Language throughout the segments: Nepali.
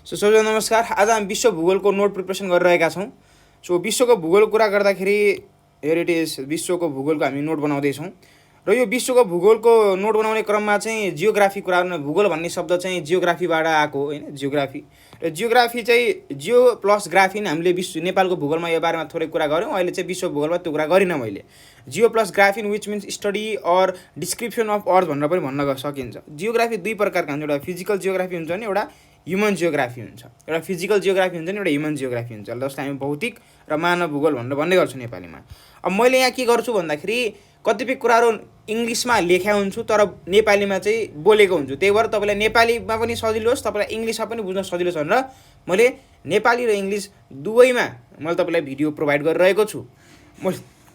सो सबैजना नमस्कार। आज हामी विश्व भूगोलको नोट प्रिपरेसन गरिरहेका छौँ। सो विश्वको भूगोल कुरा गर्दाखेरि हेयर इट इज विश्वको भूगोलको हामी नोट बनाउँदैछौँ र यो विश्वको भूगोलको नोट बनाउने क्रममा चाहिँ जियोग्राफी कुरा भूगोल भन्ने शब्द चाहिँ जियोग्राफीबाट आएको होइन। जियोग्राफी र जियोग्राफी चाहिँ जियो प्लस ग्राफी नै हामीले विश्व नेपालको भूगोलमा यो बारेमा थोरै कुरा गऱ्यौँ। अहिले चाहिँ विश्व भूगोलमा त्यो कुरा गरिनँ मैले। Geo plus graphy which means study or description of earth भनेर पनि भन्न सकिन्छ। जियोग्राफी दुई प्रकारका हुन्छ, एउटा फिजिकल जियोग्राफी हुन्छ नि एउटा ह्युमन जियोग्राफी हुन्छ। एउटा फिजिकल जियोग्राफी हुन्छ नि एउटा ह्युमन जियोग्राफी हुन्छ, जसलाई हामी भौतिक र मानव भूगोल भनेर भन्ने गर्छौँ नेपालीमा। अब मैले यहाँ के गर्छु भन्दाखेरि कतिपय कुराहरू इङ्ग्लिसमा लेख्या हुन्छु तर नेपालीमा चाहिँ बोलेको हुन्छु। त्यही भएर तपाईँलाई नेपालीमा पनि सजिलो होस्, तपाईँलाई इङ्ग्लिसमा पनि बुझ्न सजिलो छ भनेर मैले नेपाली र इङ्ग्लिस दुवैमा मैले तपाईँलाई भिडियो प्रोभाइड गरिरहेको छु।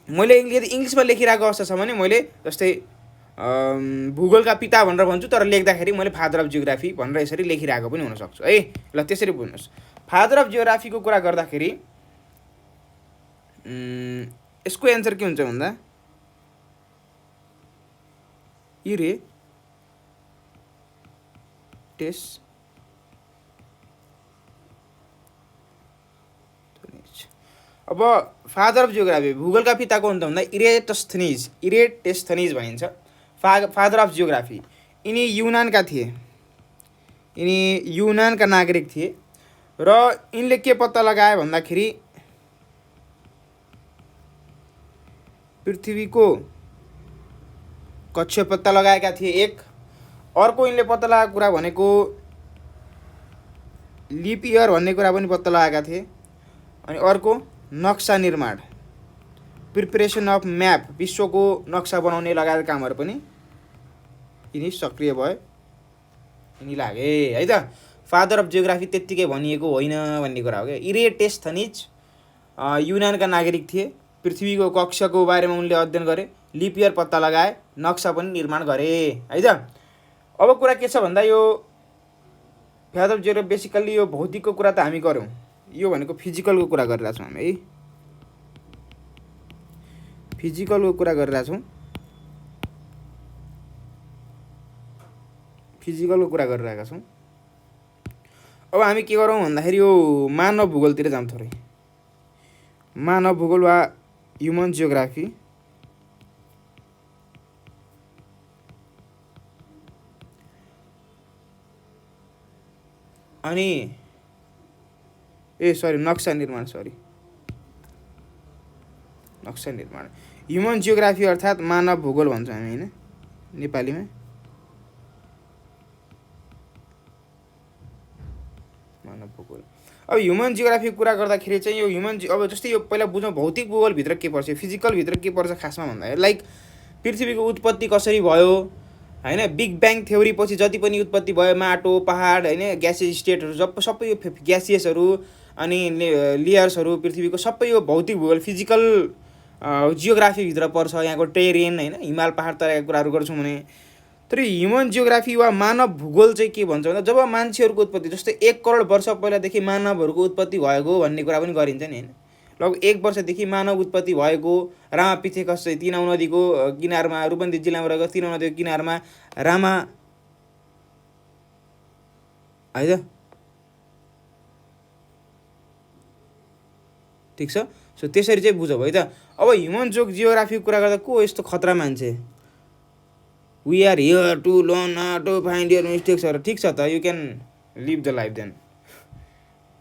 मैले यदि इङ्ग्लिसमा लेखिरहेको अवस्था छ भने मैले जस्तै भूगोलका पिता भनेर भन्छु तर लेख्दाखेरि मैले फादर अफ जियोग्राफी भनेर यसरी लेखिरहेको पनि हुनसक्छु है। ल त्यसरी बुझ्नुहोस्। फादर अफ जियोग्राफीको कुरा गर्दाखेरि यसको एन्सर के हुन्छ भन्दा इरे टेस अब फादर अफ जियोग्राफी भूगोलका पिता को हुन्छ भन्दा इरेटस्थनीज भनिन्छ। फादर अफ जियोग्राफी यिनी युनानका थिए, यिनी युनानका नागरिक थिए र यिनले के पत्ता लगाए भन्दाखेरि पृथ्वीको कक्ष पत्ता लगाएका थिए एक। अर्को यिनले पत्ता लगाएको कुरा भनेको लिप इयर भन्ने कुरा पनि पत्ता लगाएका थिए। अनि अर्को नक्सा निर्माण प्रिपरेसन अफ म्याप विश्वको नक्सा बनाउने लगायत कामहरू पनि यिनी सक्रिय भए, यिनी लागे है त। फादर अफ जियोग्राफी त्यत्तिकै भनिएको होइन भन्ने कुरा हो क्या। इरेटस्थनीज युनानका नागरिक थिए, पृथ्वीको कक्षको बारेमा उनले अध्ययन गरे, लिप इयर पत्ता लगाए, नक्सा पनि निर्माण गरे है त। अब कुरा के छ भन्दा यो फादर अफ जियोग्राफी बेसिकल्ली यो भौतिकको कुरा त हामी गऱ्यौँ, यो भनेको फिजिकलको कुरा गरिरहेछौँ हामी है। फिजिकलको कुरा गरिरहेछौँ, फिजिकलको कुरा गरिरहेका छौँ। अब हामी के गरौँ भन्दाखेरि यो मानव भूगोलतिर जाऊँ थोरै। मानव भूगोल वा ह्युमन जियोग्राफी अनि नक्सा निर्माण नक्सा निर्माण ह्युमन जियोग्राफी अर्थात् मानव भूगोल भन्छौँ हामी होइन नेपालीमा। मानव भूगोल अब ह्युमन जियोग्राफीको कुरा गर्दाखेरि चाहिँ यो अब जस्तै यो पहिला बुझौँ भौतिक भूगोलभित्र के पर्छ, फिजिकलभित्र के पर्छ खासमा भन्दाखेरि लाइक पृथ्वीको उत्पत्ति कसरी भयो होइन, बिग ब्याङ थ्योरी पछि जति पनि उत्पत्ति भयो, माटो पहाड होइन, ग्यासियस स्टेटहरू सबै यो ग्यासियसहरू अनि लेयर्सहरू पृथ्वीको सबै यो भौतिक भूगोल फिजिकल जियोग्राफीभित्र पर्छ। यहाँको टेरेन होइन, हिमाल पहाड तराईका कुराहरू गर्छौँ भने। तर ह्युमन जियोग्राफी वा मानव भूगोल चाहिँ के भन्छ भन्दा जब मान्छेहरूको उत्पत्ति जस्तै 1 करोड वर्ष पहिलादेखि मानवहरूको उत्पत्ति भएको भन्ने कुरा पनि गरिन्छ नि होइन। लगभग 1 वर्षदेखि मानव उत्पत्ति भएको रामापिथेकस चाहिँ तिनाउ नदीको किनारमा, रूपन्देही जिल्लामा रहेको तिनाउ नदीको किनारमा रामा है त, ठिक छ। सो त्यसरी चाहिँ बुझौँ है त। अब ह्युमन जियोग्राफीको कुरा गर्दा को यस्तो खतरा मान्छे, we are here to learn to find your मिस्टेक्सहरू, ठिक छ त, you can live the life then.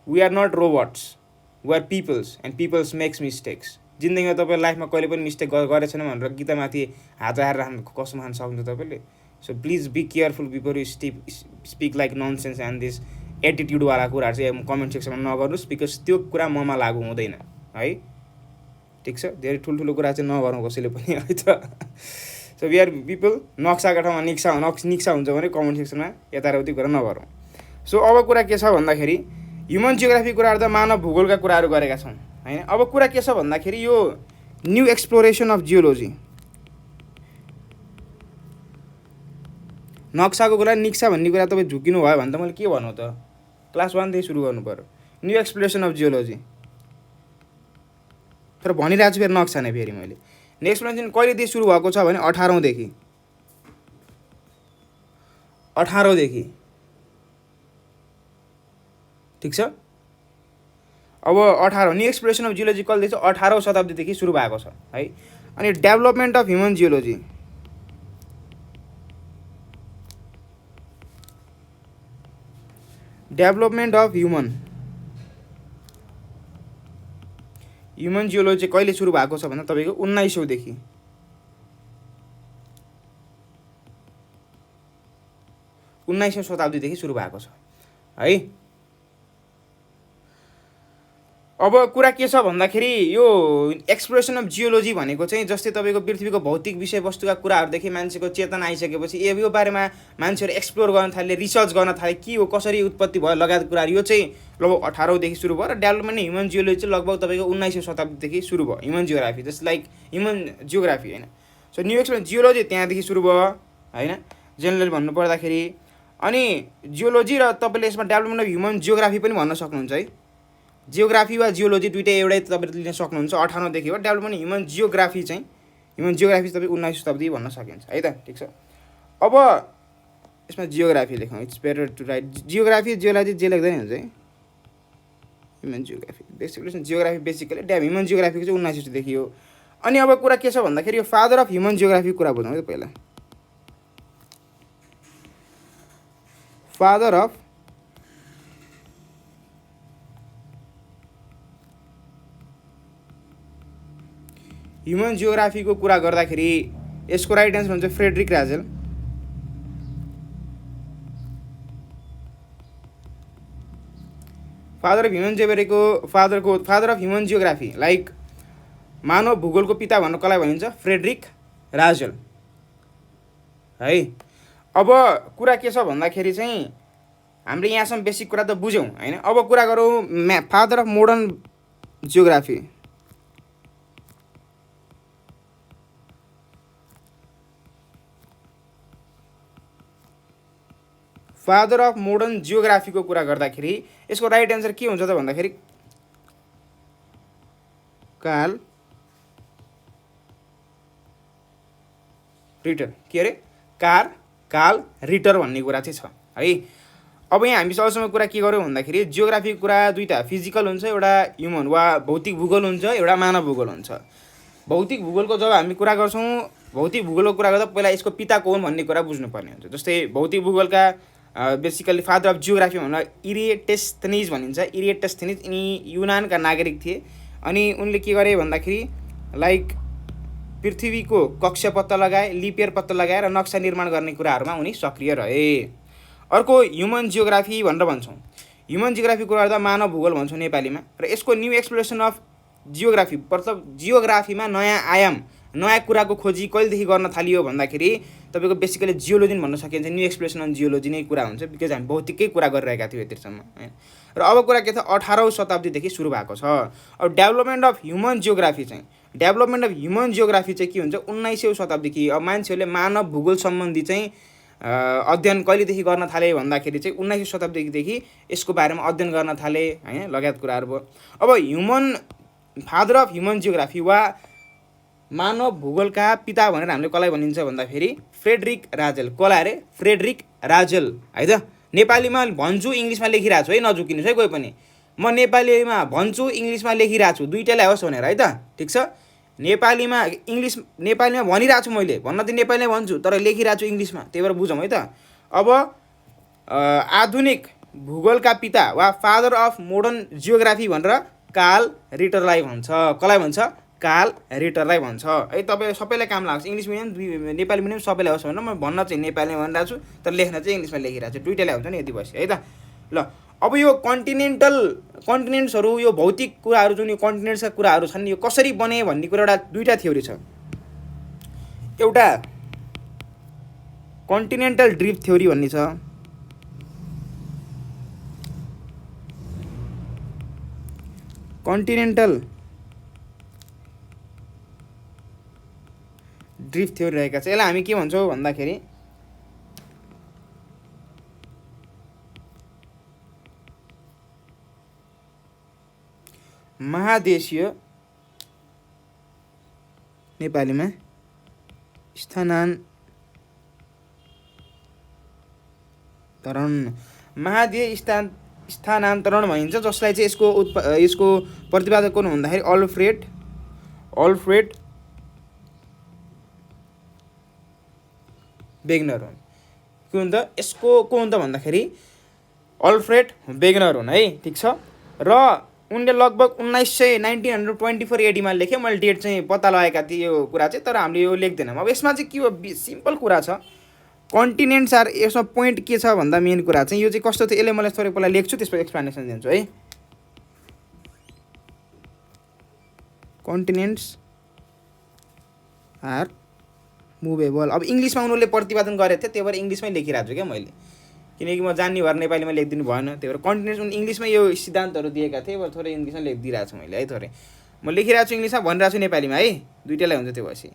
We are not robots, we are peoples and peoples makes mistakes. जिन्दगीमा तपाईँ लाइफमा कहिले पनि मिस्टेक गरेको छैन भनेर गीतामाथि हात राखेर कसम खान सक्नुहुन्छ तपाईँले। So please be careful before you speak like nonsense and this एटिट्युडवाला कुराहरू चाहिँ कमेन्ट सेक्सनमा नगर्नुहोस्, बिकज त्यो कुरा ममा लागु हुँदैन है, ठिक छ। धेरै ठुल्ठुलो कुरा चाहिँ नगरौँ कसैले पनि है त। So we are people. नक्साको ठाउँमा निक्सा हुन्छ भने कमेन्ट सेक्सनमा यताउति कुरा नगरौँ। सो अब कुरा के छ भन्दाखेरि ह्युमन जियोग्राफी कुराहरू त मानव भूगोलका कुराहरू गरेका छौँ होइन। अब कुरा के छ भन्दाखेरि यो न्यू एक्सप्लोरेसन अफ जियोलोजी, नक्साको कुरा निक्सा भन्ने कुरा तपाईँ झुकिनु भयो भने त मैले के भन्नु त, क्लास 1देखि सुरु गर्नु पऱ्यो। न्यू एक्सप्लोरेसन अफ जियोलोजी तर भनिरहेको छु फेरि नक्सा नै फेरि मैले। नेक्स्ट एक्सप्लोरेसन कहिलेदेखि सुरु भएको छ भने 18औँदेखि ठिक छ। अब 18 न्यू एक्सप्लोरेसन अफ जियोलोजी कहिलेदेखि चाहिँ 18औं शताब्दीदेखि सुरु भएको छ है। अनि development of human geology, development of human geology कहिले सुरु भएको छ भन्दा तपाईँको 1900 देखि 19औं शताब्दीदेखि सुरु भएको छ है। अब कुरा के छ भन्दाखेरि यो एक्सप्लोरेसन अफ जियोलोजी भनेको चाहिँ जस्तै तपाईँको पृथ्वीको भौतिक विषयवस्तुका कुराहरूदेखि मान्छेको चेतना आइसकेपछि यो बारेमा मान्छेहरू एक्सप्लोर गर्न थाले, रिसर्च गर्न थाले, के हो कसरी उत्पत्ति भयो लगायत कुराहरू, यो चाहिँ लगभग 18औं देखि सुरु भयो। र डेभलपमेन्ट ह्युमन जियोलोजी चाहिँ लगभग तपाईँको 19औं शताब्दीदेखि सुरु भयो। Human geography just like human geography होइन। सो न्यू एक्सप्लोरेसन जियोलोजी त्यहाँदेखि सुरु भयो होइन, जेनरली भन्नुपर्दाखेरि। अनि जियोलोजी र तपाईँले यसमा डेभलपमेन्ट अफ ह्युमन जियोग्राफी पनि भन्न सक्नुहुन्छ है। जियोग्राफी वा जियोलोजी दुइटै एउटै तपाईँले लिन सक्नुहुन्छ 18औं देखि हो। डेभलपमेन्ट ह्युमन जियोग्राफी चाहिँ तपाईँ 19औं शताब्दी भन्न सकिन्छ है त, ठिक छ। अब यसमा जियोग्राफी लेखौँ, it's better to write geography, geology जे लेख्दैन हुन्छ है। Human geography basically geography basically human जियोग्राफीको चाहिँ 1900 देखि हो। अनि अब कुरा के छ भन्दाखेरि यो फादर अफ ह्युमन जियोग्राफी कुरा बुझौँ है पहिला। फादर अफ ह्युमन जियोग्राफीको कुरा गर्दाखेरि यसको राइट एन्सर हुन्छ Friedrich Ratzel. Father of human जियोग्राफीको father of human geography like मानव भूगोलको पिता भन्नु कसलाई भनिन्छ? फ्रेडरिक राजेल है। अब कुरा के छ भन्दाखेरि चाहिँ हामीले यहाँसम्म बेसिक कुरा त बुझ्यौँ होइन। अब कुरा गरौँ father of modern geography. Father of modern जियोग्राफीको कुरा गर्दाखेरि यसको राइट एन्सर के हुन्छ त भन्दाखेरि कार्ल रिटर। के अरे कार्ल रिटर भन्ने कुरा चाहिँ छ है। अब यहाँ हामी सबैसँग कुरा के गर्यौँ भन्दाखेरि जियोग्राफीको कुरा दुईवटा फिजिकल हुन्छ, एउटा ह्युमन वा भौतिक भूगोल हुन्छ, एउटा मानव भूगोल हुन्छ। भौतिक भूगोलको जब हामी कुरा गर्छौँ, भौतिक भूगोलको कुरा गर्दा पहिला यसको पिता को हुन् भन्ने कुरा बुझ्नुपर्ने हुन्छ। जस्तै भौतिक भूगोलका बेसिकली फादर अफ जियोग्राफी भन्दा इरियटेस्थेनिज भनिन्छ। इरियटेस्थेनिज यिनी युनानका नागरिक थिए। अनि उनले के गरे भन्दाखेरि लाइक पृथ्वीको कक्ष पत्ता लगाए, लिपियर पत्ता लगाएर नक्सा निर्माण गर्ने कुराहरूमा उनी सक्रिय रहे। अर्को ह्युमन जियोग्राफी भनेर भन्छौँ। ह्युमन जियोग्राफी कुरा गर्दा मानव भूगोल भन्छौँ नेपालीमा। र यसको न्यू एक्सप्लोरेसन अफ जियोग्राफी मतलब जियोग्राफीमा नयाँ आयाम, नयाँ कुराको खोजी कहिलेदेखि गर्न थालियो भन्दाखेरि तपाईँको बेसिकली जियोलोजी भन्न सकिन्छ। न्यू एक्सप्लोरेसन अन जियोलोजी नै कुरा हुन्छ, बिकज हामी भौतिकै कुरा गरिरहेका थियौँ यतिसम्म होइन। र अब कुरा के छ, 18औं शताब्दीदेखि सुरु भएको छ। अब डेभलपमेन्ट अफ ह्युमन जियोग्राफी चाहिँ के हुन्छ 19औं शताब्दीदेखि। अब मान्छेहरूले मानव भूगोल सम्बन्धी चाहिँ अध्ययन कहिलेदेखि गर्न थाले भन्दाखेरि चाहिँ 19औं शताब्दीदेखि यसको बारेमा अध्ययन गर्न थाले होइन, लगायत कुराहरू भयो। अब फादर अफ ह्युमन जियोग्राफी वा मानव भूगोलका पिता भनेर हामीले कसलाई भनिन्छ भन्दाखेरि फ्रेडरिक राजेल। कसलाई अरे? फ्रेडरिक राजेल है त। नेपालीमा भन्छु, इङ्ग्लिसमा लेखिरहेको छु है, नझुकिनुहोस् है कोही पनि। म नेपालीमा भन्छु, इङ्ग्लिसमा लेखिरहेको छु, दुइटैलाई होस् भनेर है त, ठिक छ। नेपालीमा भनिरहेको छु मैले, भन्न त नेपालीमै भन्छु तर लेखिरहेको छु इङ्ग्लिसमा, त्यही भएर बुझौँ है त। अब आधुनिक भूगोलका पिता वा फादर अफ मोडर्न जियोग्राफी भनेर कार्ल रिटरलाई भन्छ। कसलाई भन्छ? कार्ल रिटरलाई भन्छ है। तपाईँ सबैलाई काम लाग्छ, इङ्ग्लिस मिडियम नेपाली मिडियम सबैलाई होस् भनेर म भन्न चाहिँ नेपालीमा भनिरहेको छु तर लेख्न चाहिँ इङ्ग्लिसमा लेखिरहेको छु, दुइटैलाई हुन्छ नि यति बसी है त। ल अब यो कन्टिनेन्ट्सहरू, यो भौतिक कुराहरू जुन यो कन्टिनेन्ट्सका कुराहरू छन्, यो कसरी बने भन्ने कुरा दुईवटा थ्योरी छ। एउटा कन्टिनेन्टल ड्रिफ्ट थ्योरी भन्ने छ, कन्टिनेन्टल ड्रिफ्ट थ्योरी रहेका छ। यसलाई हामी के भन्छौँ भन्दाखेरि महादेशीय, नेपालीमा स्थानान्तरण, स्थानान्तरण भनिन्छ, जसलाई चाहिँ यसको प्रतिपादक कोन भन्दाखेरि अल्फ्रेड वेगनर हुन्। के हुन् त यसको को हुन् त भन्दाखेरि अल्फ्रेड वेगनर हुन् है। ठिक छ। र उनले लगभग 1924 एडीमा लेखे। मैले डेट चाहिँ पत्ता लगाएका थिएँ यो कुरा चाहिँ, तर हामीले यो लेख्दैनौँ। अब यसमा चाहिँ के हो, सिम्पल कुरा छ। कन्टिनेन्ट्स आर, यसमा पोइन्ट के छ भन्दा मेन कुरा चाहिँ यो चाहिँ कस्तो थियो, यसले मलाई थोरै पहिला लेख्छु त्यसपछि एक्सप्लेनेसन दिन्छु है। कन्टिनेन्ट्स आर मुभेबल। अब इङ्ग्लिसमा उनीहरूले प्रतिपादन गरेको थियो, त्यही भएर इङ्ग्लिसमै लेखिरहेको छु क्या मैले, किनकि म जान्ने भएर नेपालीमा लेखिदिनु भएन। त्यही भएर कन्टिनेन्ट्स इङ्ग्लिसमै यो सिद्धान्तहरू दिएका थिए, अब थोरै इङ्ग्लिसमा लेखिदिइरहेको छु मैले है। थोरै म लेखिरहेको छु इङ्ग्लिसमा, भनिरहेको छु नेपालीमा है, दुइटैलाई हुन्छ त्यो भएपछि।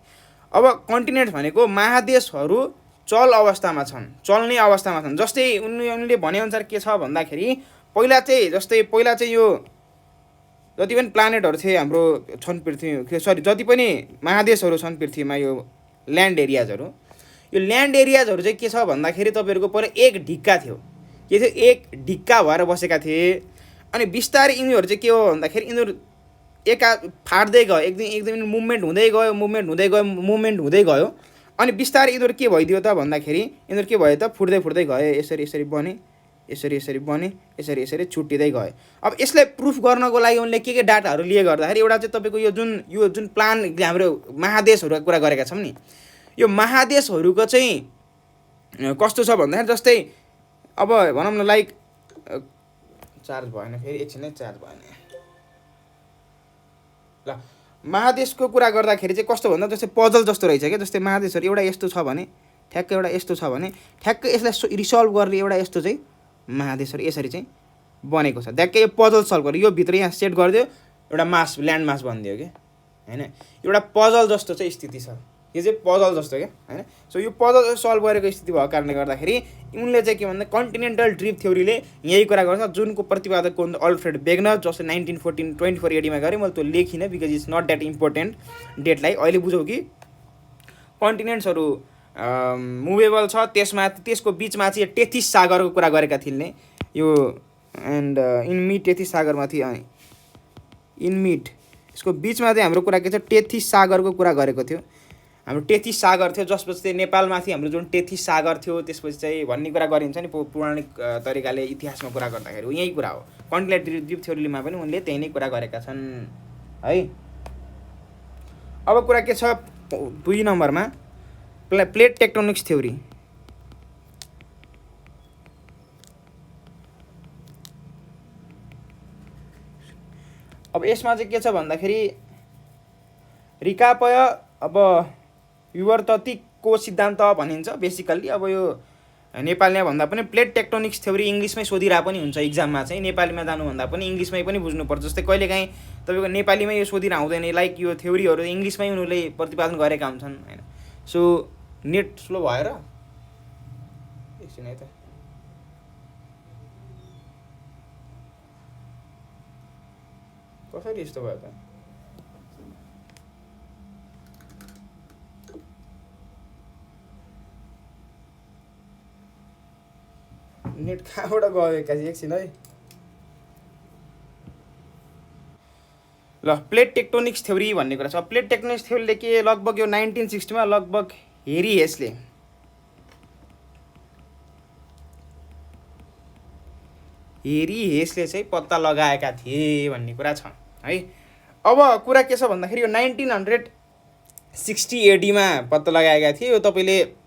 अब कन्टिनेन्ट्स भनेको महादेशहरू चल अवस्थामा छन्, चल्ने अवस्थामा छन्। जस्तै उनले भनेअनुसार के छ भन्दाखेरि पहिला चाहिँ यो जति पनि प्लानेटहरू थिए हाम्रो छन् पृथ्वी, सरी जति पनि महादेशहरू छन् पृथ्वीमा, यो ल्यान्ड एरियाजहरू, यो ल्यान्ड एरियाजहरू चाहिँ के छ भन्दाखेरि तपाईँहरूको पर एक ढिक्का थियो। के थियो, एक ढिक्का भएर बसेका थिए। अनि बिस्तारै यिनीहरू चाहिँ के हो भन्दाखेरि यिनीहरू फाट्दै गयो, एकदम मुभमेन्ट हुँदै गयो। अनि बिस्तारै यिनीहरू के भइदियो त भन्दाखेरि यिनीहरू के भयो त, फुट्दै गयो, यसरी बने, यसरी छुट्टिँदै गयो। अब यसलाई प्रुफ गर्नको लागि उनले के डाटाहरू लिए गर्दाखेरि एउटा चाहिँ तपाईँको यो जुन प्लान हाम्रो महादेशहरूको कुरा गरेका छौँ नि, यो महादेशहरूको चाहिँ कस्तो छ भन्दाखेरि जस्तै अब भनौँ न लाइक चार्ज भएन, फेरि एकछिन नै चार्ज भएन ल। महादेशको कुरा गर्दाखेरि चाहिँ कस्तो भन्दा जस्तै पजल जस्तो रहेछ क्या। जस्तै महादेशहरू एउटा यस्तो छ भने ठ्याक्कै, एउटा यस्तो छ भने ठ्याक्कै यसलाई रिसल्भ गर्ने एउटा यस्तो चाहिँ महादेशहरू यसरी चाहिँ बनेको छ। ठ्याक्कै यो पजल सल्भ गर्यो, यो भित्र यहाँ सेट गरिदियो, एउटा ल्यान्ड मास बनिदियो क्या होइन। एउटा पजल जस्तो चाहिँ स्थिति छ, यो चाहिँ पजल जस्तो क्या होइन। सो यो पजल सल्भ गरेको स्थिति भएको कारणले गर्दाखेरि उनले चाहिँ के भन्दा कन्टिनेन्टल ड्रिफ्ट थ्योरीले यही कुरा गर्छ, जुनको प्रतिपादक को अल्फ्रेड वेगनर, जसले 1924 एडीमा गरे। मैले त्यो लेखिनँ because it's not that important डेटलाई। अहिले बुझौँ कि कन्टिनेन्ट्सहरू मुभेबल छ, त्यसको बिचमा चाहिँ 33 सागरको कुरा गरेका थिए यो। एन्ड इनमिड 33 सागरमाथि इनमिड यसको बिचमा चाहिँ हाम्रो कुरा के छ, 33 सागरको कुरा गरेको थियो। हाम्रो 33 सागर थियो, जसपछि चाहिँ नेपालमाथि हाम्रो जुन 33 सागर थियो त्यसपछि चाहिँ भन्ने कुरा गरिन्छ नि पौराणिक तरिकाले, इतिहासमा कुरा गर्दाखेरि यही कुरा हो। कन्टिनेन्टल ड्रिफ्ट थ्योरीमा पनि उनले त्यही नै कुरा गरेका छन् है। अब कुरा के छ 2 नम्बरमा, प्लेट टेक्टोनिक्स थ्योरी। अब यसमा चाहिँ के छ भन्दाखेरि रिकापय अब विवर्ततिको सिद्धान्त भनिन्छ बेसिकल्ली। अब यो नेपालीमा भन्दा पनि प्लेट टेक्टोनिक्स थ्योरी इङ्ग्लिसमै सोधिरहेको पनि हुन्छ इक्जाममा चाहिँ, नेपालीमा जानुभन्दा पनि इङ्ग्लिसमै पनि बुझ्नुपर्छ। जस्तै कहिलेकाहीँ तपाईँको नेपालीमै यो सोधिरह हुँदैन, लाइक यो थ्योरीहरू इङ्ग्लिसमै उनीहरूले प्रतिपादन गरेका हुन्छन् होइन। सो नेट स्लो भएर एकछिन है त, कसरी यस्तो भयो त? नेट कहाँबाट गयो एक्कासी, एकछिन है ल। प्लेट टेक्टोनिक्स थ्योरी भन्ने कुरा छ। प्लेट टेक्टोनिक्स थ्योरीले के लगभग यो 1960मा लगभग हेरी हेसले चाहिँ पत्ता लगाएका थिए भन्ने कुरा छ है। अब कुरा के छ भन्दाखेरि यो 1960 एडीमा पत्ता लगाएका थिए। यो तपाईँले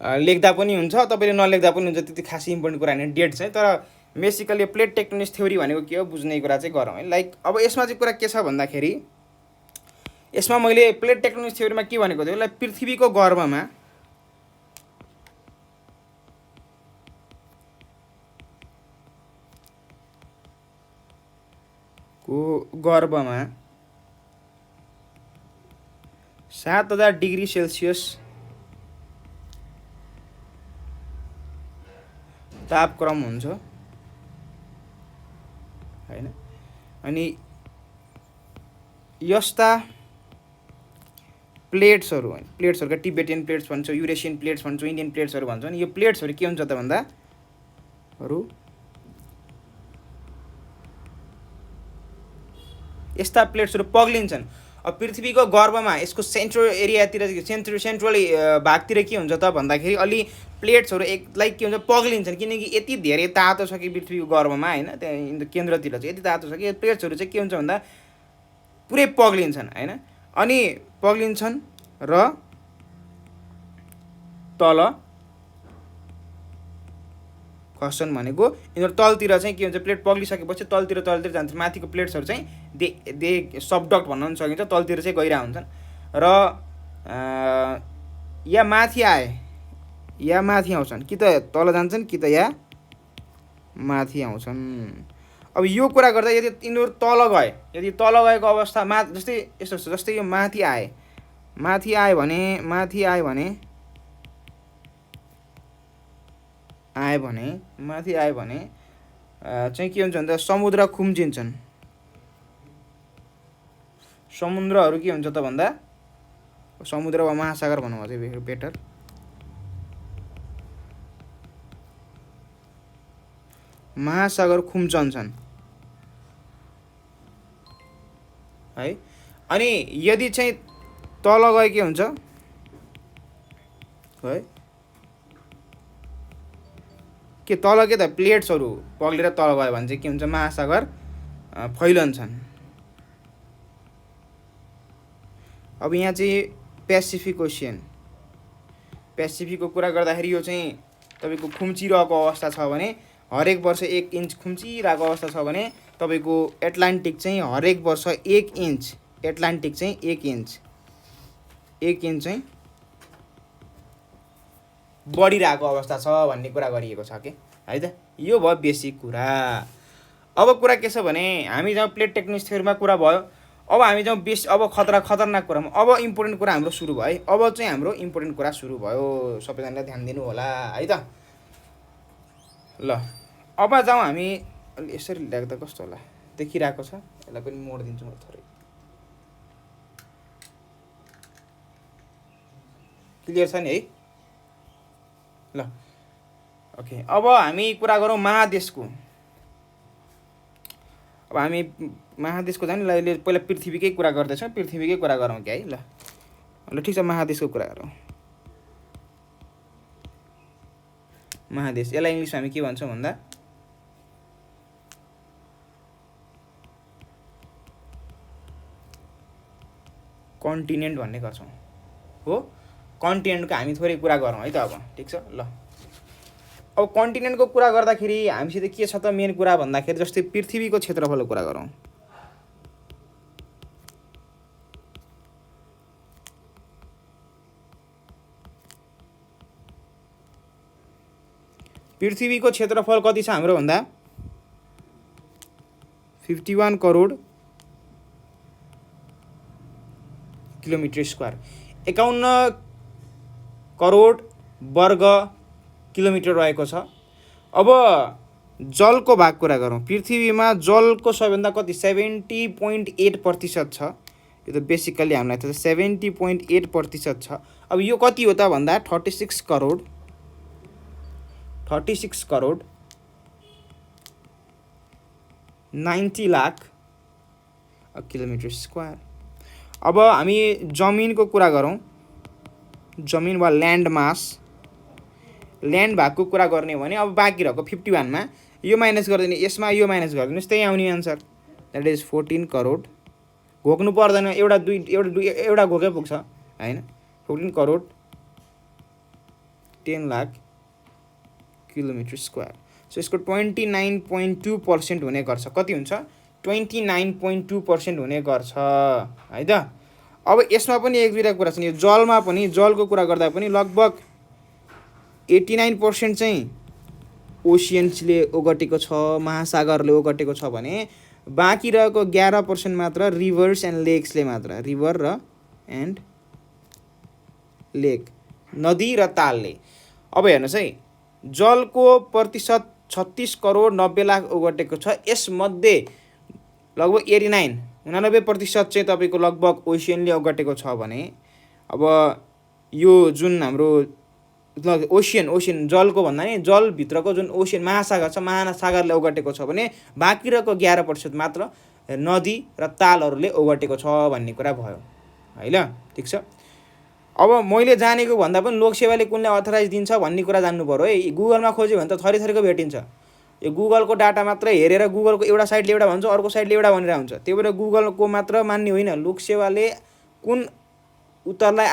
लेख्दा पनि हुन्छ, तपाईँले नलेख्दा पनि हुन्छ, त्यति खासै इम्पोर्टेन्ट कुरा होइन डेट चाहिँ। तर बेसिकली प्लेट टेक्टोनिक्स थ्योरी भनेको के हो बुझ्ने कुरा चाहिँ गरौँ है। लाइक अब यसमा चाहिँ कुरा के छ भन्दाखेरि यसमा मैले प्लेट टेक्टोनिक्स थ्योरीमा के भनेको थियो, लाइक पृथ्वीको गर्भमा 7000 डिग्री सेल्सियस तापक्रम हुन्छ हैन। अनि यस्ता प्लेट्सहरूका टिबेटियन प्लेट्स भन्छौँ, युरेसियन प्लेट्स भन्छौँ, इन्डियन प्लेट्सहरू भन्छौँ। अनि यो प्लेट्सहरू के हुन्छ त भन्दा प्लेट्सहरू यस्ता प्लेट्सहरू पग्लिन्छन्। अब पृथ्वीको गर्भमा यसको सेन्ट्रल एरियातिर सेन्ट्रल भागतिर के हुन्छ त भन्दाखेरि अलि प्लेट्सहरू एकलाई के हुन्छ पग्लिन्छन्, किनकि यति धेरै तातो छ कि पृथ्वीको गर्भमा होइन, त्यहाँ केन्द्रतिर चाहिँ यति तातो छ कि प्लेट्सहरू चाहिँ के हुन्छ भन्दा पुरै पग्लिन्छन् होइन। अनि पग्लिन्छन् र तल खस्छन् भनेको यिनीहरू तलतिर चाहिँ के हुन्छ प्लेट पग्लिसकेपछि तलतिर जान्छ, माथिको प्लेट्सहरू चाहिँ दे सबडक्ट भन्न पनि सकिन्छ, तलतिर चाहिँ गइरहेको हुन्छन् र या माथि आए या माथि आउँछन्, कि त तल जान्छन् कि त या माथि आउँछन्। अब यो कुरा गर्दा यदि यिनीहरू तल गए, यदि तल गएको अवस्थामा जस्तै यस्तो जस्तै यो माथि आए भने चाहिँ के हुन्छ भन्दा समुद्र खुम्चिन्छन्। समुद्रहरू के हुन्छ त भन्दा समुद्र वा महासागर भनौँ अझै बेटर, महासागर खुम्चन्छन् है। अनि यदि चाहिँ तल गए के हुन्छ है, के तल के त प्लेट्सहरू पग्लेर तल गयो भने चाहिँ के हुन्छ महासागर फैलन्छन्। अब यहाँ चाहिँ पेसिफिकको कुरा गर्दाखेरि यो चाहिँ तपाईँको खुम्चिरहेको अवस्था छ भने हरेक वर्ष 1 इन्च खुम्चिरहेको अवस्था छ भने तपाईँको एटलान्टिक चाहिँ हरेक वर्ष 1 इन्च, एटलान्टिक चाहिँ 1 इन्च चाहिँ बढिरहेको अवस्था छ भन्ने कुरा गरिएको छ कि है त। यो भयो बेसिक कुरा। अब कुरा के छ भने हामी जब प्लेट टेक्टोनिक थ्योरीमा कुरा भयो, अब हामी जब अब खतरनाक कुरामा अब इम्पोर्टेन्ट कुरा हाम्रो सुरु भयो है। अब चाहिँ हाम्रो इम्पोर्टेन्ट कुरा सुरु भयो, सबैजनाले ध्यान दिनु होला है त। ल अब जाउँ हामी, यसरी लेख्दा कस्तो होला देखिरहेको छ, यसलाई पनि मोड दिन्छु म थोरै, क्लियर छ नि है। ल ओके, अब हामी कुरा गरौँ महादेशको। अब हामी महादेशको जाने पहिला पृथ्वीकै कुरा गर्दैछौँ, पृथ्वीकै कुरा गरौँ क्या है। ल ठिक छ, महादेशको कुरा गरौँ। महादेश, यसलाई इङ्ग्लिसमा हामी के भन्छौँ भन्दा कन्टिनेन्ट भन्ने गर्छौँ हो। कन्टिनेन्टको हामी थोरै कुरा गरौँ है त। अब ठिक छ। ल अब कन्टिनेन्टको कुरा गर्दाखेरि हामीसित के छ त मेन कुरा भन्दाखेरि जस्तै पृथ्वीको क्षेत्रफलको कुरा गरौँ। पृथ्वीको क्षेत्रफल कति छ हाम्रो भन्दा 51 करोड किलोमिटर स्क्वायर, 51 करोड वर्ग किलोमिटर रहेको छ। अब जलको भाग कुरा गरौँ, पृथ्वीमा जलको सबैभन्दा कति 70.8% छ। यो त बेसिकली हामीलाई थाहा छ 70.8% छ। अब यो कति हो त भन्दा 36 करोड 90 लाख किलोमिटर स्क्वायर। अब हामी जमिनको कुरा गरौँ, जमिन वा ल्यान्ड मास, ल्यान्ड भागको कुरा गर्ने हो भने अब बाँकी रहेको 51मा यो माइनस गरिदिने, यसमा यो माइनस गरिदिनुहोस्, त्यही आउने आन्सर, द्याट इज 14 करोड। घोक्नु पर्दैन, एउटा घोकै पुग्छ होइन। 14 crore 10 lakh kilometre square. So यसको 29.2% हुने गर्छ। कति हुन्छ 29.2% हुने गर्छ है त। अब यसमा पनि एक दुईवटा कुरा छन्। यो जलमा पनि, जलको कुरा गर्दा पनि लगभग 89% चाहिँ ओसियन्सले ओगटेको छ, महासागरले ओगटेको छ भने बाँकी रहेको 11% मात्र रिभर्स एन्ड लेक्सले मात्र, रिभर र एन्ड लेक, नदी र तालले। अब हेर्नुहोस् है, जलको प्रतिशत 36 करोड 90 लाख ओगटेको छ। यसमध्ये लगभग 99% चाहिँ तपाईँको लगभग ओसियनले ओगटेको छ भने अब यो जुन हाम्रो ओसियन ओसियन जलको भन्दा नि जलभित्रको जुन ओसियन महासागर छ, महासागरले ओगटेको छ भने बाँकी रहेको 11% मात्र नदी र तालहरूले ओगटेको छ भन्ने कुरा भयो है ल। ठिक छ। अब मैले जानेको भन्दा पनि लोकसेवाले कुनले अथराइज दिन्छ भन्ने कुरा जान्नु पर्यो है। गुगलमा खोज्यो भने त थरी थरीको भेटिन्छ। यो गुगलको डाटा मात्रै हेरेर गुगलको एउटा साइडले एउटा भन्छ, अर्को साइडले एउटा भनेर हुन्छ। त्यही भएर गुगलको मात्र मान्ने होइन, लोकसेवाले कुन उत्तरलाई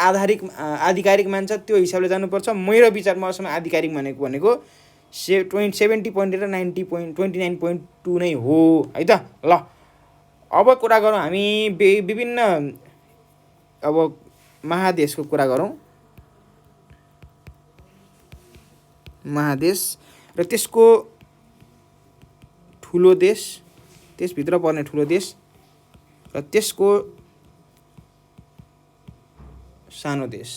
आधिकारिक मान्छ त्यो हिसाबले जानुपर्छ। मेरो विचारमा अहिलेसम्म आधिकारिक भनेको 70.8 र 29.2 नै हो है त। ल अब कुरा गरौँ हामी विभिन्न अब महादेशको कुरा गरौँ। महादेश र त्यसको ठुलो देश, त्यसभित्र पर्ने ठुलो देश र त्यसको सानो देश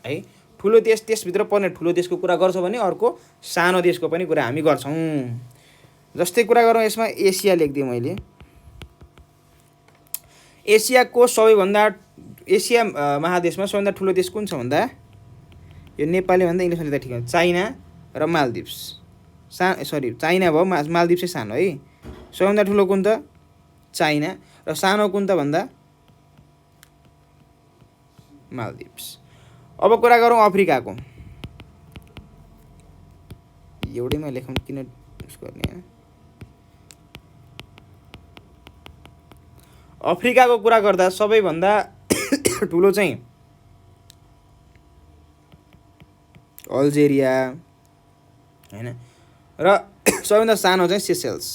है। ठुलो देश, त्यसभित्र पर्ने ठुलो देशको कुरा गर्छ भने अर्को सानो देशको पनि कुरा हामी गर्छौँ। जस्तै कुरा गरौँ यसमा एसिया लेख्दिएँ मैले। एसियाको सबैभन्दा एसिया महादेशमा सबैभन्दा ठुलो देश कुन छ भन्दा यो नेपाली भन्दा इङ्ग्लिसमा लेख्दा ठिक हुन्छ, चाइना र मालदिप्स। चाइना भयो, मालदिप्स चाहिँ सानो है। सबैभन्दा ठुलो कुन त चाइना र सानो कुन त भन्दा मालदिप्स। अब कुरा गरौँ अफ्रिकाको। एउटैमा लेखौँ किन गर्ने। अफ्रिकाको कुरा गर्दा सबैभन्दा ठुलो चाहिँ अल्जेरिया हैन र सबैभन्दा सानो चाहिँ सेसेल्स।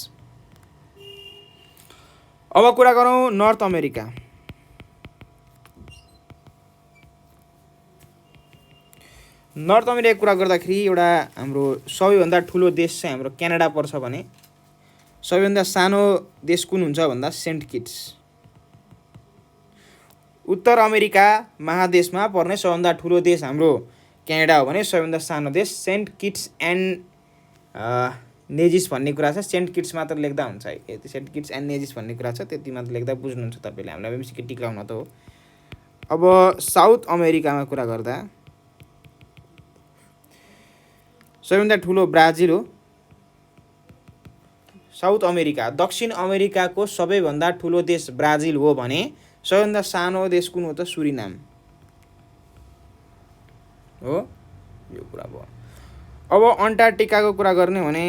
अब कुरा गरौँ नर्थ अमेरिका। नर्थ अमेरिका कुरा गर्दाखेरि एउटा हाम्रो सबैभन्दा ठुलो देश चाहिँ हाम्रो क्यानाडा पर्छ भने सबैभन्दा सानो देश कुन हुन्छ भन्दा सेन्ट किट्स। उत्तर अमेरिका महादेशमा पर्ने सबैभन्दा ठुलो देश हाम्रो क्यानाडा हो भने सबैभन्दा सानो देश सेन्ट किट्स एन्ड नेजिस भन्ने कुरा छ। सेन्ट किट्स मात्र लेख्दा हुन्छ है, यति सेन्ट किट्स एन्ड नेजिस भन्ने कुरा छ, त्यति मात्र लेख्दा बुझ्नुहुन्छ तपाईँले। हामीलाई पनि सिक्के टिकाउन त हो। अब साउथ अमेरिकामा कुरा गर्दा सबैभन्दा ठुलो ब्राजिल हो। साउथ अमेरिका, दक्षिण अमेरिकाको सबैभन्दा ठुलो देश ब्राजिल हो भने सबैभन्दा सानो देश कुन हो त सुरिनाम हो। यो कुरा भयो। अब अन्टार्कटिकाको कुरा गर्ने भने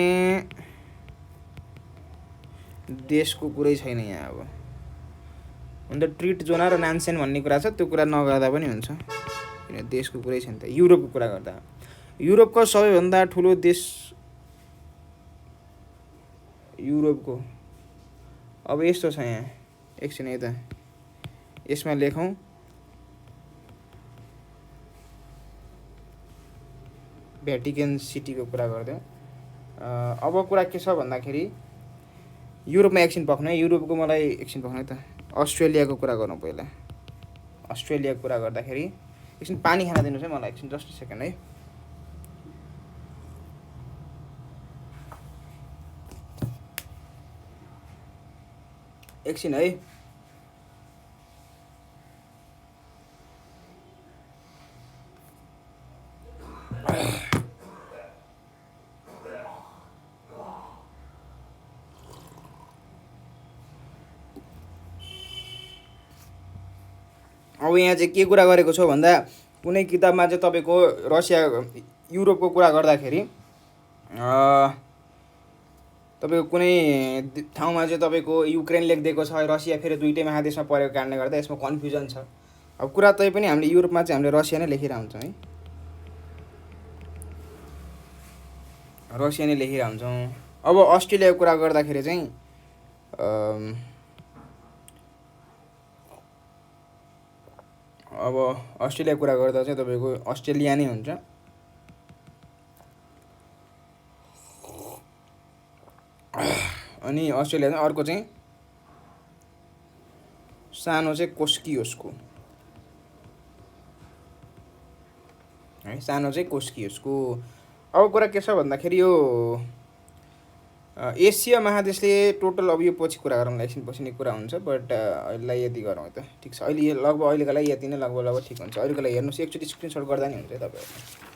देशको कुरै छैन यहाँ। अब अन्त ट्रिट जोना र नान्सेन भन्ने कुरा छ, त्यो कुरा नगर्दा पनि हुन्छ किन देशको कुरै छैन त। युरोपको कुरा गर्दा युरोपको सबैभन्दा ठुलो देश युरोपको अब यस्तो छ यहाँ एकछिन यता यसमा लेखौँ। भ्याटिकन सिटीको कुरा गर्दै अब कुरा के छ भन्दाखेरि युरोपमा एकछिन पक्नु है। युरोपको मलाई एकछिन पक्नु है त। अस्ट्रेलियाको कुरा गरौँ पहिला। अस्ट्रेलियाको कुरा गर्दाखेरि एकछिन पानी खान दिनुहोस् है मलाई, एकछिन जस्ट सेकेन्ड है। एकछिन है। अब यहाँ चाहिँ के कुरा गरेको छ भन्दा कुनै किताबमा चाहिँ तपाईँको रसिया युरोपको कुरा गर्दाखेरि तपाईँको कुनै ठाउँमा चाहिँ तपाईँको युक्रेन लेखिदिएको छ, रसिया फेरि दुईटै महादेशमा परेको कारणले गर्दा यसमा कन्फ्युजन छ। अब कुरा तै पनि हामीले युरोपमा चाहिँ हामीले रसिया नै लेखिरहेको हुन्छौँ है, रसिया नै लेखिरहेको हुन्छौँ। अब अस्ट्रेलियाको कुरा गर्दाखेरि चाहिँ अब अस्ट्रेलिया कुरा गर्दा चाहिँ तपाईँको अस्ट्रेलिया नै हुन्छ। अनि अस्ट्रेलिया चाहिँ अर्को चाहिँ सानो चाहिँ कोस्कियोसको है, सानो चाहिँ कोस्कियोसको। अब कुरा के छ भन्दाखेरि यो एसिया महादेशले टोटल अब यो पछि कुरा गरौँ, एकछिन पछि नै कुरा हुन्छ, बट अहिलेलाई यति गरौँ त ठिक छ। अहिले लगभग अहिलेको लागि यति नै लगभग ठिक हुन्छ। अहिलेको लागि हेर्नुहोस्, एकचोटि स्क्रिनसट गर्दा नि हुन्छ तपाईँहरू।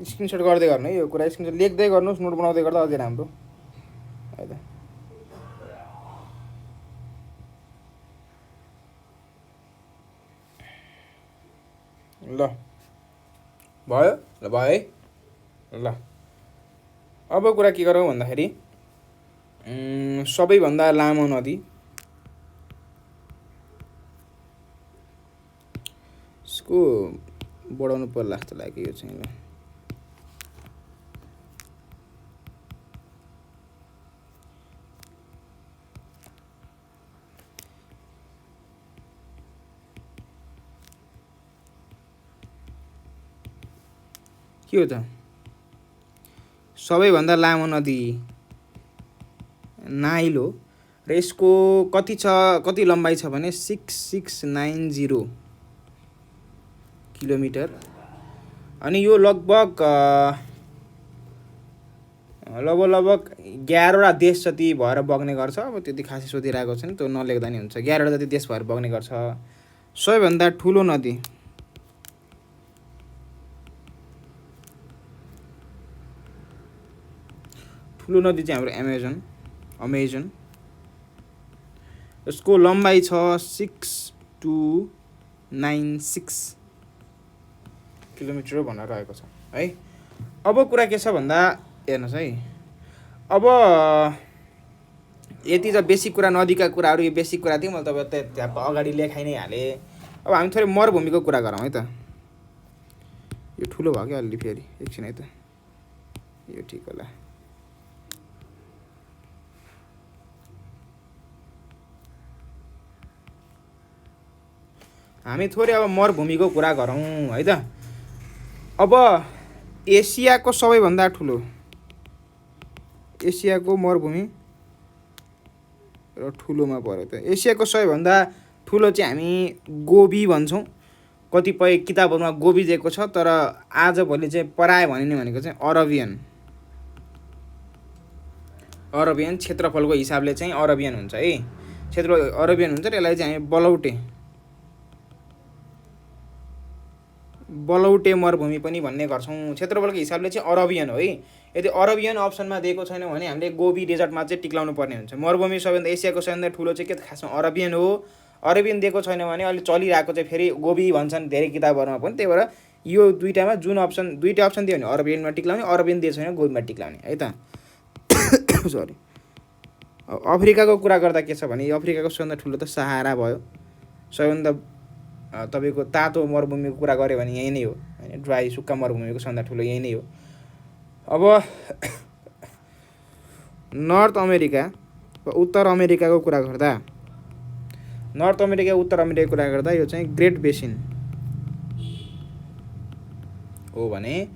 स्क्रिनसट गर्दै गर्नु है, यो कुरा स्क्रिनसट लेख्दै गर्नुहोस्, नोट बनाउँदै गर्दा अझै राम्रो है त। ल भयो, ल भयो है। ल अब कुरा के गरौँ भन्दाखेरि सबैभन्दा लामो नदी, यसको बढाउनु पर्ला जस्तो लाग्यो यो चाहिँ। ल के हो त, सबैभन्दा लामो नदी नाइल हो र यसको कति छ, कति लम्बाइ छ भने 6690 किलोमिटर। अनि यो लगभग लगभग 11वटा देश जति भएर बग्ने गर्छ। अब त्यति खासै सोधिरहेको छैन, त्यो नलेख्दा नि हुन्छ। 11वटा जति देश भएर बग्ने गर्छ। सबैभन्दा ठुलो नदी चाहिँ हाम्रो अमेजन। यसको लम्बाइ छ 6296 किलोमिटर भनेर रहेको छ है। अब कुरा के छ भन्दा हेर्नुहोस् है, अब यति त बेसिक कुरा, नदीका कुराहरू यो बेसिक कुरा थियो। मैले तपाईँ त्यहाँ अगाडि लेखाइ नै हालेँ। अब हामी थोरै मरुभूमिको कुरा गरौँ है त। यो ठुलो भयो क्या अलि, फेरि एकछिन है त, यो ठिक होला। हामी थोरै अब मरुभूमिको कुरा गरौँ है त। अब एसियाको सबैभन्दा ठुलो, एसियाको मरुभूमि र ठुलोमा पऱ्यो त। एसियाको सबैभन्दा ठुलो चाहिँ हामी गोबी भन्छौँ। कतिपय किताबहरूमा गोबी दिएको छ, तर आजभोलि चाहिँ प्राय भनिने भनेको चाहिँ अरबियन क्षेत्रफलको हिसाबले चाहिँ अरबियन हुन्छ है। अरबियन हुन्छ र यसलाई चाहिँ हामी बलौटे मरुभूमि पनि भन्ने गर्छौँ। क्षेत्रफलको हिसाबले चाहिँ अरबियन हो है। यदि अरबियन अप्सनमा दिएको छैन भने हामीले गोबी डेजर्टमा चाहिँ टिक्लाउनु पर्ने हुन्छ। मरुभूमि सबैभन्दा एसियाको सबैभन्दा ठुलो चाहिँ के खासमा अरबियन हो। अरबियन दिएको छैन भने अहिले चलिरहेको चाहिँ फेरि गोबी भन्छन् धेरै किताबहरूमा पनि। त्यही भएर यो दुईवटामा दुईवटा अप्सन दियो भने अरबियनमा टिक्लाउने, अरबियन दिएको छैन गोबीमा टिक्लाउने है त। सरी। अफ्रिकाको कुरा गर्दा के छ भने अफ्रिकाको सबैभन्दा ठुलो त सहारा भयो। सबैभन्दा तपाईँको तातो मरुभूमिको कुरा गऱ्यो भने यही नै हो होइन। ड्राई सुक्खा मरुभूमिको सबभन्दा ठुलो यही नै हो। अब नर्थ अमेरिका वा उत्तर अमेरिकाको कुरा गर्दा यो चाहिँ ग्रेट बेसिन हो भने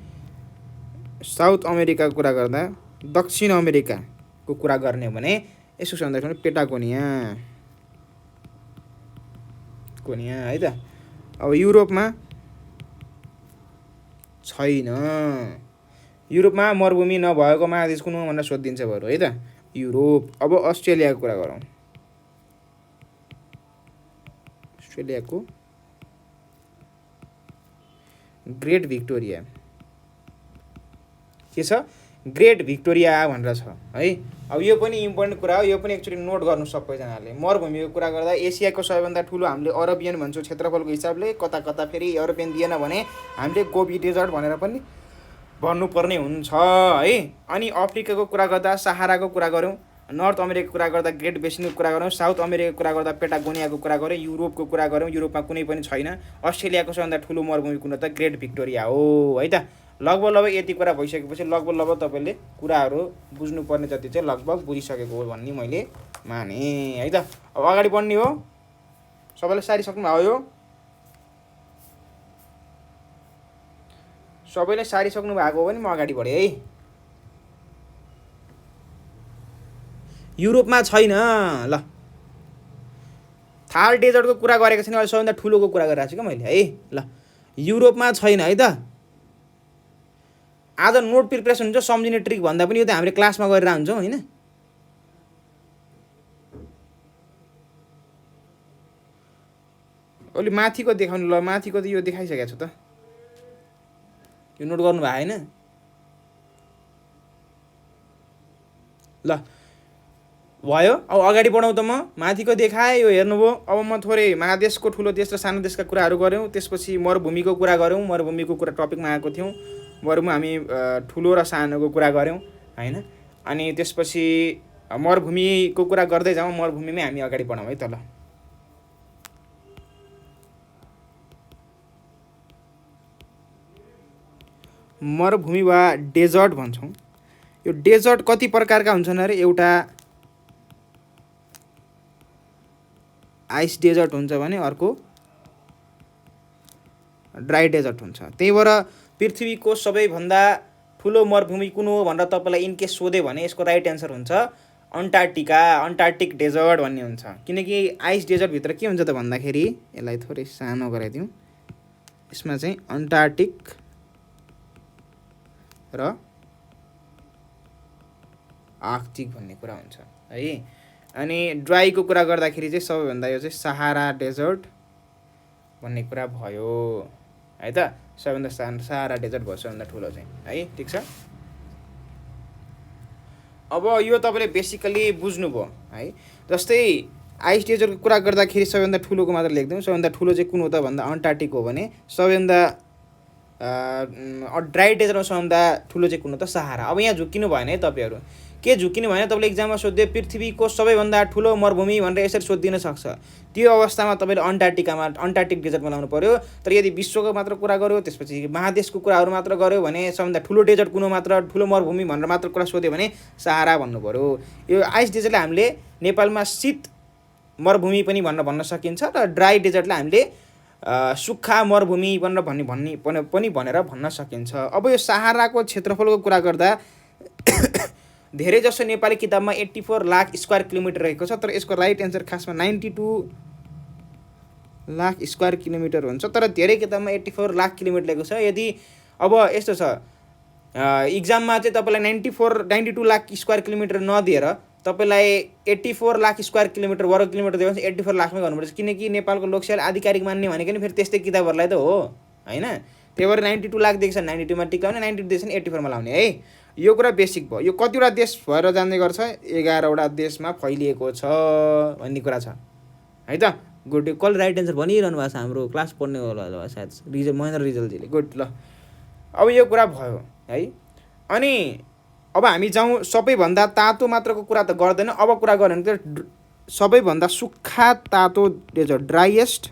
साउथ अमेरिकाको कुरा गर्दा, दक्षिण अमेरिकाको कुरा गर्ने हो भने यसो भन्दाखेरि पेटागोनिया है त। अब युरोपमा छैन। युरोपमा मरुभूमि नभएको महादेश कुन हो भनेर सोधिदिन्छ बरु है त, युरोप। अब अस्ट्रेलियाको कुरा गरौँ। अस्ट्रेलियाको ग्रेट भिक्टोरिया के छ, ग्रेट भिक्टोरिया भनेर छ है। अब यो पनि इम्पोर्टेन्ट कुरा हो, यो पनि एक्चुअली नोट गर्नु सबैजनाले। मरुभूमिको कुरा गर्दा एसियाको सबैभन्दा ठुलो हामीले अरबियन भन्छौँ क्षेत्रफलको हिसाबले। कता फेरि अरबियन दिएन भने हामीले गोबी डेजर्ट भनेर पनि भन्नुपर्ने हुन्छ है। अनि अफ्रिकाको कुरा गर्दा सहाराको कुरा गरौँ, नर्थ अमेरिकाको कुरा गर्दा ग्रेट बेसिनको कुरा गरौँ, साउथ अमेरिकाको कुरा गर्दा पेटागोनियाको कुरा गरौँ, युरोपको कुरा गरौँ, युरोपमा कुनै पनि छैन। अस्ट्रेलियाको सबैभन्दा ठुलो मरुभूमि कुन त ग्रेट भिक्टोरिया हो है त। लगभग यति कुरा भइसकेपछि लगभग तपाईँले कुराहरू बुझ्नुपर्ने जति चाहिँ लगभग बुझिसकेको हो भन्ने मैले माने है त। अब अगाडि बढ्ने हो। सबैले सारिसक्नु भयो यो? सबैले सारिसक्नु भएको हो भने म अगाडि बढेँ है। युरोपमा छैन। ल थार डेजर्टको कुरा गरेको छैन, अहिले सबैभन्दा ठुलोको कुरा गरिरहेको छु क्या मैले है। ल युरोपमा छैन है त। आज नोट प्रिपरेसन हुन्छ सम्झिने ट्रिक भन्दा पनि यो त हामीले क्लासमा गरेर हुन्छौँ होइन। अहिले माथिको देखाउनु, ल माथिको त यो देखाइसकेको छु त, यो नोट गर्नु भयो होइन। ल भयो, अब अगाडि बढाउँ त। म माथिको देखाएँ, यो हेर्नुभयो। अब म थोरै महादेशको ठुलो देश र सानो देशका कुराहरू गऱ्यौँ, त्यसपछि मरुभूमिको कुरा गऱ्यौँ। मरुभूमिको कुरा टपिकमा आएको थियौँ। मरुभूमि हामी ठुलो र सानोको कुरा गऱ्यौँ होइन। अनि त्यसपछि मरुभूमिको कुरा गर्दै जाउँ, मरुभूमिमै हामी अगाडि बढाउँ है त। ल मरुभूमि वा डेजर्ट भन्छौँ। यो डेजर्ट कति प्रकारका हुन्छन् अरे? एउटा आइस डेजर्ट हुन्छ भने अर्को ड्राई डेजर्ट हुन्छ। त्यही भएर पृथ्वीको सबैभन्दा ठुलो मरुभूमि कुन हो भनेर तपाईँलाई इनकेस सोध्यो भने यसको राइट एन्सर हुन्छ अन्टार्क्टिका, अन्टार्क्टिक डेजर्ट भन्ने हुन्छ। किनकि आइस डेजर्टभित्र के हुन्छ त भन्दाखेरि, यसलाई थोरै सानो गराइदिउँ, यसमा चाहिँ अन्टार्क्टिक र आर्कटिक भन्ने कुरा हुन्छ है। अनि ड्राईको कुरा गर्दाखेरि चाहिँ सबैभन्दा यो चाहिँ सहारा डेजर्ट भन्ने कुरा भयो है त। सबैभन्दा सानो सहारा डेजर्ट भयो, सबैभन्दा ठुलो चाहिँ है। ठिक छ। अब यो तपाईँले बेसिकली बुझ्नुभयो है। जस्तै आइस डेजर्टको कुरा गर्दाखेरि सबैभन्दा ठुलोको मात्र लेख्दैछौँ। सबैभन्दा ठुलो चाहिँ कुन हो त भन्दा अन्टार्क्टिक हो भने, सबैभन्दा ड्राई डेजर्टमा सबैभन्दा ठुलो चाहिँ कुन हो त? सहारा। अब यहाँ झुक्किनु भएन है तपाईँहरू। के झुक्किनु भएन? तपाईँले इक्जाममा सोध्यो पृथ्वीको सबैभन्दा ठुलो मरुभूमि भनेर यसरी सोधिदिन सक्छ। त्यो अवस्थामा तपाईँले अन्टार्क्टिक डेजर्टमा लाउनु पऱ्यो। तर यदि विश्वको मात्र कुरा गऱ्यो, त्यसपछि महादेशको कुराहरू मात्र गऱ्यो भने सबैभन्दा ठुलो डेजर्ट कुन हो मात्र, ठुलो मरुभूमि भनेर मात्र कुरा सोध्यो भने सहारा भन्नु पऱ्यो। यो आइस डेजर्टलाई हामीले नेपालमा शीत मरुभूमि पनि भन्न सकिन्छ र ड्राई डेजर्टलाई हामीले सुक्खा मरुभूमि भनेर भन्न सकिन्छ। अब यो सहाराको क्षेत्रफलको कुरा गर्दा धेरै जसो नेपाली किताबमा 84 लाख स्क्वायर किलोमिटर रहेको छ, तर यसको राइट एन्सर खासमा 92 लाख स्क्वायर किलोमिटर हुन्छ। तर धेरै किताबमा 84 लाख किलोमिटर लेखेको छ। यदि अब यस्तो छ, इक्जाममा चाहिँ तपाईँलाई 92 लाख स्क्वायर किलोमिटर नदिएर तपाईँलाई 84 लाख स्क्वायर किलोमिटर वर्ग किलोमिटर दियो भने 84 लाखमै गर्नुपर्छ। किनकि नेपालको लोकसेवा आधिकारिक मान्ने भनेको नि फेरि त्यस्तै किताबहरूलाई त हो होइन। त्यही भएर 92 लाख दिएको छ, 92मा टिकाउने, 92 दिएछ भने 84मा लाउने है। यो कुरा बेसिक भयो। यो कतिवटा देश भएर जाने गर्छ? 11वटा देशमा फैलिएको छ भन्ने कुरा छ है त। गुड। कसले राइट एन्सर भनिरहनु भएको छ? हाम्रो क्लास पढ्ने होला सायद महेन्द्र रिजलजीले। गुड। ल अब यो कुरा भयो है। अनि अब हामी जाउँ, सबैभन्दा तातो मात्रको कुरा त गर्दैन। अब कुरा गऱ्यो भने त सबैभन्दा सुक्खा तातो desert, driest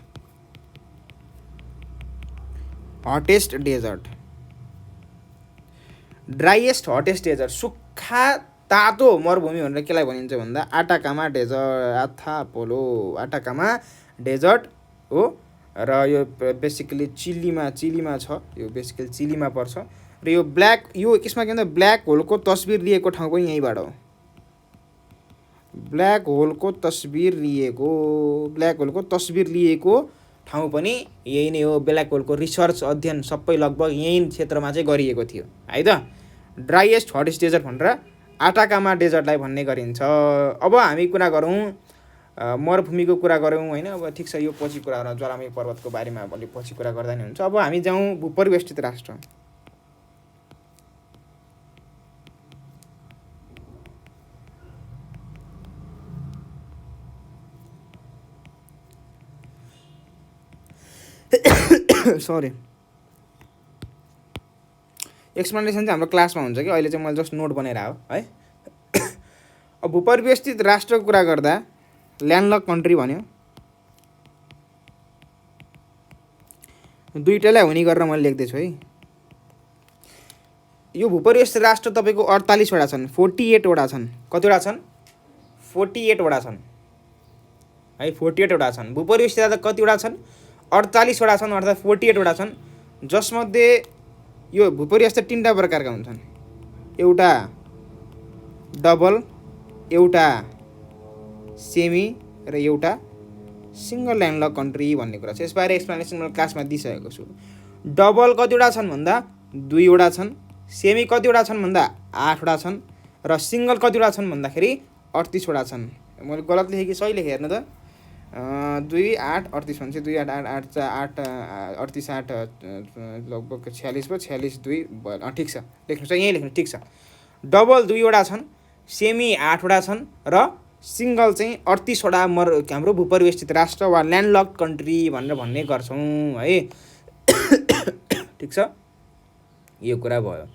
hottest desert. Driest hottest desert, सुक्खा तातो मरुभूमि भनेर केलाई भनिन्छ भन्दा आटाकामा डेजर्ट, आटाकामा डेजर्ट हो। र यो बेसिकली चिलीमा छ। यो बेसिकली चिलीमा पर्छ। र यो यो केसमा के भन्छ, ब्ल्याक होलको तस्बिर लिएको ठाउँ पनि यहीँबाट हो। ब्ल्याक होलको तस्बिर लिएको ठाउँ पनि यही नै हो। ब्ल्याक होलको रिसर्च अध्ययन सबै लगभग यही क्षेत्रमा चाहिँ गरिएको थियो है त। ड्राइएस्ट हटेस्ट डेजर्ट भनेर आटाकामा डेजर्टलाई भन्ने गरिन्छ। अब हामी कुरा गरौँ मरुभूमिको कुरा गरौँ होइन। अब ठिक छ, यो पछि कुरा गरौँ, ज्वालामुखी पर्वतको बारेमा अलि पछि कुरा गर्दा नि हुन्छ। अब हामी जाउँ भूपरिवेष्टित राष्ट्र। सरी, एक्सप्लेनेसन चाहिँ हाम्रो क्लासमा हुन्छ कि अहिले चाहिँ मैले जस्ट नोट बनाएर आयो है। अब भूपरिवेष्टित राष्ट्रको कुरा गर्दा ल्यान्डलक कन्ट्री भन्यो, दुईटालाई हुने गरेर मैले लेख्दैछु है। यो भूपरिवेष्टित राष्ट्र तपाईँको 48वटा छन्, 48वटा छन्। कतिवटा छन्? 48वटा छन् है। 48वटा छन्। भूपरिवेष्टित कतिवटा छन्? 48वटा छन्, अर्थात् 48वटा छन्। जसमध्ये यो भूपरिवेष्टित 3टा प्रकारका हुन्छन्, एउटा डबल, एउटा सेमी र एउटा सिङ्गल ल्यान्डलक कन्ट्री भन्ने कुरा छ। यसबारे एक्सप्लेनेसन मैले क्लासमा दिइसकेको छु। डबल कतिवटा छन् भन्दा 2 वटा छन्, सेमी कतिवटा छन् भन्दा 8 वटा छन् र सिङ्गल कतिवटा छन् भन्दाखेरि 38 वटा छन्। मैले गलत लेखेँ कि सही लेखेँ हेर्नु त। 2 8 38 भनेपछि 2 8 8 8 38 8 लगभग 46 भयो, 46 2 भयो। ठिक छ, लेख्नु छ यहीँ लेख्नु, ठिक छ। डबल 2 वटा छन्, सेमी 8 वटा छन् र सिङ्गल चाहिँ 38 वटा हाम्रो भूपरिवेष्टित राष्ट्र वा ल्यान्डलक कन्ट्री भनेर भन्ने गर्छौँ है। ठिक छ, यो कुरा भयो।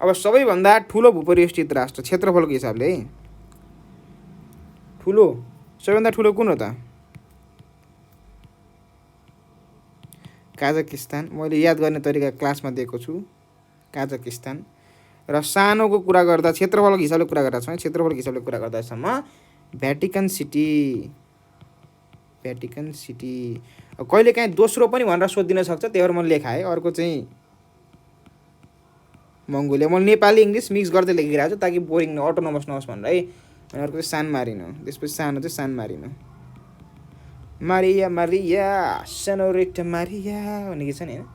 अब सबैभन्दा ठुलो भूपरिवेष्टित राष्ट्र क्षेत्रफलको हिसाबले ठुलो, सबैभन्दा ठुलो कुन हो त? काजाकिस्तान। मैले याद गर्ने तरिका क्लासमा दिएको छु, काजाकिस्तान। र सानोको कुरा गर्दा, क्षेत्रफलको हिसाबले कुरा गर्दा छ, क्षेत्रफलको हिसाबले कुरा गर्दासम्म भ्याटिकन सिटी। भ्याटिकन सिटी कहिलेकाहीँ दोस्रो पनि भनेर सोधिदिन सक्छ, त्यही भएर मैले लेखाएँ। अर्को चाहिँ मङ्गोलिया। मैले नेपाली इङ्ग्लिस मिक्स गर्दै लेखिरहेको छु ताकि बोरिङ अटोनोमस नहोस् भनेर है। अनि अर्को चाहिँ सान मारिनो, त्यसपछि सानो चाहिँ San Marino. Maria Maria senorita Maria भन्ने के छ नि होइन।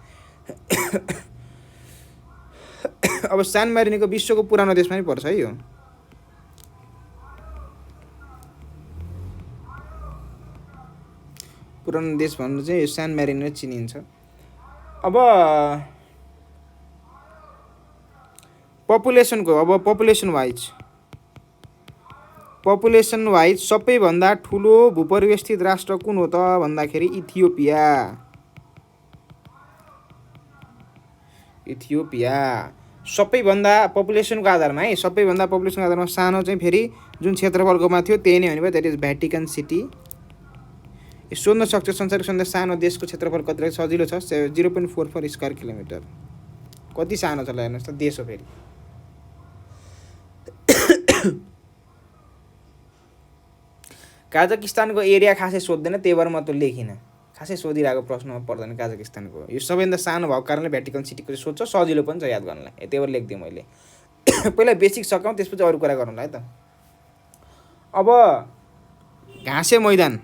अब सान मारिनीको विश्वको पुरानो देशमा पनि पर्छ है यो। पुरानो देश भन्नु चाहिँ यो सान मारिनो चिनिन्छ। अब पपुलेसनको, अब पपुलेसन वाइज सबैभन्दा ठुलो भूपरिवेष्टित राष्ट्र कुन हो त भन्दाखेरि इथियोपिया। इथियोपिया सबैभन्दा पपुलेसनको आधारमा है, सबैभन्दा पपुलेसनको आधारमा सानो चाहिँ फेरि जुन क्षेत्रफलकोमा थियो त्यही नै हो नि, द्याट इज भ्याटिकन सिटी। सोध्न सक्छ संसारको सबैभन्दा सानो देशको क्षेत्रफल कति रहेछ? सजिलो छ, 0.44 स्क्वायर किलोमिटर। कति सानो छ ल, हेर्नुहोस् त, देश हो फेरि। काजाकिस्तानको एरिया खासै सोध्दैन, त्यही भएर म त लेखिनँ। खासै सोधिरहेको प्रश्नमा पर्दैन काजाकिस्तानको। यो सबैभन्दा सानो भएको कारणले भ्याटिकन सिटीको चाहिँ सोध्छ, सजिलो पनि छ याद गर्नलाई, त्यही भएर लेखिदिएँ मैले। पहिला बेसिक सकाउँ, त्यसपछि अरू कुरा गरौँला है त। अब घाँसे मैदान।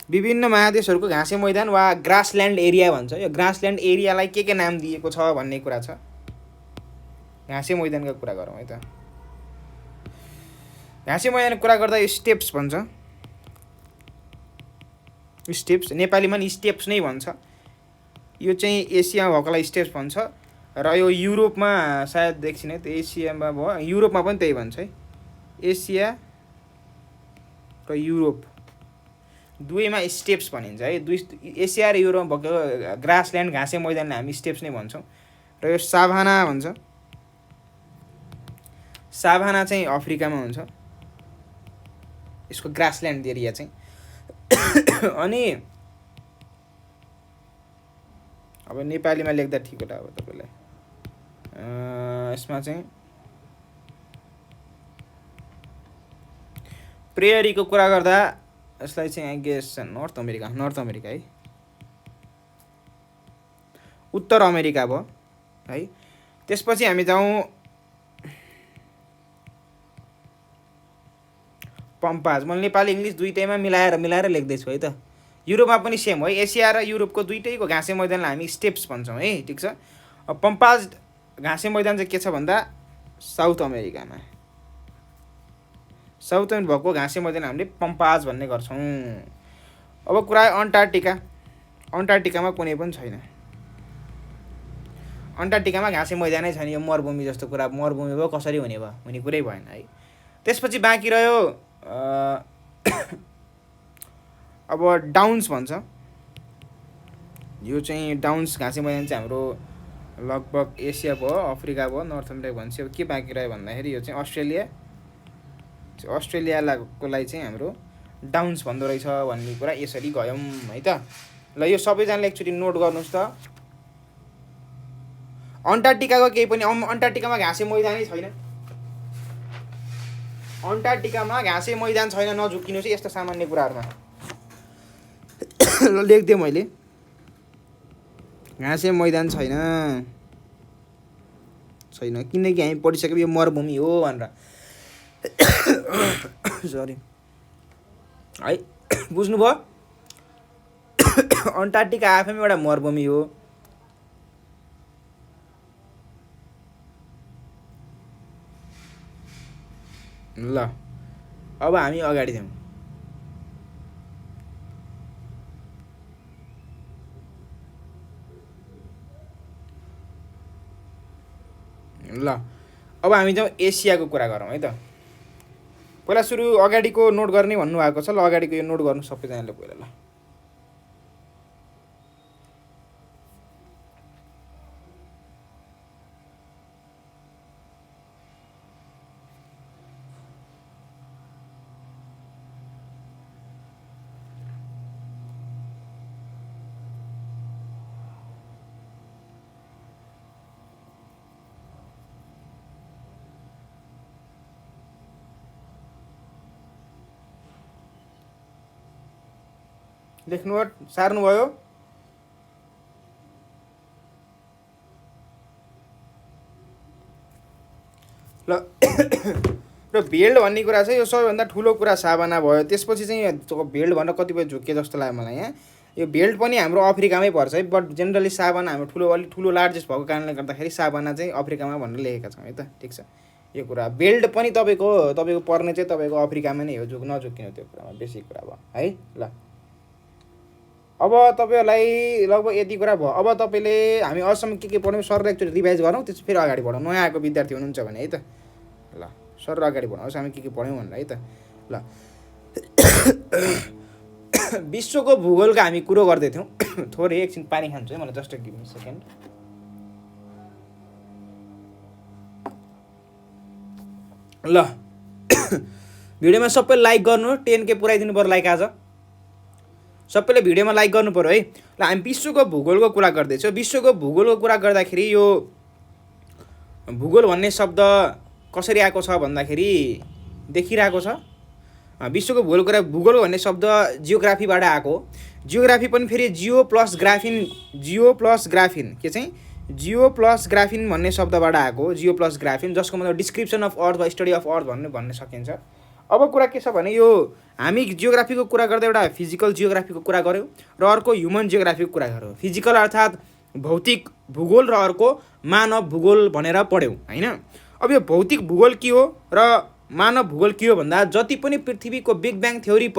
विभिन्न महादेशहरूको घाँसे मैदान वा ग्रासल्यान्ड एरिया भन्छ। यो ग्रासल्यान्ड एरियालाई के नाम दिएको छ भन्ने कुरा छ। घाँसे मैदानको कुरा गरौँ है त। घाँसे मैदानको कुरा गर्दा स्टेप्स भन्छ। स्टेप्स नेपालीमा नि स्टेप्स नै भन्छ। यो चाहिँ एसियामा भएकोलाई स्टेप्स भन्छ र यो युरोपमा सायद देखिन है, एसियामा भयो, युरोपमा पनि त्यही भन्छ है। एसिया र युरोप दुवैमा स्टेप्स भनिन्छ है। एसिया र युरोपमा भएको ग्रासल्यान्ड घाँसे मैदानलाई हामी स्टेप्स नै भन्छौँ। र यो साभाना भन्छ। साभाना चाहिँ अफ्रिकामा हुन्छ, यसको ग्रासल्यान्ड एरिया चाहिँ। अनि अब नेपालीमा लेख्दा ठिक होला अब तपाईँलाई। यसमा चाहिँ प्रेयरीको कुरा गर्दा यसलाई चाहिँ आई गेस नर्थ अमेरिका है, उत्तर अमेरिका भयो है। त्यसपछि हामी जाउँ पम्पाज। मैले नेपाली इङ्ग्लिस दुइटैमा मिलाएर लेख्दैछु है त। युरोपमा पनि सेम हो, एसिया र युरोपको दुइटैको घाँसे मैदानलाई हामी स्टेप्स भन्छौँ है, ठिक छ। अब पम्पाज घाँसे मैदान चाहिँ के छ भन्दा साउथ अमेरिकामा, साउथ अमेरिका भएको घाँसे मैदान हामीले पम्पाज भन्ने गर्छौँ। अब कुरा अन्टार्क्टिका। अन्टार्क्टिकामा कुनै पनि छैन। अन्टार्क्टिकामा घाँसे मैदानै छैन। यो मरुभूमि जस्तो कुरा, मरुभूमि भयो कसरी हुने भयो, हुने कुरै भएन है। त्यसपछि बाँकी रह्यो अब डाउन्स भन्छ। यो चाहिँ डाउन्स घाँसे मैदान चाहिँ हाम्रो लगभग एसिया भयो, अफ्रिका भयो, नर्थ अमेरिका भन्छ। अब के बाँकी रह्यो भन्दाखेरि यो चाहिँ अस्ट्रेलियाको लागि चाहिँ हाम्रो डाउन्स भन्दो रहेछ भन्ने कुरा यसरी गयौँ है त। ल यो सबैजनाले एकचोटि नोट गर्नुहोस् त। अन्टार्क्टिकाको केही पनि, अन्टार्क्टिकामा घाँसे मैदानै छैन। अन्टार्क्टिकामा घाँसे मैदान छैन, नझुक्किनुहोस् यस्तो सामान्य कुराहरूमा। ल लेखिदिएँ मैले, घाँसे मैदान छैन, किनकि हामी पढिसक्यौँ यो मरुभूमि हो भनेर। सरी। है। बुझ्नुभयो? अन्टार्क्टिका आफैमा एउटा मरुभूमि हो। ल अब हामी अगाडि जाउँ। ल अब हामी जाउँ एसियाको कुरा गरौँ है त। पहिला सुरु अगाडिको नोट गर्ने भन्नुभएको छ। ल अगाडिको यो नोट गर्नु सबैजनाले पहिला। ल लेख्नुभयो? सार्नुभयो? ल र भेल्ड भन्ने कुरा चाहिँ यो सबैभन्दा ठुलो कुरा साबाना भयो। त्यसपछि चाहिँ भेल्ड भनेर कतिपय झुक्के जस्तो लाग्यो मलाई यहाँ। यो भेल्ड पनि हाम्रो अफ्रिकामै पर्छ है, बट जेनरली साबाना हाम्रो अलिक ठुलो लार्जेस्ट भएको कारणले गर्दाखेरि साबाना चाहिँ अफ्रिकामा भनेर लेखेका छौँ है त। ठिक छ यो कुरा। भेल्ड पनि तपाईँको पर्ने चाहिँ तपाईँको अफ्रिकामा नै हो। नझुक्किनु त्यो कुरामा, बेसी कुरा भयो है। ल अब तपाईँहरूलाई लगभग यति कुरा भयो। अब तपाईँले हामी अहिलेसम्म के पढ्यौँ सरलाई एकचोटि रिभाइज गरौँ, त्यसपछि फेरि अगाडि बढौँ। नयाँ आएको विद्यार्थी हुनुहुन्छ भने है त। ल सर अगाडि बढाउँछ हामी के पढ्यौँ भनेर है त। ल विश्वको भूगोलको हामी कुरो गर्दै थियौँ। थोरै एकछिन पानी खान्छु है, मलाई जस्ट गिभ मी सेकेन्ड। ल भिडियोमा सबै लाइक गर्नु, 10K पुऱ्याइदिनु पर्यो लाइक। आज सबैले भिडियोमा लाइक गर्नु पर्यो है। ल हामी विश्वको भूगोलको कुरा गर्दैछौँ। विश्वको भूगोलको कुरा गर्दाखेरि यो भूगोल भन्ने शब्द कसरी आएको छ भन्दाखेरि देखिरहेको छ। विश्वको भूगोल भन्ने शब्द जियोग्राफीबाट आएको। जियोग्राफी पनि फेरि जियो प्लस ग्राफिन के चाहिँ जियो प्लस ग्राफिन भन्ने शब्दबाट आएको। जियो प्लस ग्राफिन जसको मतलब डिस्क्रिप्सन अफ अर्थ वा स्टडी अफ अर्थ भन्न सकिन्छ। अब कुरा के छ भने यो हामी जियोग्राफीको कुरा गर्दा एउटा फिजिकल जियोग्राफीको कुरा गऱ्यौँ र अर्को ह्युमन जियोग्राफीको कुरा गऱ्यौँ। फिजिकल अर्थात् भौतिक भूगोल र अर्को मानव भूगोल भनेर पढ्यौँ होइन। अब यो भौतिक भूगोल के हो र मानव भूगोल के हो भन्दा जति पनि पृथ्वीको बिग ब्याङ थ्योरी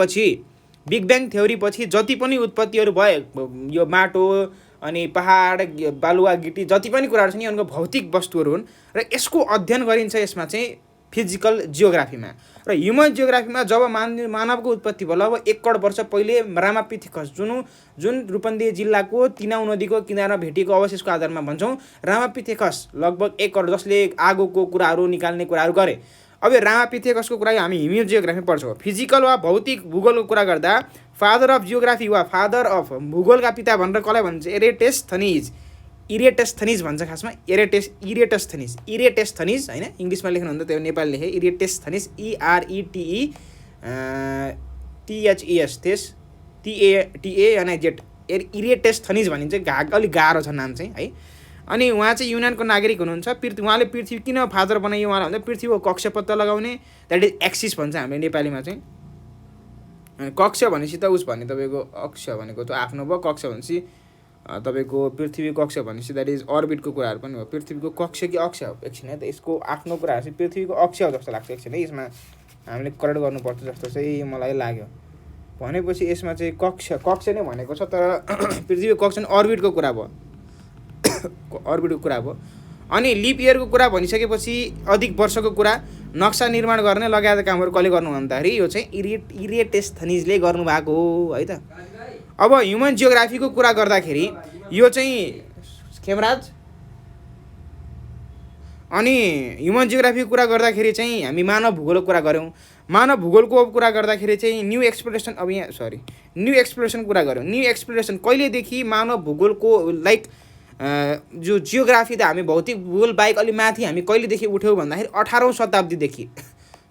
पछि जति पनि उत्पत्तिहरू भए, यो माटो अनि पहाड बालुवा गिटी जति पनि कुराहरू छन् यिनको भौतिक वस्तुहरू हुन् र यसको अध्ययन गरिन्छ यसमा चाहिँ फिजिकल जियोग्राफीमा। र ह्युमन जियोग्राफीमा जब मानवको उत्पत्ति भयो लगभग 1 करोड वर्ष पहिले रामापिथेकस जुन रूपन्देही जिल्लाको तिनाउ नदीको किनारमा भेटिएको अवशेषको आधारमा भन्छौँ रामापिथेकस लगभग 1 करोड, जसले आगोको कुराहरू निकाल्ने कुराहरू गरे। अब यो रामापिथेकसको कुरा हामी ह्युमन जियोग्राफी पढ्छौँ। फिजिकल वा भौतिक भूगोलको कुरा गर्दा फादर अफ जियोग्राफी वा फादर अफ भूगोलका पिता भनेर कसलाई भन्छ? इरेटस्थनिज भन्छ खासमा। इरेटस्थनिज होइन, इङ्ग्लिसमा लेख्नु हुन्छ त्यो नेपाली लेखे इरेटस्थनिज ERETESTHES इरेटस्थनिज भनिन्छ। अलिक गाह्रो छ नाम चाहिँ है। अनि उहाँ चाहिँ युनानको नागरिक हुनुहुन्छ। उहाँले पृथ्वी किन फादर बनाइयो उहाँलाई भन्दा पृथ्वीको कक्ष पत्ता लगाउने, द्याट इज एक्सिस भन्छ हामीले नेपालीमा चाहिँ। कक्ष भनेपछि त उस भन्ने तपाईँको अक्ष भनेको त आफ्नो भयो, कक्ष भनेपछि तपाईँको पृथ्वी कक्ष भनेपछि द्याट इज अर्बिटको कुराहरू पनि हो। पृथ्वीको कक्ष कि अक्ष हो एकछिन है त, यसको आफ्नो कुराहरू चाहिँ पृथ्वीको अक्ष हो जस्तो लाग्छ एकछिन है। यसमा हामीले करेक्ट गर्नुपर्छ जस्तो चाहिँ मलाई लाग्यो। भनेपछि यसमा चाहिँ कक्ष नै भनेको छ, तर पृथ्वीको कक्ष अर्बिटको कुरा भयो। अनि लिप इयरको कुरा भनिसकेपछि अधिक वर्षको कुरा, नक्सा निर्माण गर्ने लगायत कामहरू कसले गर्नु भन्दाखेरि यो चाहिँ इरेटस्थनिजले गर्नुभएको हो है त। अब ह्युमन जियोग्राफीको कुरा गर्दाखेरि यो चाहिँ खेमराज, अनि ह्युमन जियोग्राफीको कुरा गर्दाखेरि चाहिँ हामी मानव भूगोलको कुरा गऱ्यौँ। मानव भूगोलको कुरा गर्दाखेरि चाहिँ न्यू एक्सप्लोरेसन कुरा गऱ्यौँ। न्यू एक्सप्लोरेसन कहिलेदेखि मानव भूगोलको लाइक जो जियोग्राफी त हामी भौतिक भूगोल बाहेक अलि माथि हामी कहिलेदेखि उठ्यौँ भन्दाखेरि 18औं शताब्दीदेखि।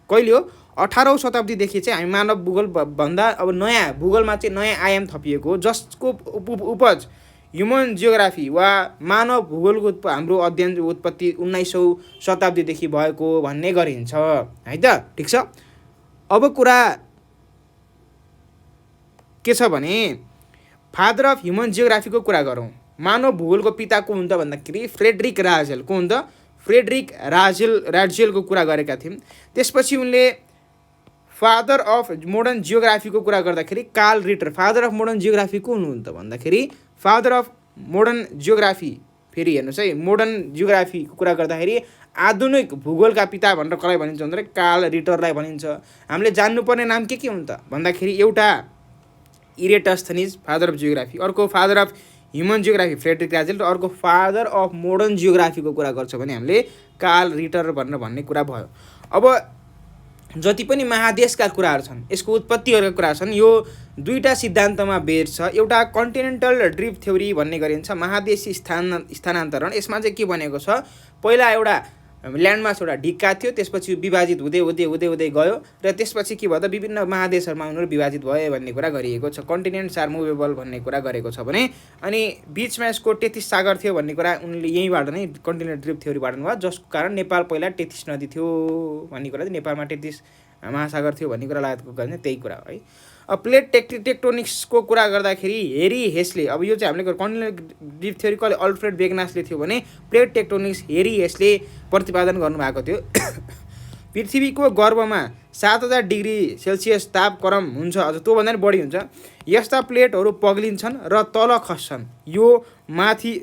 कहिले हो? 18औं शताब्दीदेखि चाहिँ हामी मानव भूगोल भन्दा अब नयाँ भूगोलमा चाहिँ नयाँ आयाम थपिएको हो, जसको उपज ह्युमन जियोग्राफी वा मानव भूगोलको हाम्रो अध्ययन उत्पत्ति 19औं शताब्दीदेखि भएको भन्ने गरिन्छ है त। ठिक छ। अब कुरा के छ भने फादर अफ ह्युमन जियोग्राफीको कुरा गरौँ। मानव भूगोलको पिता को हुन् त भन्दाखेरि फ्रेडरिक राजेल। को हुन् त? फ्रेडरिक राजेलको कुरा गरेका थियौँ। त्यसपछि उनले फादर अफ मोडर्न जियोग्राफीको कुरा गर्दाखेरि Carl Ritter. Father of modern geography को हुनुहुन्छ त भन्दाखेरि फादर अफ मोडर्न जियोग्राफी, फेरि हेर्नुहोस् है, मोडर्न जियोग्राफीको कुरा गर्दाखेरि आधुनिक भूगोलका पिता भनेर कसलाई भनिन्छ भन्दाखेरि कार्ल रिटरलाई भनिन्छ। हामीले जान्नुपर्ने नाम के हुन् त भन्दाखेरि एउटा इरेटस्थनिज फादर अफ जियोग्राफी, अर्को father of human geography Friedrich Ratzel, र अर्को फादर अफ मोडर्न जियोग्राफीको कुरा गर्छ भने हामीले कार्ल रिटर भनेर भन्ने कुरा भयो। अब जति पनि महादेशका कुराहरू छन्, यसको उत्पत्तिहरूका कुरा छन्, यो दुईवटा सिद्धान्तमा बेस छ। एउटा कन्टिनेन्टल ड्रिफ्ट थ्योरी भन्ने गरिन्छ, महादेशी स्थानान्तरण। यसमा चाहिँ के भनेको छ, पहिला एउटा ल्यान्डमास एउटा ढिक्का थियो, त्यसपछि विभाजित हुँदै हुँदै हुँदै हुँदै गयो र त्यसपछि के भयो त विभिन्न महादेशहरूमा उनीहरू विभाजित भयो भन्ने कुरा गरिएको छ। कन्टिनेन्ट्स आर मुभेबल भन्ने कुरा गरेको छ भने, अनि बिचमा यसको 33 सागर थियो भन्ने कुरा उनले यहीँबाट नै कन्टिनेन्ट ड्रिफ्ट थ्योरीबाट भयो, जसको कारण नेपाल पहिला 33 नदी थियो भन्ने कुरा चाहिँ नेपालमा 33 महासागर थियो भन्ने कुरा लागेको गर्ने त्यही कुरा हो है। अब प्लेट टेक्टोनिक्सको कुरा गर्दाखेरि हेरी हेस्ले, अब यो चाहिँ हामीले कन्टिनेन्ट ड्रिफ्ट थ्योरी कसले अल्फ्रेड वेगनासले थियो भने प्लेट टेक्टोनिक्स हेरी हेस्ले प्रतिपादन गर्नुभएको थियो। पृथ्वीको गर्भमा 7000 डिग्री सेल्सियस तापक्रम हुन्छ, अझ त्योभन्दा पनि बढी हुन्छ। यस्ता प्लेटहरू पग्लिन्छन् र तल खस्छन्। यो माथि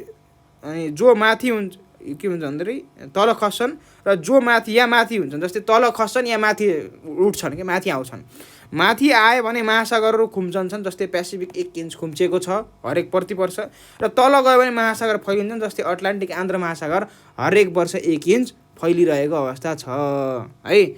जो माथि हुन्छ के हुन्छ भन्दाखेरि तल खस्छन्, र जो माथि या माथि हुन्छन्, जस्तै तल खस्छन् या माथि उठ्छन् कि माथि आउँछन्। माथि आयो भने महासागरहरू खुम्चन्छन्, जस्तै पेसिफिक 1 इन्च खुम्चेको छ हरेक प्रतिवर्ष, र तल गयो भने महासागर फैलिन्छन्, जस्तै अटलान्टिक आन्ध्र महासागर हरेक वर्ष 1 इन्च फैलिरहेको अवस्था छ है।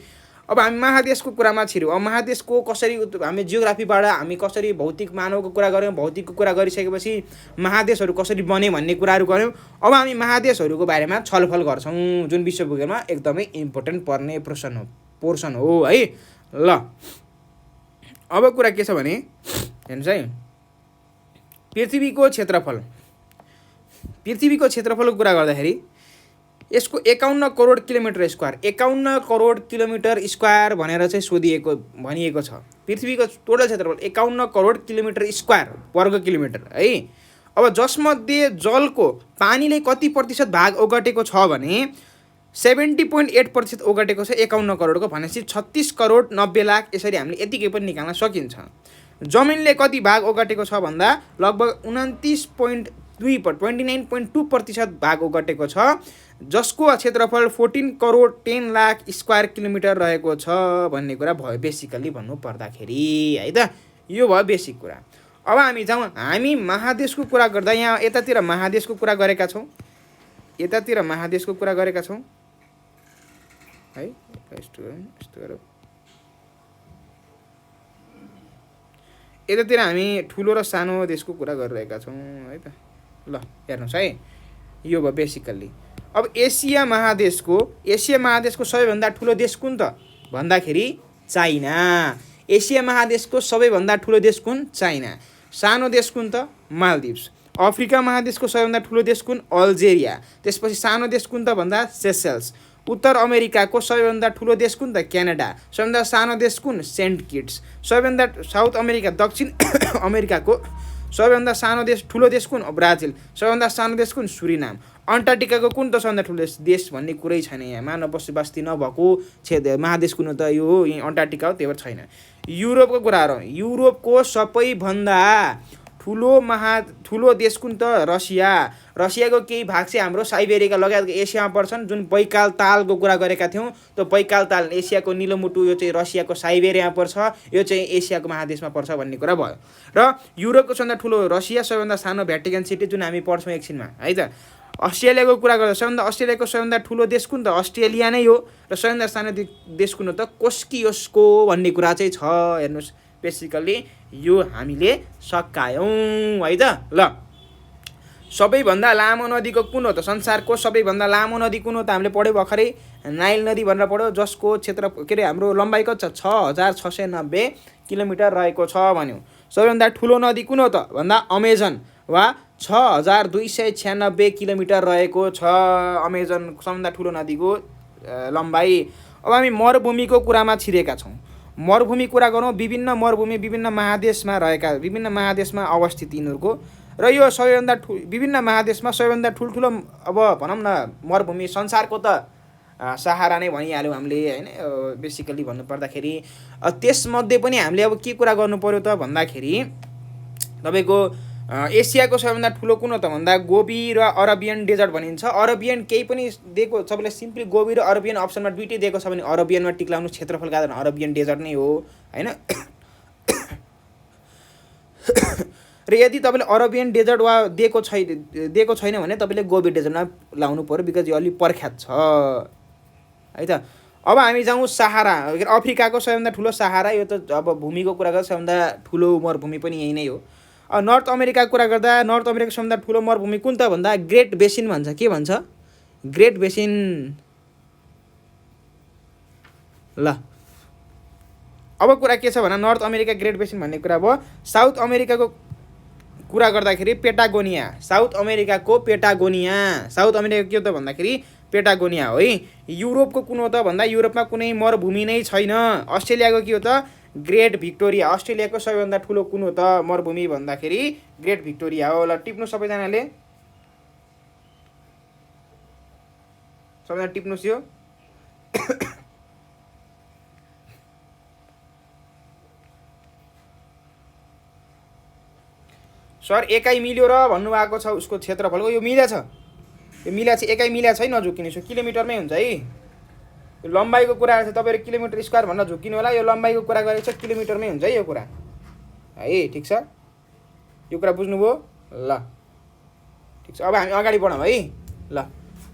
अब हामी महादेशको कुरामा छिर्यौँ। अब महादेशको कसरी हामी जियोग्राफीबाट हामी कसरी भौतिक मानवको कुरा गऱ्यौँ, भौतिकको कुरा गरिसकेपछि महादेशहरू कसरी बने भन्ने कुराहरू गऱ्यौँ। अब हामी महादेशहरूको बारेमा छलफल गर्छौँ, जुन विश्व भूगोलमा एकदमै इम्पोर्टेन्ट पर्ने पोर्सन हो है। ल अब कुरा के छ भने हेर्नुहोस् है, पृथ्वीको क्षेत्रफलको कुरा गर्दाखेरि यसको 51 crore kilometre square, 51 crore kilometre square भनेर चाहिँ भनिएको छ। पृथ्वीको टोटल क्षेत्रफल 51 करोड किलोमिटर स्क्वायर वर्ग किलोमिटर है। अब जसमध्ये जलको पानीले कति प्रतिशत भाग ओगटेको छ भने 70.8% ओगटेको छ 51 करोडको, भनेपछि 36 करोड 90 लाख। यसरी हामीले यतिकै पनि निकाल्न सकिन्छ। जमिनले कति भाग ओगटेको छ भन्दा लगभग 29.2% भाग ओगटेको छ, जसको क्षेत्रफल 14 करोड 10 लाख स्क्वायर किलोमिटर रहेको छ भन्ने कुरा भयो बेसिकली भन्नु पर्दाखेरि है त। यो भयो बेसिक कुरा। अब हामी जाउँ, हामी महादेशको कुरा गर्दा यहाँ यतातिर महादेशको कुरा गरेका छौँ है। यतातिर हामी ठुलो र सानो देशको कुरा गरिरहेका छौँ है त। ल हेर्नुहोस् है, यो भयो बेसिकल्ली। अब एसिया महादेशको सबैभन्दा ठुलो देश कुन त भन्दाखेरि चाइना। एसिया महादेशको सबैभन्दा ठुलो देश कुन? चाइना। सानो देश कुन त? मालदिभ्स। अफ्रिका महादेशको सबैभन्दा ठुलो देश कुन? अल्जेरिया। त्यसपछि सानो देश कुन त भन्दा सेसेल्स। उत्तर अमेरिकाको सबैभन्दा ठुलो देश कुन त? क्यानाडा। सबैभन्दा सानो देश कुन? Saint Kitts. सबैभन्दा साउथ अमेरिका दक्षिण अमेरिकाको सबैभन्दा सानो देश ठुलो देश कुन? ब्राजिल। सबैभन्दा सानो देश कुन? सुरिनाम। अन्टार्क्टिकाको कुन त सबैभन्दा ठुलो देश भन्ने कुरै छैन। यहाँ मानव बस्ती नभएको महादेश कुन त? यो हो, यहीँ अन्टार्क्टिका हो, त्यही भएर छैन। युरोपको कुरा गरौँ। युरोपको सबैभन्दा ठुलो देश कुन त? रसिया। रसियाको केही भाग चाहिँ हाम्रो साइबेरिया लगायत एसियामा पर्छन्। जुन बैकाल तालको कुरा गरेका थियौँ, त्यो बैकाल ताल एसियाको निलो मुटु, यो चाहिँ रसियाको साइबेरियामा पर्छ, यो चाहिँ एसियाको महादेशमा पर्छ भन्ने कुरा भयो। र युरोपको सबैभन्दा ठुलो रसिया, सबैभन्दा सानो भ्याटिकन सिटी, जुन हामी पढ्छौँ एकछिनमा है त। अस्ट्रेलियाको कुरा गर्दा अस्ट्रेलियाको सबैभन्दा ठुलो देश कुन त? अस्ट्रेलिया नै हो। र सबैभन्दा सानो देश कुन त? कोस्कियोस्को भन्ने कुरा चाहिँ छ। हेर्नुहोस् बेसिकल्ली यो हामीले सकायौँ है त। ल सबैभन्दा लामो नदीको कुन हो त? संसारको सबैभन्दा लामो नदी कुन हो त? हामीले पढ्यौँ भर्खरै, नाइल नदी भनेर पढ्यौँ, जसको क्षेत्र हाम्रो लम्बाइ कति छ? 6690 किलोमिटर रहेको छ भन्यौँ। सबैभन्दा ठुलो नदी कुन हो त भन्दा अमेजन, वा 6296 किलोमिटर रहेको छ अमेजन सबभन्दा ठुलो नदीको लम्बाइ। अब हामी मरुभूमिको कुरामा छिरेका छौँ। मरुभूमि कुरा गरौँ, विभिन्न मरुभूमि विभिन्न महादेशमा महादेशमा अवस्थित यिनीहरूको। र यो सबैभन्दा विभिन्न महादेशमा सबैभन्दा ठुल्ठुलो अब भनौँ न मरुभूमि संसारको त सहारा नै भनिहाल्यौँ हामीले होइन। बेसिकली भन्नुपर्दाखेरि त्यसमध्ये पनि हामीले अब के कुरा गर्नु पर्यो त भन्दाखेरि तपाईँको एसियाको सबैभन्दा ठुलो कुन हो त भन्दा गोबी र अरबियन डेजर्ट भनिन्छ। अरबियन केही पनि दिएको सबैलाई सिम्पली गोबी र अरबियन अप्सनमा दुइटै दिएको छ भने अरबियनमा टिक लाउनु, क्षेत्रफलका आधारमा अरबियन डेजर्ट नै हो होइन। र यदि तपाईँले अरबियन डेजर्ट वा दिएको छैन भने तपाईँले गोबी डेजर्टमा लाउनु पऱ्यो, बिकज यो अलिक प्रख्यात छ है त। अब हामी जाउँ सहारा, अफ्रिकाको सबैभन्दा ठुलो सहारा, यो त अब भूमिको कुरा गर्दा सबैभन्दा ठुलो मरुभूमि पनि यही नै हो। नर्थ अमेरिकाको कुरा गर्दा नर्थ अमेरिकाको सबैभन्दा ठुलो मरुभूमि कुन त भन्दा ग्रेट बेसिन भन्छ। के भन्छ? Great basin. ल अब कुरा के छ भन्दा नर्थ अमेरिका ग्रेट बेसिन भन्ने कुरा भयो। साउथ अमेरिकाको कुरा गर्दाखेरि पेटागोनिया, साउथ अमेरिकाको पेटागोनिया, साउथ अमेरिका के हो त भन्दाखेरि पेटागोनिया हो है। युरोपको कुन हो त भन्दा युरोपमा कुनै मरुभूमि नै छैन। अस्ट्रेलियाको के हो त ग्रेट भिक्टोरिया, अस्ट्रेलियाको सबैभन्दा ठुलो कुन हो त मरुभूमि भन्दाखेरि ग्रेट भिक्टोरिया हो। ल टिप्नु सबैजनाले, सबैजना टिप्नुहोस् यो। सर एकाइ मिल्यो र भन्नुभएको छ उसको क्षेत्रफलको, यो मिलेछ, यो मिला चाहिँ एकाइ मिला छैन, नझुक्किनुहोस्, यो किलोमिटरमै हुन्छ है। यो लम्बाइको कुरा छ, तपाईँहरू किलोमिटर स्क्वायर भनेर झुक्किनु होला, यो लम्बाइको कुरा गरेको छ किलोमिटरमै हुन्छ है यो कुरा है। ठिक छ, यो कुरा बुझ्नुभयो? ल ठिक छ, अब हामी अगाडि बढौँ है। ल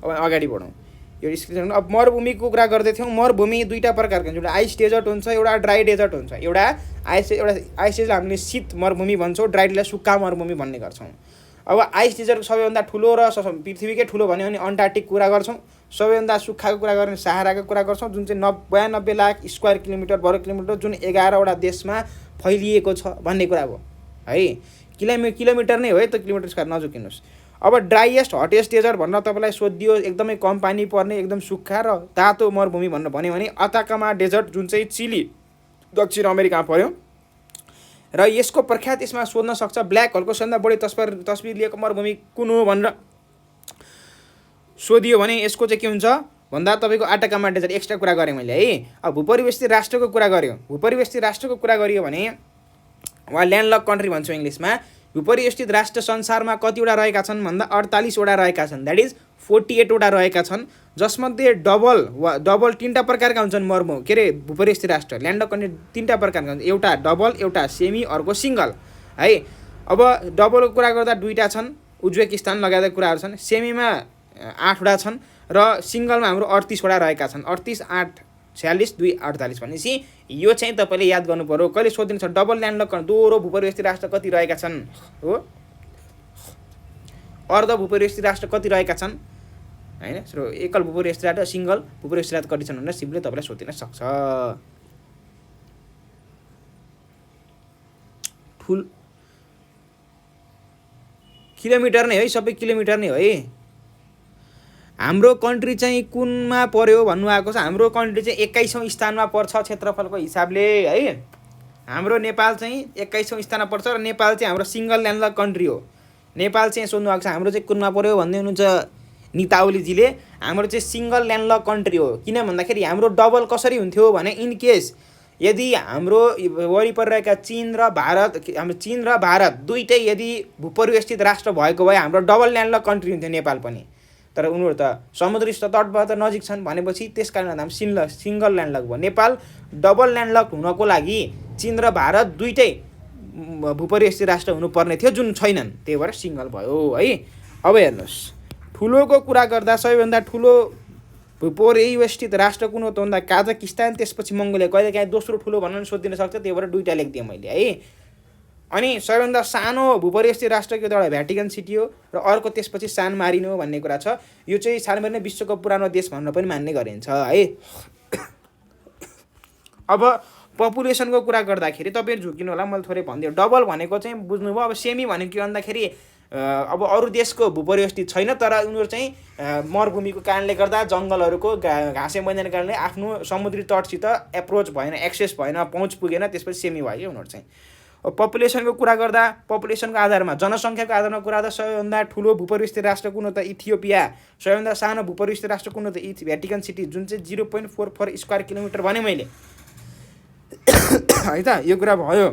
अब अगाडि बढौँ। यो स्क्रिन अब मरुभूमिको कुरा गर्दै थियौँ। मरुभूमि दुईवटा प्रकारको हुन्छ, एउटा आइस डेजर्ट हुन्छ, एउटा ड्राई डेजर्ट हुन्छ। एउटा आइस डेजर्ट हामीले शीत मरुभूमि भन्छौँ, ड्राई डेजर्टलाई सुक्खा मरुभूमि भन्ने गर्छौँ। अब आइस डेजर्ट सबैभन्दा ठुलो र पृथ्वीकै ठुलो भन्यो भने अन्टार्कटिक कुरा गर्छौँ। सबैभन्दा सुक्खाको कुरा गर्ने सहाराको कुरा गर्छौँ, जुन चाहिँ 92 लाख स्क्वायर किलोमिटर वर्ग किलोमिटर, जुन 11वटा देशमा फैलिएको छ भन्ने कुरा भयो है। किलोमिटर नै हो है त, किलोमिटर स्क्वायर नझुकिनुहोस्। अब ड्राइएस्ट हटेस्ट डेजर्ट भनेर तपाईँलाई सोधियो, एकदमै कम पानी पर्ने एकदम सुक्खा र तातो मरुभूमि भनेर भन्यो भने अताकामा डेजर्ट, जुन चाहिँ चिली दक्षिण अमेरिकामा पर्यो। र यसको प्रख्यात यसमा सोध्न सक्छ, ब्ल्याक होलको सबभन्दा बढी तस्बिर लिएको मरुभूमि कुन हो भनेर सोधियो भने यसको चाहिँ के हुन्छ भन्दा तपाईँको अटाकामा डेजर्ट। एक्स्ट्रा कुरा गरेँ मैले है। अब भूपरिवेष्टित राष्ट्रको कुरा गऱ्यो, भूपरिवेष्टित राष्ट्रको कुरा गरियो भने वा ल्यान्डलक कन्ट्री भन्छौँ इङ्ग्लिसमा। भूपरिवेष्टित राष्ट्र संसारमा कतिवटा रहेका छन् भन्दा 48वटा रहेका छन्, द्याट इज 48वटा रहेका छन्, जसमध्ये डबल तिनवटा प्रकारका हुन्छन् मरुभूमि, के अरे भूपरिवेष्टित राष्ट्र ल्यान्डलक कन्ट्री तिनवटा प्रकारका हुन्छन्, एउटा डबल, एउटा सेमी, अर्को सिङ्गल है। अब डबलको कुरा गर्दा दुईवटा छन्, उज्बेकिस्तान लगायतका कुराहरू छन्, सेमीमा 8वटा छन् र सिङ्गलमा हाम्रो 38वटा रहेका छन्। 38, 8, 46, 2, 48 भनेपछि यो चाहिँ तपाईँले याद गर्नु पर्यो। कहिले सोधिन्छ डबल ल्यान्डलक दोहोरो भूपरिवेष्टित राष्ट्र कति रहेका छन् हो, अर्ध भूपरिवेष्टित राष्ट्र कति रहेका छन् होइन। सो एकल भूपरिवेष्टित राष्ट्र, सिङ्गल भूपरिवेष्टित राष्ट्र कति छन् भनेर सिम्पली तपाईँलाई सोधिन सक्छ। ठुल किलोमिटर नै है, सबै किलोमिटर नै हो है। हाम्रो कन्ट्री चाहिँ कुनमा पर्यो भन्नुभएको छ। हाम्रो कन्ट्री चाहिँ 21औं स्थानमा पर्छ क्षेत्रफलको हिसाबले है। हाम्रो नेपाल चाहिँ 21औं स्थानमा पर्छ र नेपाल चाहिँ हाम्रो सिङ्गल ल्यान्डलक कन्ट्री हो। नेपाल चाहिँ सोध्नु भएको छ हाम्रो चाहिँ कुनमा पर्यो भन्दै हुनुहुन्छ निताउलीजीले। हाम्रो चाहिँ सिङ्गल ल्यान्डलक कन्ट्री हो, किन भन्दाखेरि हाम्रो डबल कसरी हुन्थ्यो भने इन केस यदि हाम्रो वरिपरि रहेका चीन र भारत दुईटै यदि भूपरिवेष्टित राष्ट्र भएको भए हाम्रो डबल ल्यान्डलक कन्ट्री हुन्थ्यो नेपाल पनि। तर उनीहरू त समुद्री तटबाट नजिक छन् भनेपछि त्यस कारण हामी सिङ्गल ल्यान्डलक भयो। नेपाल डबल ल्यान्डलक हुनको लागि चीन र भारत दुईटै भूपरिवेष्टित राष्ट्र हुनुपर्ने थियो, जुन छैनन्, त्यही भएर सिङ्गल भयो है। अब हेर्नुहोस्, ठुलोको कुरा गर्दा सबैभन्दा ठुलो भूपरिवेष्टित राष्ट्र कुन हो त भन्दा काजाकिस्तान, त्यसपछि मङ्गोलिया। कहिले काहीँ दोस्रो ठुलो भनेर सोधिन सक्छ, त्यही भएर दुईवटा लेखिदिएँ मैले है। अनि सबैभन्दा सानो भूपरिवेष्टित राष्ट्र के एउटा भ्याटिकन सिटी हो र अर्को त्यसपछि सान मारिनो भन्ने कुरा छ। यो चाहिँ सान मारिनो विश्वको पुरानो देश भनेर पनि मान्ने गरिन्छ है। अब पपुलेसनको कुरा गर्दाखेरि तपाईँहरू झुकिनु होला, मैले थोरै भनिदिएँ। डबल भनेको चाहिँ बुझ्नुभयो। अब सेमी भनेको के भन्दाखेरि अब अरू देशको भूपरिवेष्टित छैन, तर उनीहरू चाहिँ मरुभूमिको कारणले गर्दा, जङ्गलहरूको घाँसे मैदानको कारणले आफ्नो समुद्री तटसित एप्रोच भएन, एक्सेस भएन, पहुँच पुगेन, त्यसपछि सेमी भयो क्या उनीहरू चाहिँ। अब पपुलेसनको कुरा गर्दा, पपुलेसनको आधारमा, जनसङ्ख्याको आधारमा कुरा गर्दा सबैभन्दा ठुलो भूपरिवेष्टित राष्ट्र कुन हो त? इथियोपिया। सबैभन्दा सानो भूपरिवेष्टित राष्ट्र कुन हो त? भ्याटिकन सिटी, जुन चाहिँ 0.44 स्क्वायर किलोमिटर भने मैले है त। यो कुरा भयो।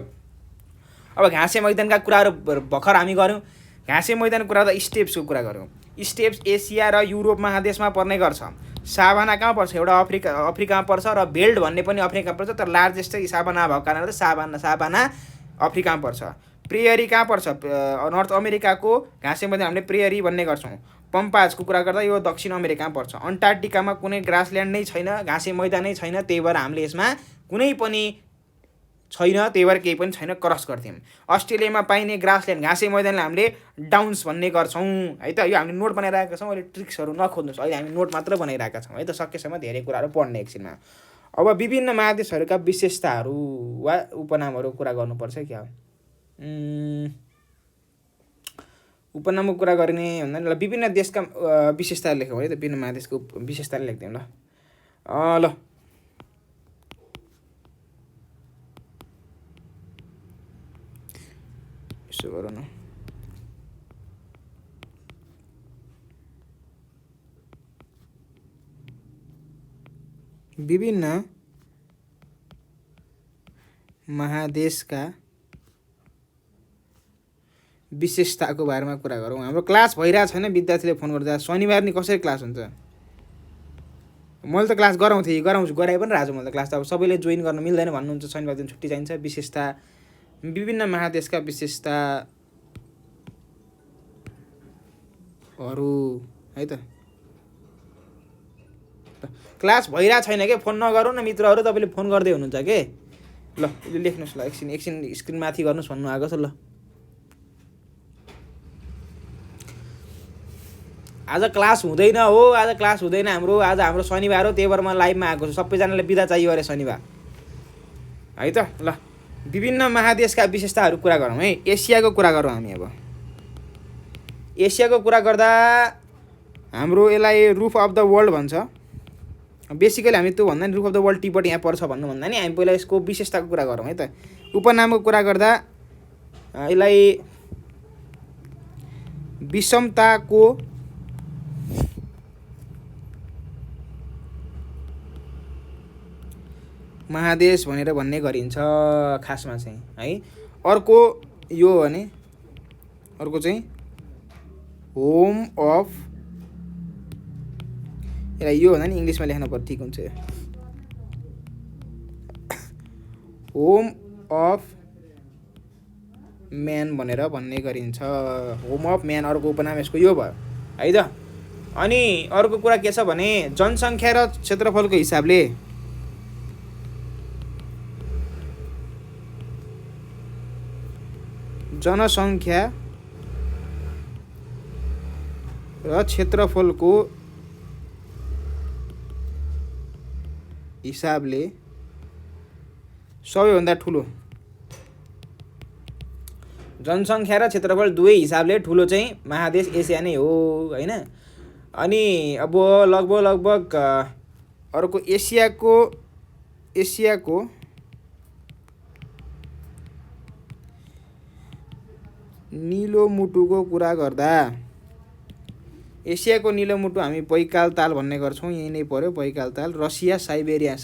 अब घाँसे मैदानका कुराहरू भर्खर हामी गऱ्यौँ। घाँसे मैदानको कुरा गर्दा स्टेप्सको कुरा गऱ्यौँ। स्टेप्स एसिया र युरोप महादेशमा पर्ने गर्छ। साभाना कहाँ पर्छ? एउटा अफ्रिकामा पर्छ, र बेल्ट भन्ने पनि अफ्रिकामा पर्छ, तर लार्जेस्ट चाहिँ साभाना भएको कारणले साभाना अफ्रिकामा पर्छ। प्रेयरी कहाँ पर्छ? नर्थ अमेरिकाको घाँसे मैदान हामीले प्रेयरी भन्ने गर्छौँ। पम्पाजको कुरा गर्दा यो दक्षिण अमेरिकामा पर्छ। अन्टार्क्टिकामा कुनै ग्रासल्यान्ड नै छैन, घाँसे मैदानै छैन, त्यही भएर हामीले यसमा कुनै पनि छैन, त्यही भएर केही पनि छैन, क्रस गर्थ्यौँ। अस्ट्रेलियामा पाइने ग्रासल्यान्ड घाँसे मैदानलाई हामीले डाउन्स भन्ने गर्छौँ है त। यो हामीले नोट बनाइरहेका छौँ, अहिले ट्रिक्सहरू नखोज्नुहोस्, अहिले हामी नोट मात्र बनाइरहेका छौँ है त। सकेसम्म धेरै कुराहरू पढ्ने एकछिनमा। अब विभिन्न महादेशहरूका विशेषताहरू वा उपनामहरू कुरा गर्नुपर्छ क्या। उपनामको कुरा गर्ने भन्दा ल विभिन्न देशका विशेषताहरू लेखौँ है त। विभिन्न महादेशको विशेषताहरू लेख्दिउँ ल। ल यसो गरौँ न। विभिन्न महादेशका विशेषताको बारेमा कुरा गरौँ। हाम्रो क्लास भइरहेको छैन, विद्यार्थीले फोन गर्दा। शनिबार नि कसरी क्लास हुन्छ? मैले त क्लास गराउँथेँ, गराइ पनि रहेको छु मैले त क्लास। त अब सबैले जोइन गर्न मिल्दैन भन्नुहुन्छ, शनिबार दिन छुट्टी चाहिन्छ। विशेषता, विभिन्न महादेशका विशेषताहरू है त। क्लास भइरहेको छैन के, फोन नगरौँ न मित्रहरू, तपाईँले फोन गर्दै हुनुहुन्छ के। ल यो लेख्नुहोस् ल, एकछिन स्क्रिन माथि गर्नुहोस् भन्नु आएको छ ल। आज क्लास हुँदैन हो, आज क्लास हुँदैन हाम्रो, आज हाम्रो शनिबार हो, त्यही भएर म लाइभमा आएको छु। सबैजनाले बिदा चाहियो अरे शनिबार है त। ल विभिन्न महादेशका विशेषताहरू कुरा गरौँ है। एसियाको कुरा गरौँ हामी। अब एसियाको कुरा गर्दा हाम्रो यसलाई रुफ अफ द वर्ल्ड भन्छ। बेसिकली हामी त्यो भन्दा नि रुफ अफ द वर्ल्ड टिबट यहाँ पर्छ भन्नु भन्दा नि हामी पहिला यसको विशेषताको कुरा गरौँ है त। उपनामको कुरा गर्दा यसलाई विषमताको महादेश भनेर भन्ने गरिन्छ खासमा चाहिँ है। अर्को यो भने अर्को चाहिँ होम अफ, यसलाई यो भन्दा नि इङ्ग्लिसमा लेख्न पर्छ, ठिक हुन्छ। होम अफ म्यान भनेर भन्ने गरिन्छ। होम अफ म्यान अर्को उपनाम यसको यो भयो है त। अनि अर्को कुरा के छ भने जनसङ्ख्या र क्षेत्रफलको हिसाबले जनसङ्ख्या र क्षेत्रफलको हिसाबले सबैभन्दा ठुलो, जनसङ्ख्या र क्षेत्रफल दुवै हिसाबले ठुलो चाहिँ महादेश एसिया नै हो हैन। अनि अब लगभग अर्को एसियाको निलो मुटुको कुरा गर्दा, एसियाको निलो मुटु हामी बैकाल ताल भन्ने गर्छौँ, यही नै पर्यो बैकाल ताल। रसिया, साइबेरिया,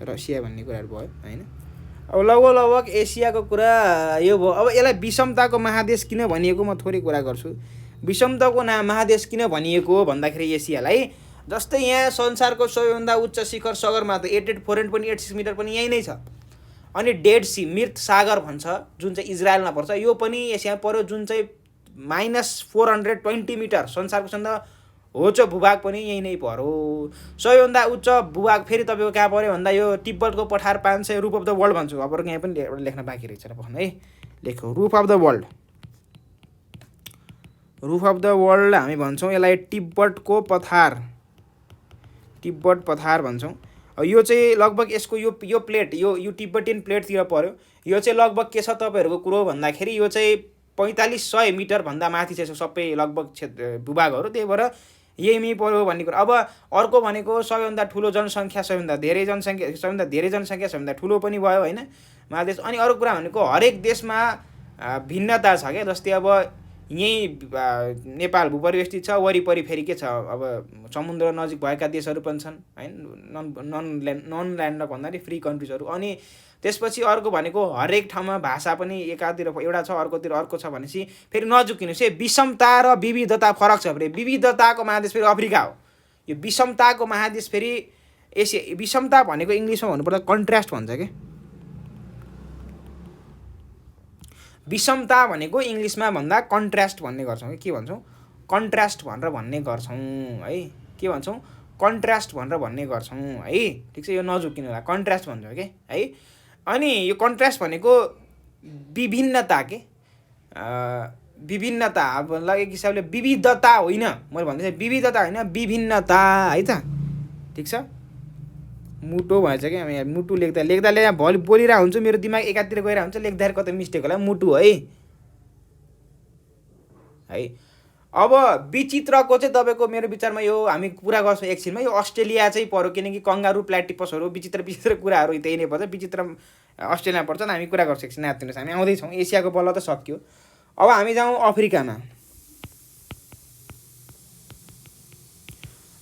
रसिया भन्ने कुराहरू भयो हैन। अब लगभग एसियाको कुरा यो भयो। अब यसलाई विषमताको महादेश किन भनिएको म थोरै कुरा गर्छु। विषमताको महादेश किन भनिएको भन्दाखेरि एसियालाई, जस्तै यहाँ संसारको सबैभन्दा उच्च शिखर सगरमाथा 88.86 मिटर पनि यही नै छ। अनि डेड सी, मृत सागर भन्छ, जुन चाहिँ इजरायलमा पर्छ, यो पनि एसियामा पर्यो, जुन चाहिँ -420 मिटर। संसारको सबभन्दा होचो भूभाग पनि यही नै पर्यो। सबैभन्दा उच्च भूभाग फेरि तपाईँको कहाँ पर्यो भन्दा यो तिब्बतको पठार 500, रुफ अफ द वर्ल्ड भन्छु। अब यहाँ पनि लेख्न बाँकी रहेछ भन है, लेखौँ। रुफ अफ द वर्ल्ड हामी भन्छौँ यसलाई तिब्बत पठार भन्छौँ। यो चाहिँ लगभग यसको यो प्लेट यो तिब्बतियन प्लेटतिर पर्यो। यो चाहिँ लगभग के छ तपाईँहरूको कुरो भन्दाखेरि यो चाहिँ 4500 मिटरभन्दा माथि छ सबै लगभग भूभागहरू, त्यही भएर यही पर्यो भन्ने कुरा। अब अर्को भनेको सबैभन्दा ठुलो जनसङ्ख्या, सबैभन्दा धेरै जनसङ्ख्या सबैभन्दा ठुलो पनि भयो होइन महादेश। अनि अरू कुरा भनेको हरेक देशमा भिन्नता छ क्या। जस्तै अब यहीँ नेपाल भूपरिवेष्टित छ, वरिपरि फेरि के छ अब समुद्र नजिक भएका देशहरू पनि छन् होइन, नन ल्यान्ड भन्दाखेरि फ्री कन्ट्रिजहरू। अनि त्यसपछि अर्को भनेको हरेक ठाउँमा भाषा पनि एकातिर एउटा छ अर्कोतिर अर्को छ भनेपछि फेरि नजुकिनुहोस् है, विषमता र विविधता फरक छ। फेरि विविधताको महादेश फेरि अफ्रिका हो, यो विषमताको महादेश फेरि एसिया। विषमता भनेको इङ्ग्लिसमा भन्नुपर्दा कन्ट्रास्ट भन्छ क्या। विषमता भनेको इङ्ग्लिसमा भन्दा कन्ट्रास्ट भन्ने गर्छौँ कि के भन्छौँ, कन्ट्रास्ट भनेर भन्ने गर्छौँ है। के भन्छौँ, कन्ट्रास्ट भनेर भन्ने गर्छौँ है। ठिक छ, यो नजुकिनु होला, कन्ट्रास्ट भन्छौँ कि है। अनि यो कन्ट्रास्ट भनेको विभिन्नता के, विभिन्नता। अब एक हिसाबले विविधता होइन, मैले भन्दैछु विविधता होइन, विभिन्नता है त। ठिक छ, मुटो भएछ क्या, यहाँ मुटु लेख्दा बोलिरहेको हुन्छु, मेरो दिमाग एकातिर गइरहेको हुन्छ, लेख्दाखेरि कतै मिस्टेक होला, मुटु है। अब विचित्रको चाहिँ तपाईँको मेरो विचारमा यो हामी कुरा गर्छौँ एकछिनमा, यो अस्ट्रेलिया चाहिँ पर्यो, किनकि कङ्गारू प्ल्याटिपसहरू विचित्र कुराहरू त्यही नै पर्छ, विचित्र अस्ट्रेलिया पर्छ। हामी कुरा गर्छौँ एकछिन, हेर्नुहोस् हामी आउँदैछौँ। एसियाको बल्ल त सक्यो, अब हामी जाउँ अफ्रिकामा।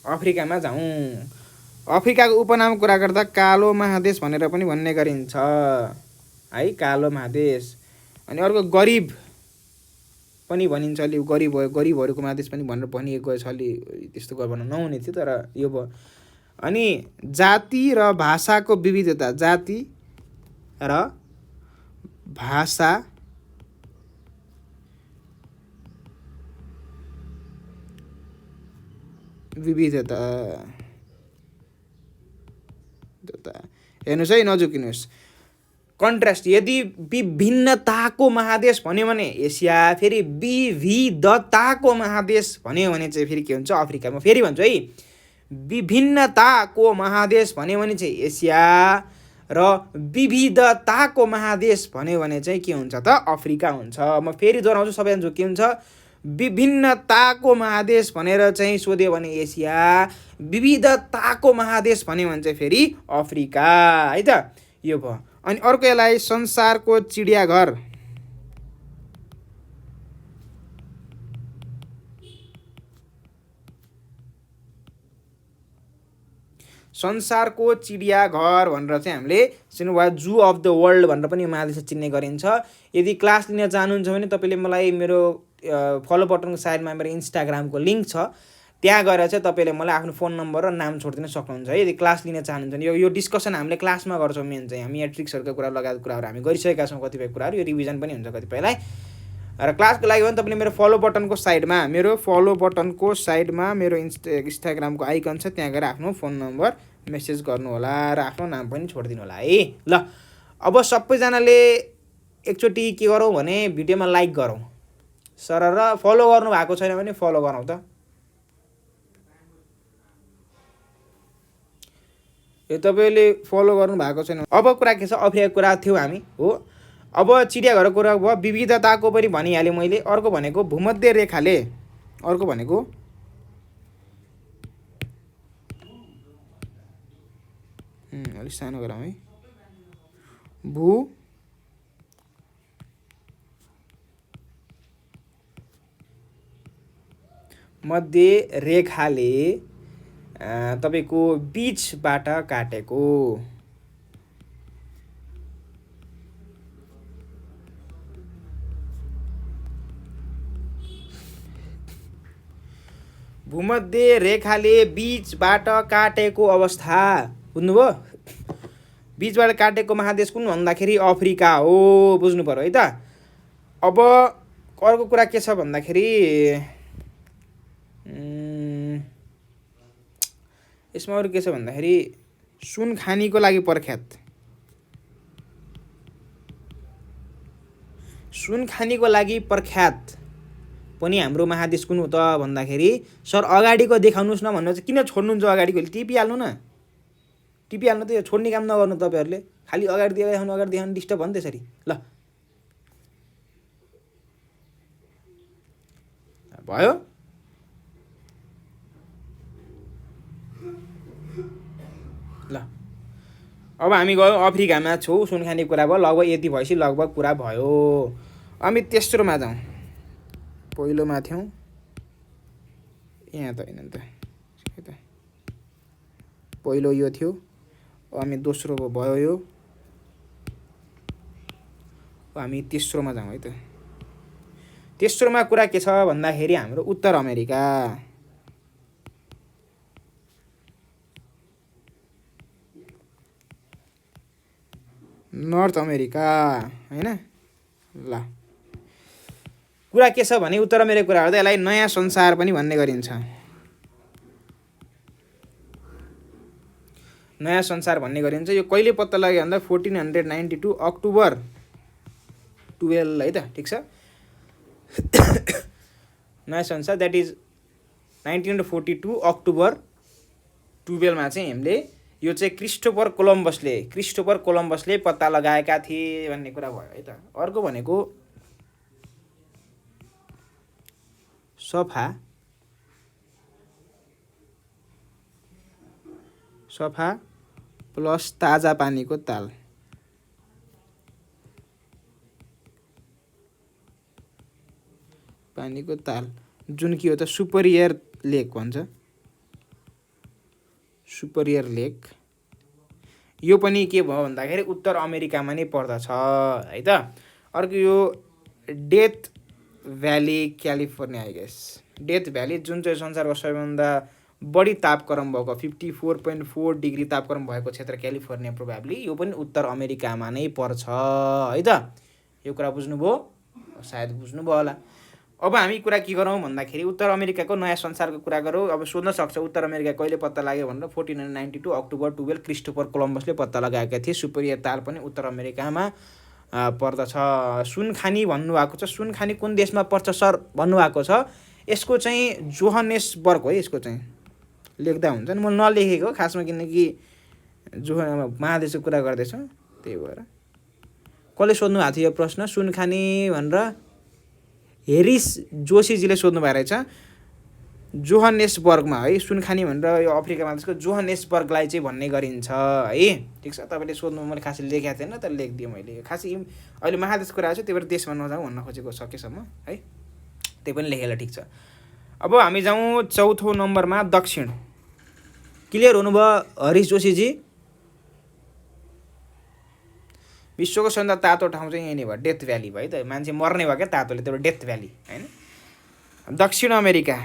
अफ्रिकामा जाउँ। अफ्रिकाको उपनाम कुरा गर्दा कालो महादेश भनेर पनि भन्ने गरिन्छ है, कालो महादेश। अनि अर्को गरिब पनि भनिन्छ, अलि गरिबहरूको महादेश पनि भनेर भनिएको छ। अलि त्यस्तो गर्नु नहुने थियो तर यो भयो। अनि जाति र भाषाको विविधता, जाति र भाषा विविधता, हेर्नुहोस् है, नजुकिनुहोस्। कन्ट्रास्ट, यदि विभिन्नताको महादेश भन्यो भने एसिया, फेरि विविधताको महादेश भन्यो भने चाहिँ फेरि के हुन्छ, अफ्रिकामा। फेरि भन्छु है, विभिन्नताको महादेश भन्यो भने चाहिँ एसिया र विविधताको महादेश भन्यो भने चाहिँ के हुन्छ त, अफ्रिका हुन्छ। म फेरि दोहोऱ्याउँछु सबैजना, के हुन्छ, विभिन्नताको महादेश भनेर चाहिँ सोध्यो भने एसिया, विविधताको महादेश भन्यो भने चाहिँ फेरि अफ्रिका है त। यो भयो। अनि अर्को यसलाई संसारको चिडियाघर, संसारको चिडियाघर भनेर चाहिँ हामीले चिन्नुभयो, जू अफ द वर्ल्ड भनेर पनि यो महादेश चिन्ने गरिन्छ। यदि क्लास लिन चाहनुहुन्छ भने तपाईँले मलाई मेरो फलो बटनको साइडमा मेरो इन्स्टाग्रामको लिङ्क छ, त्यहाँ गएर चाहिँ तपाईँले मलाई आफ्नो फोन नम्बर र नाम छोडिदिन सक्नुहुन्छ है, यदि क्लास लिन चाहनुहुन्छ भने। यो डिस्कसन हामीले क्लासमा गर्छौँ। मेन चाहिँ हामी यहाँ ट्रिक्सहरूको कुरा लगायत कुराहरू हामी गरिसकेका छौँ, कतिपय कुराहरू यो रिभिजन पनि हुन्छ कतिपयलाई। र क्लासको लागि भने तपाईँले मेरो फलो बटनको साइडमा मेरो इन्स्टाग्रामको आइकन छ, त्यहाँ गएर आफ्नो फोन नम्बर मेसेज गर्नु होला र आफ्नो नाम पनि छोडिदिनु होला है। ल, अब सबैजनाले एकचोटि के गरौँ भने भिडियोमा लाइक गरौँ सर, र फलो गर्नु भएको छैन भने फलो गरौँ त। यो तपाईँले फलो गर्नु भएको छैन। अब कुरा के छ, अफ्रिकाको कुरा थियो हामी हो। अब चिडियाघरको कुरा भयो, विविधताको पनि भनिहालेँ मैले। अर्को भनेको भूमध्य रेखाले, अर्को भनेको अलिक सानो गरौँ है, मध्य रेखाले तपाईँको बीचबाट काटेको, भूमध्य रेखाले बीचबाट काटेको अवस्था, बुझ्नुभयो? बीचबाट काटेको महादेश कुन भन्दाखेरि अफ्रिका हो, बुझ्नु पर्यो है त। अब अर्को कुरा के छ भन्दाखेरि यसमा अरू के छ भन्दाखेरि सुन खानीको लागि प्रख्यात, सुन खानीको लागि प्रख्यात पनि हाम्रो महादेश कुन हो त भन्दाखेरि, सर अगाडिको देखाउनुहोस् न भन्नु चाहिँ किन छोड्नुहुन्छ, अगाडिको टिपिहाल्नु न, टिपिहाल्नु त, यो छोड्ने काम नगर्नु तपाईँहरूले। खालि अगाडि देखाउनु डिस्टर्ब हो नि त्यसरी। ल भयो। ल अब हामी गयो अफ्रिकामा छौँ, सुनखानी कुरा भयो, लगभग यति भएपछि लगभग कुरा भयो। हामी तेस्रोमा जाउँ। पहिलोमा थियौँ, यहाँ त होइन नि त, पहिलो यो थियो, हामी दोस्रो भयो यो, हामी तेस्रोमा जाउँ है त। तेस्रोमा कुरा के छ भन्दाखेरि हाम्रो उत्तर अमेरिका। नर्थ अमेरिका होइन। ल कुरा के छ भने उत्तर अमेरिका कुरा गर्दा यसलाई नयाँ संसार पनि भन्ने गरिन्छ। नयाँ संसार भन्ने गरिन्छ। यो कहिले पत्ता लाग्यो भन्दा 1492 अक्टोबर 12 है त, ठिक छ। नयाँ संसार द्याट इज 1942 अक्टोबर 12 चाहिँ हामीले यो चाहिँ क्रिस्टोफर कोलम्बसले पत्ता लगाएका थिए भन्ने कुरा भयो है त। अर्को भनेको सफा प्लस ताजा पानीको ताल। जुन के हो त सुपरियर लेक भन्छ, सुपरियर लेक। यो पनि के भयो भन्दाखेरि उत्तर अमेरिकामा नै पर्दछ है त। अर्को यो Death Valley California, I guess Death Valley, जुन चाहिँ संसारको सबैभन्दा बढी तापक्रम भएको 54.4 डिग्री तापक्रम भएको क्षेत्र क्यालिफोर्निया प्रोभाब्ली, यो पनि उत्तर अमेरिकामा नै पर्छ है त। यो कुरा बुझ्नुभयो, सायद बुझ्नुभयो होला। अब हामी कुरा के गरौँ भन्दाखेरि उत्तर अमेरिकाको नयाँ संसारको कुरा गरौँ। अब सोध्न सक्छ उत्तर अमेरिका कहिले पत्ता लाग्यो भनेर। 1492 अक्टोबर 12 क्रिस्टोफर कोलम्बसले पत्ता लगाएका थिए। सुपरियर ताल पनि उत्तर अमेरिकामा पर्दछ। सुनखानी भन्नुभएको छ, सुनखानी कुन देशमा पर्छ सर भन्नुभएको छ। यसको चाहिँ जोहानेसबर्ग हो, यसको चाहिँ लेख्दा हुन्छ नि, म नलेखेको खासमा, किनकि महादेशको कुरा गर्दैछौँ त्यही भएर। कसले सोध्नु भएको थियो यो प्रश्न सुनखानी भनेर? हेरिस जोशीजीले सोध्नु भएको रहेछ। जोहानेसबर्गमा है सुनखानी भनेर यो अफ्रिका महादेशको जोहानेसबर्गलाई चाहिँ भन्ने गरिन्छ है, ठिक छ। तपाईँले सोध्नु, मैले खासै लेखेको थिएन तर लेखिदिएँ मैले। खासै अहिले महादेश कुरा छ, त्यही भएर देशमा नजाउँ भन्न खोजेको सकेसम्म है, त्यही पनि लेखेर ठिक छ। अब हामी जाउँ चौथो नम्बरमा दक्षिण। क्लियर हुनुभयो हरिश जोशीजी? विश्वको सबैभन्दा तातो ठाउँ चाहिँ यही नै भयो, डेथ भ्याली भयो त। मान्छे मर्ने भयो क्या तातोले, त्यो डेथ भ्याली होइन। दक्षिण अमेरिका।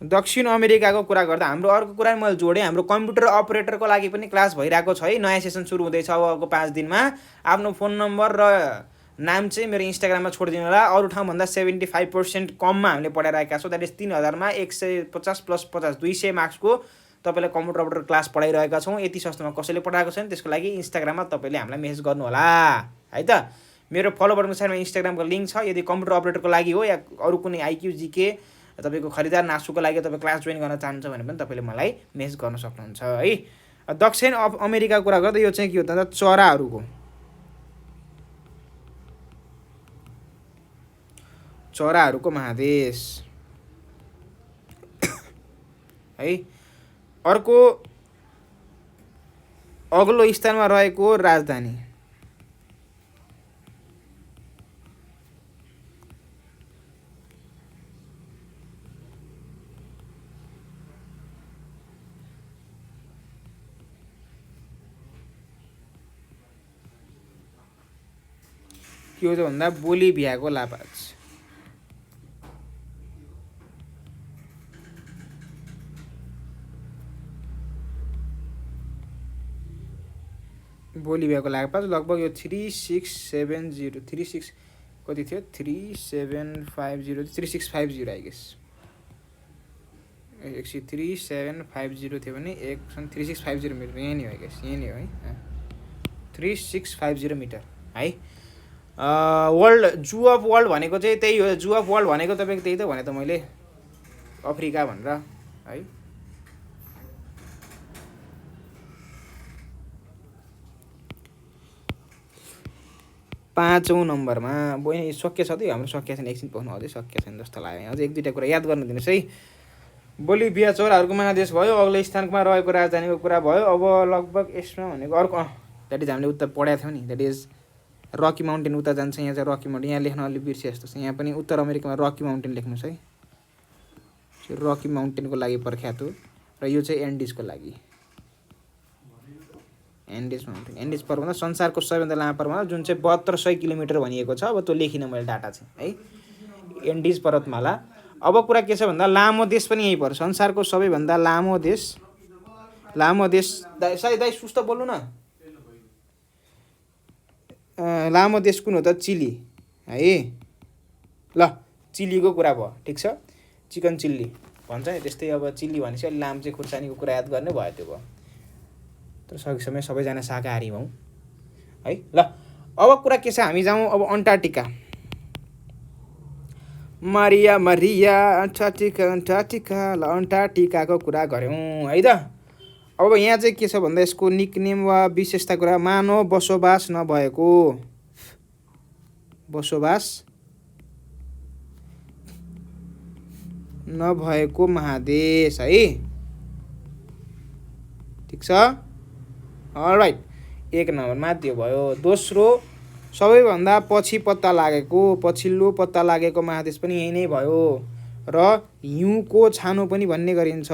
दक्षिण अमेरिकाको कुरा गर्दा हाम्रो अर्को कुरा मैले जोडेँ, हाम्रो कम्प्युटर अपरेटरको लागि पनि क्लास भइरहेको छ है। नयाँ सेसन सुरु हुँदैछ अबको 5 दिनमा। आफ्नो फोन नम्बर र नाम चाहिँ मेरो इन्स्टाग्राममा छोडिदिनु होला। अरू ठाउँभन्दा 75% कममा हामीले पढाइरहेका छौँ। द्याट इज 3000मा 150 + 50 200 मार्क्सको तपाईँलाई कम्प्युटर अपरेटर क्लास पढाइरहेका छौँ। यति सस्तोमा कसैले पढाएको छैन। त्यसको लागि इन्स्टाग्राममा तपाईँले हामीलाई मेसेज गर्नु होला है त। मेरो फलो बटनको साइडमा इन्स्टाग्रामको लिङ्क छ। यदि कम्प्युटर अपरेटरको लागि हो या अरू कुनै आइक्यू जीके तपाईँको खरिदार नासुको लागि तपाईँ क्लास जोइन गर्न चाहनुहुन्छ भने पनि तपाईँले मलाई मेसेज गर्न सक्नुहुन्छ है। दक्षिण अमेरिकाको कुरा गर्दा यो चाहिँ के हो त, चराहरूको महादेश है। अर्को अग्लो स्थानमा रहेको राजधानी, के हो भन्दा बोलिभियाको लापाज। बोलिभियाको लापाज लगभग यो 3670 36 कति थियो, 3750 3650 आई गेस। 3750 थियो भने 3650 मिटर, यही नै हो आई गेस, यही नै हो है, 3650 मिटर है। वर्ल्ड जू अफ वर्ल्ड भनेको चाहिँ त्यही हो। जू अफ वर्ल्ड भनेको तपाईँको त्यही त भने त मैले अफ्रिका भनेर है। पाँचौँ नम्बरमा बहिनी सकिएछ त हाम्रो सकिएको छैन, एकछिन पाउनु अझै सकिएको छैन जस्तो लाग्यो। अझै 1-2 कुरा याद गर्नु दिनुहोस् है। बोलिभिया चराहरूको महादेश भयो, अग्लो स्थानमा रहेको राजधानीको कुरा भयो। अब लगभग यसमा भनेको अर्को द्याट इज हामीले उता पढाएको थियौँ नि, द्याट इज रकी माउन्टेन उता जान्छ। यहाँ चाहिँ रकी माउन्टेन यहाँ लेख्न अलिक बिर्से जस्तो छ। यहाँ पनि उत्तर अमेरिकामा रकी माउन्टेन लेख्नुहोस् है। रकी माउन्टेनको लागि प्रख्यात हो र यो चाहिँ एन्डिजको लागि। एन्डिज माउन्टेन, एन्डिज पर्वत संसारको सबैभन्दा लामो पर्वत जुन चाहिँ 7200 किलोमिटर भनिएको छ। अब त्यो लेखिनँ मैले डाटा चाहिँ है, एन्डिज पर्वतमाला। अब कुरा के छ भन्दा लामो देश पनि यही पर्छ, संसारको सबैभन्दा लामो देश। लामो देश दाइ सुस्त बोल्नु न। लामो देश कुन हो त? चिली है। ल चिलीको कुरा भयो, ठिक छ। चिकन चिल्ली भन्छ त्यस्तै। अब चिल्ली भनेपछि अलि लाम्चे खुर्सानीको कुरा याद गर्ने भयो, त्यो भयो। तर सकेसम्म सबैजना शाकाहारी हौँ है। ल अब कुरा के छ, हामी जाउँ अब Antarctica. Maria Maria Antarctica Antarctica. ल अन्टार्कटिकाको कुरा गऱ्यौँ है त। अब यहाँ चाहिँ के छ भन्दा यसको निकनेम वा विशेषता कुरा, मानव बसोबास नभएको, बसोबास नभएको महादेश है, ठिक छ। अलराइट, 1 नम्बरमा त्यो भयो। दोस्रो सबैभन्दा पछि पत्ता लागेको, पछिल्लो पत्ता लागेको महादेश पनि यही नै भयो र हिउँको छानो पनि भन्ने गरिन्छ।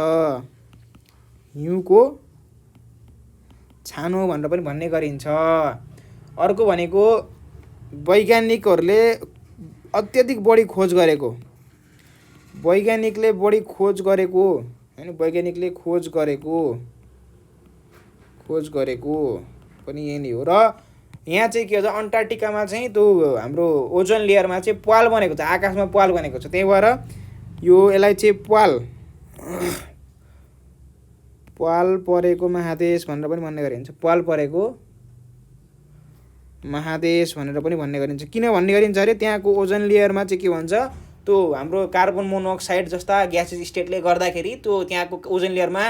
हिउँको छानो भनेर पनि भन्ने गरिन्छ। अर्को भनेको वैज्ञानिकहरूले अत्यधिक बढी खोज गरेको, वैज्ञानिकले बढी खोज गरेको हैन, वैज्ञानिकले खोज गरेको पनि यही नै हो। र यहाँ चाहिँ के हुन्छ, अन्टार्कटिकामा चाहिँ त्यो हाम्रो ओजोन लेयरमा चाहिँ प्वाल बनेको छ, आकाशमा प्वाल बनेको छ। त्यही भएर यो यसलाई चाहिँ प्वाल परेको महादेश भनेर पनि भन्ने गरिन्छ। प्वाल परेको महादेश भनेर पनि भन्ने गरिन्छ। किन भन्ने गरिन्छ अरे त्यहाँको ओजोन लेयरमा चाहिँ के भन्छ, त्यो हाम्रो कार्बन मोनोअक्साइड जस्ता ग्यासेस स्टेटले गर्दाखेरि त्यो त्यहाँको ओजोन लेयरमा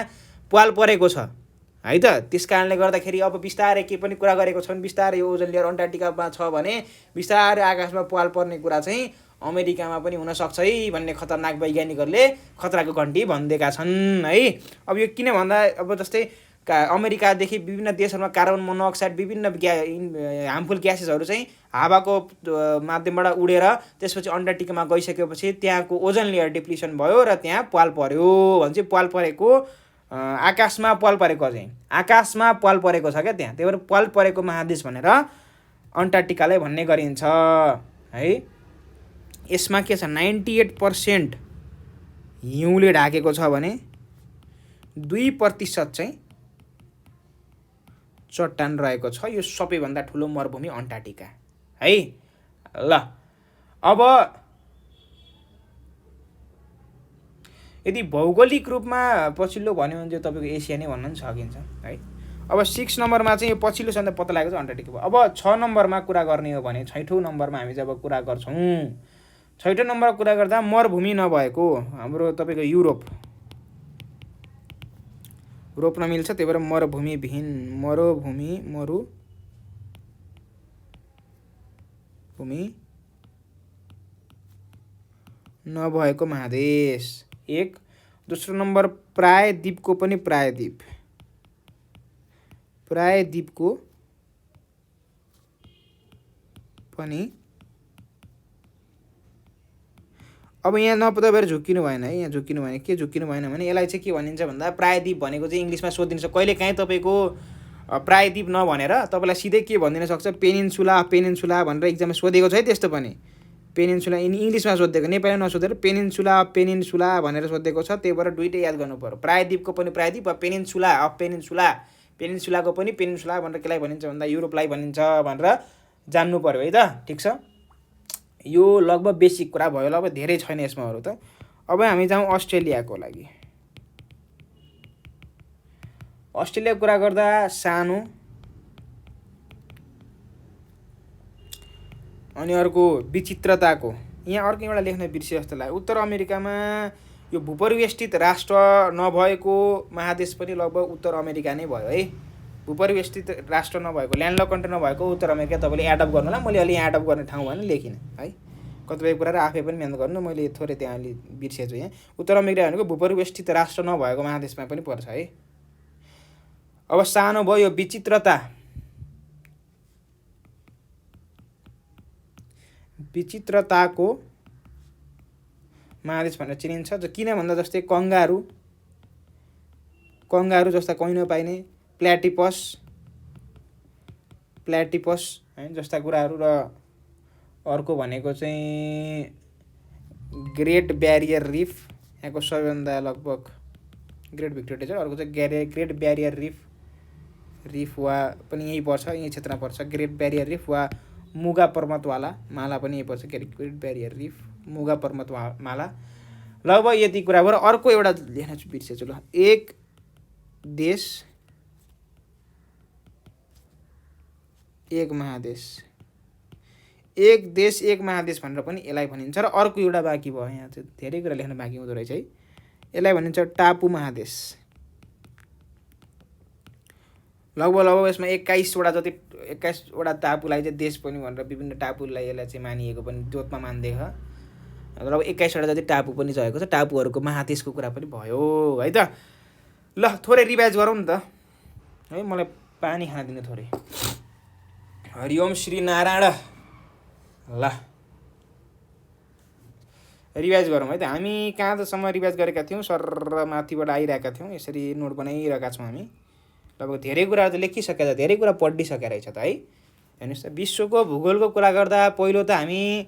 प्वाल परेको छ है त। त्यस कारणले गर्दाखेरि अब बिस्तारै के पनि कुरा गरेको छ भने बिस्तारै यो ओजोन लेयर अन्टार्कटिकामा छ भने बिस्तारै आकाशमा प्वाल पर्ने कुरा चाहिँ अमेरिकामा पनि हुनसक्छ है भन्ने खतरनाक वैज्ञानिकहरूले खतराको घन्टी भनिदिएका छन् है। अब यो किन भन्दा अब जस्तै अमेरिकादेखि विभिन्न देशहरूमा कार्बन मोनोअक्साइड विभिन्न हार्मफुल ग्यासेसहरू चाहिँ हावाको माध्यमबाट उडेर त्यसपछि अन्टार्कटिकामा गइसकेपछि त्यहाँको ओजोन लेयर डिप्लिसन भयो र त्यहाँ प्वाल पर्यो भने चाहिँ प्वाल परेको आकाशमा प्वाल परेको, चाहिँ आकाशमा प्वाल परेको छ क्या त्यहाँ। त्यही भएर प्वाल परेको महादेश भनेर अन्टार्कटिकालाई भन्ने गरिन्छ है। यसमा के छ, 98% हिउँले ढाकेको छ भने 2% चाहिँ चट्टान रहेको छ। यो सबैभन्दा ठुलो मरुभूमि अन्टार्कटिका है। ल अब यदि भौगोलिक रूपमा पछिल्लो भन्यो भने चाहिँ तपाईँको एसिया नै भन्न पनि सकिन्छ है। अब 6 नम्बरमा चाहिँ यो पछिल्लो सन्दा पत्ता लागेको छ अन्टार्कटिका। अब 6 नम्बरमा कुरा गर्ने हो भने 6औँ नम्बरमा हामी जब कुरा गर्छौँ, 6औँ नम्बरमा कुरा गर्दा मरुभूमि नभएको हाम्रो तपाईँको युरोप रोप्न मिल्छ। त्यही भएर मरुभूमिविहीन, मरुभूमि नभएको महादेश 1। दोस्रो नम्बर प्रायद्वीपको पनि प्रायद्वीपको पनि। अब यहाँ नपत्ता भएर झुक्किनु भएन है। यहाँ झुक्किनु भएन, के झुक्किनु भएन भने यसलाई चाहिँ के भनिन्छ भन्दा प्रायद्वीप भनेको चाहिँ इङ्ग्लिसमा सोधिन्छ। कहिले काहीँ तपाईँको प्रायद्वीप नभनेर तपाईँलाई सिधै के भनिदिन सक्छ, पेनिन्सुला भनेर इक्जाममा सोधेको छ है। त्यस्तो पनि पेनिन्सुला इङ्ग्लिसमा सोधेको, नेपालीमा नसोधेर पेनिन्सुला भनेर सोधेको छ। त्यही भएर दुइटै याद गर्नु पर्यो, प्रायद्वीपको पनि प्रायद्वीप, पेनिन्सुलाको पनि पेनिन्सुला भनेर केलाई भनिन्छ भन्दा युरोपलाई भनिन्छ भनेर जान्नु पर्यो है त, ठिक छ। यो लगभग बेसिक कुरा भयो। लगभग धेरै छैन यसमा अरू त। अब हामी जाउँ अस्ट्रेलियाको लागि। अस्ट्रेलियाको कुरा गर्दा सानो अनि अर्को विचित्रताको, यहाँ अर्को एउटा लेख्न बिर्से जस्तो लाग्यो। उत्तर अमेरिकामा यो भूपरिवेष्टित राष्ट्र नभएको महादेश पनि लगभग उत्तर अमेरिका नै भयो है। भूपरिवेष्टित राष्ट्र नभएको, ल्यान्डलक कन्ट्री नभएको उत्तर अमेरिका तपाईँले एडप्ट गर्नु होला। मैले अलि यहाँ एडप्ट गर्ने ठाउँ भने लेखिनँ है, कतिपय कुराहरू आफै पनि मेहनत गर्नु, मैले थोरै त्यहाँ अलि बिर्सेछु। यहाँ उत्तर अमेरिका भनेको भूपरिवेष्टित राष्ट्र नभएको महादेशमा पनि पर्छ है। अब सानो भयो यो विचित्रता। विचित्रताको महादेश भनेर चिनिन्छ। किन भन्दा जस्तै कङ्गारू जस्ता कहीँ नपाइने प्ल्याटिपस है जस्ता कुराहरू, र अर्को भनेको चाहिँ ग्रेट ब्यारियर रिफ, यहाँको सबैभन्दा लगभग ग्रेट भिक्टोरिया छ। अर्को चाहिँ ग्रेट ब्यारियर रिफ वा पनि यहीँ पर्छ, यही क्षेत्रमा पर्छ। ग्रेट ब्यारियर रिफ वा मुगा पर्वतवाला माला पनि यही पर्छ। ग्रेट ब्यारियर रिफ, मुगा पर्वतमाला, लगभग यति कुरा भयो। र अर्को एउटा लेख्न बिर्सेछु ल, एक देश एक महादेश भनेर पनि यसलाई भनिन्छ। र अर्को एउटा बाँकी भयो, यहाँ चाहिँ धेरै कुरा लेख्न बाँकी हुँदो रहेछ है। यसलाई भनिन्छ टापु महादेश। लगभग यसमा 21वटा टापुलाई चाहिँ देश पनि भनेर, विभिन्न टापुलाई यसलाई चाहिँ मानिएको पनि जोतमा मान्दै छ। लगभग 21वटा जति टापु पनि रहेको छ। टापुहरूको महादेशको कुरा पनि भयो है त। ल थोरै रिभाइज गरौँ नि त है, मलाई पानी खान दिनु थोरै। हरिओम श्री नारायण। ल रिभाइज गरौँ है त। हामी कहाँ तसम्म रिभाइज गरेका थियौँ, सर माथिबाट आइरहेका थियौँ, यसरी नोट बनाइरहेका छौँ हामी। लगभग धेरै कुराहरू त लेखिसकेका छ, धेरै कुरा पढिसकेका रहेछ त है। हेर्नुहोस् त, विश्वको भूगोलको कुरा गर्दा पहिलो त हामी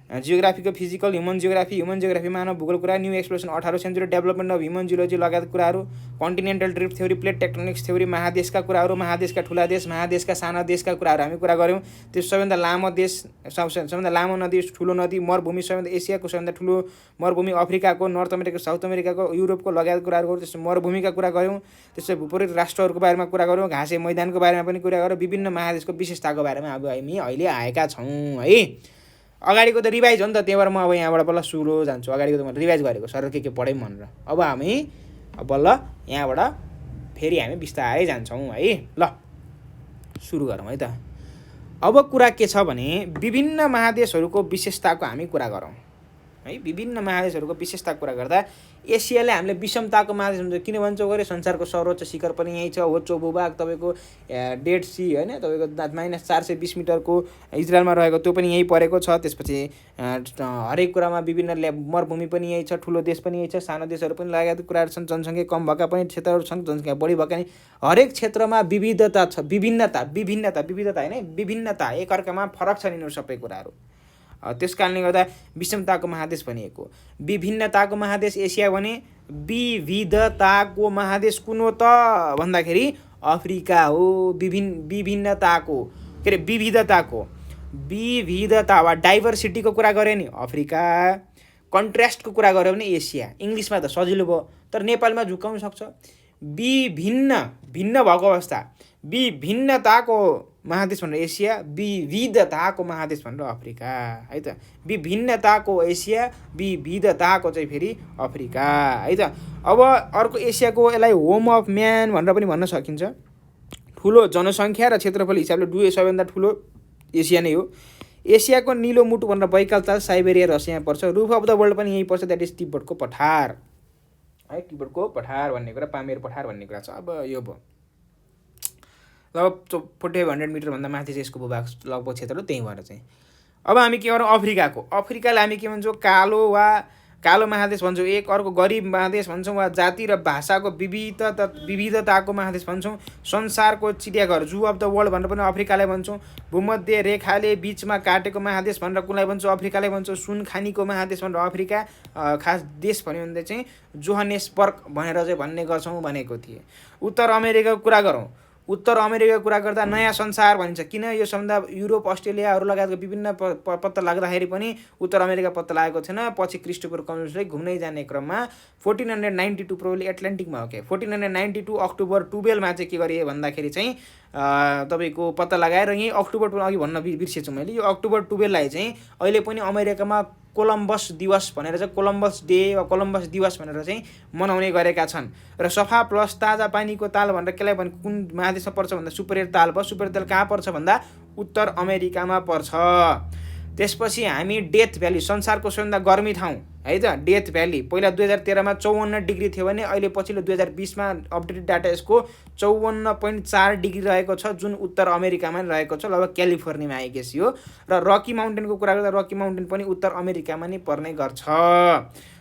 जियोग्राफीको फिजिकल, ह्युमन जियोग्राफी मानव भूगोल कुरा, न्यू एक्सप्लोरेसन, 18औं century, development of human geology लगायत कुराहरू, continental drift theory, plate tectonics theory, महादेशका कुराहरू, महादेशका ठुला देश, महादेशका साना देशका कुराहरू हामी कुरा गऱ्यौँ। त्यो सबैभन्दा लामो देश, सबैभन्दा लामो नदी, ठुलो नदी, मरुभूमि, सबैभन्दा एसियाको सबैभन्दा ठुलो मरुभूमि, अफ्रिकाको, नर्थ अमेरिका, साउथ अमेरिकाको, युरोपको लगायत कुराहरू गऱ्यौँ। त्यसपछि मरुभूमिका कुरा गऱ्यौँ। त्यसपछि भूपरित राष्ट्रहरूको बारेमा कुरा गऱ्यौँ। घाँसे मैदानको बारेमा पनि कुरा गऱ्यौँ। विभिन्न महादेशको विशेषताको बारेमा अब हामी अहिले आएका छौँ है। अगाडिको त रिभाइज हो नि त, त्यही भएर म अब यहाँबाट बल्ल सुरु जान्छु। अगाडिको त मैले रिभाइज गरेको सर के पढ्यौँ भनेर। अब हामी बल्ल यहाँबाट फेरि हामी बिस्तारै जान्छौँ है। ल सुरु गरौँ है त। अब कुरा के छ भने विभिन्न महादेशहरूको विशेषताको हामी कुरा गरौँ है। विभिन्न महादेशहरूको विशेषता कुरा गर्दा एसियालाई हामीले विषमताको महादेश भन्छ। किन भन्छौँ गरे, संसारको सर्वोच्च शिखर पनि यहीँ छ, होचो भूभाग, तपाईँको डेड सी होइन, तपाईँको -420 मिटरको इजरायलमा रहेको त्यो पनि यहीँ परेको छ। त्यसपछि हरेक कुरामा विभिन्न मरुभूमि पनि यहीँ छ, ठुलो देश पनि यहीँ छ, सानो देशहरू पनि लगायत कुराहरू छन्, जनसङ्ख्या कम भएका पनि क्षेत्रहरू छन्, जनसङ्ख्या बढी भएका नि हरेक क्षेत्रमा विविधता छ। विविधता होइन, विभिन्नता, एकअर्कामा फरक छन् यिनीहरू सबै कुराहरू। त्यस कारणले गर्दा विषमताको महादेश भनिएको। विभिन्नताको महादेश एसिया भने विविधताको महादेश कुन हो त भन्दाखेरि अफ्रिका हो। विभिन्नताको के अरे विविधता वा डाइभर्सिटीको कुरा गऱ्यो नि अफ्रिका, कन्ट्रास्टको कुरा गऱ्यो भने एसिया। इङ्ग्लिसमा त सजिलो भयो, तर नेपालमा झुक्काउन सक्छ। भिन्न भएको अवस्था, विभिन्नताको महादेश भनेर एसिया, विविधताको महादेश भनेर अफ्रिका है त। विभिन्नताको एसिया, विविधताको चाहिँ फेरि अफ्रिका है त। अब अर्को एसियाको यसलाई होम अफ म्यान भनेर पनि भन्न सकिन्छ। ठुलो जनसङ्ख्या र क्षेत्रफल हिसाबले सबैभन्दा ठुलो एसिया नै हो। एसियाको निलो मुटु भनेर बैकाल ताल, साइबेरिया, रसिया पर्छ। रुफ अफ द वर्ल्ड पनि यहीँ पर्छ, द्याट इज तिब्बतको पठार है। तिब्बतको पठार भन्ने कुरा, पामेर पठार भन्ने कुरा छ। अब यो भयो लगभग 4500 मिटरभन्दा माथि चाहिँ यसको भूभाग लगभग क्षेत्र त्यहीँ भएर चाहिँ। अब हामी के गरौँ, अफ्रिकालाई हामी के भन्छौँ, कालो महादेश भन्छौँ एक। अर्को गरिब महादेश भन्छौँ वा जाति र भाषाको विविधताको महादेश भन्छौँ। संसारको चिडियाघर, जू अफ द वर्ल्ड भनेर पनि अफ्रिकालाई भन्छौँ। भूमध्य रेखाले बिचमा काटेको महादेश भनेर कुनलाई भन्छौँ, अफ्रिकालाई भन्छौँ। सुन खानीको महादेश भनेर अफ्रिका। खास देश भन्यो भने चाहिँ जोहानेसबर्ग भनेर चाहिँ भन्ने गर्छौँ भनेको थिएँ। उत्तर अमेरिकाको कुरा गरौँ, उत्तर अमेरिकाको कुरा गर्दा नयाँ संसार भनिन्छ। किन यो सम्झा युरोप अस्ट्रेलियाहरू लगायतको विभिन्न पत्ता लाग्दाखेरि पनि उत्तर अमेरिका पत्ता लागेको थिएन। पछि क्रिस्टोफर कलम्बसले घुम्दै जाने क्रममा 1492 प्रोबेबली एटलान्टिकमा हो क्या 1492 अक्टोबर 12मा चाहिँ के गरे भन्दाखेरि चाहिँ तपाईँको पत्ता लगाएर यहीँ अक्टोबर 12 अघि भन्न बिर्सेछु मैले। यो अक्टोबर 12लाई चाहिँ अहिले पनि अमेरिकामा कोलम्बस दिवस भनेर चाहिँ कोलम्बस डे वा कोलम्बस दिवस भनेर चाहिँ मनाउने गरेका छन्। र सफा प्लस ताजा पानीको ताल भनेर केलाई भने कुन महादेशमा पर्छ भन्दा सुपेरियर ताल भयो। सुपेरियर ताल कहाँ पर्छ भन्दा उत्तर अमेरिकामा पर्छ। त्यसपछि हामी डेथ भ्याली, संसारको सबैभन्दा गर्मी ठाउँ है त डेथ भ्याली, पहिला 2013मा 54 डिग्री थियो भने अहिले पछिल्लो 2020मा अपडेटेड डाटा यसको 54.4 डिग्री रहेको छ, जुन उत्तर अमेरिकामा रहेको छ, लगभग क्यालिफोर्नियामा आइगेसियो। र रकी माउन्टेनको कुरा गर्दा रकी माउन्टेन पनि उत्तर अमेरिकामा नै पर्ने गर्छ।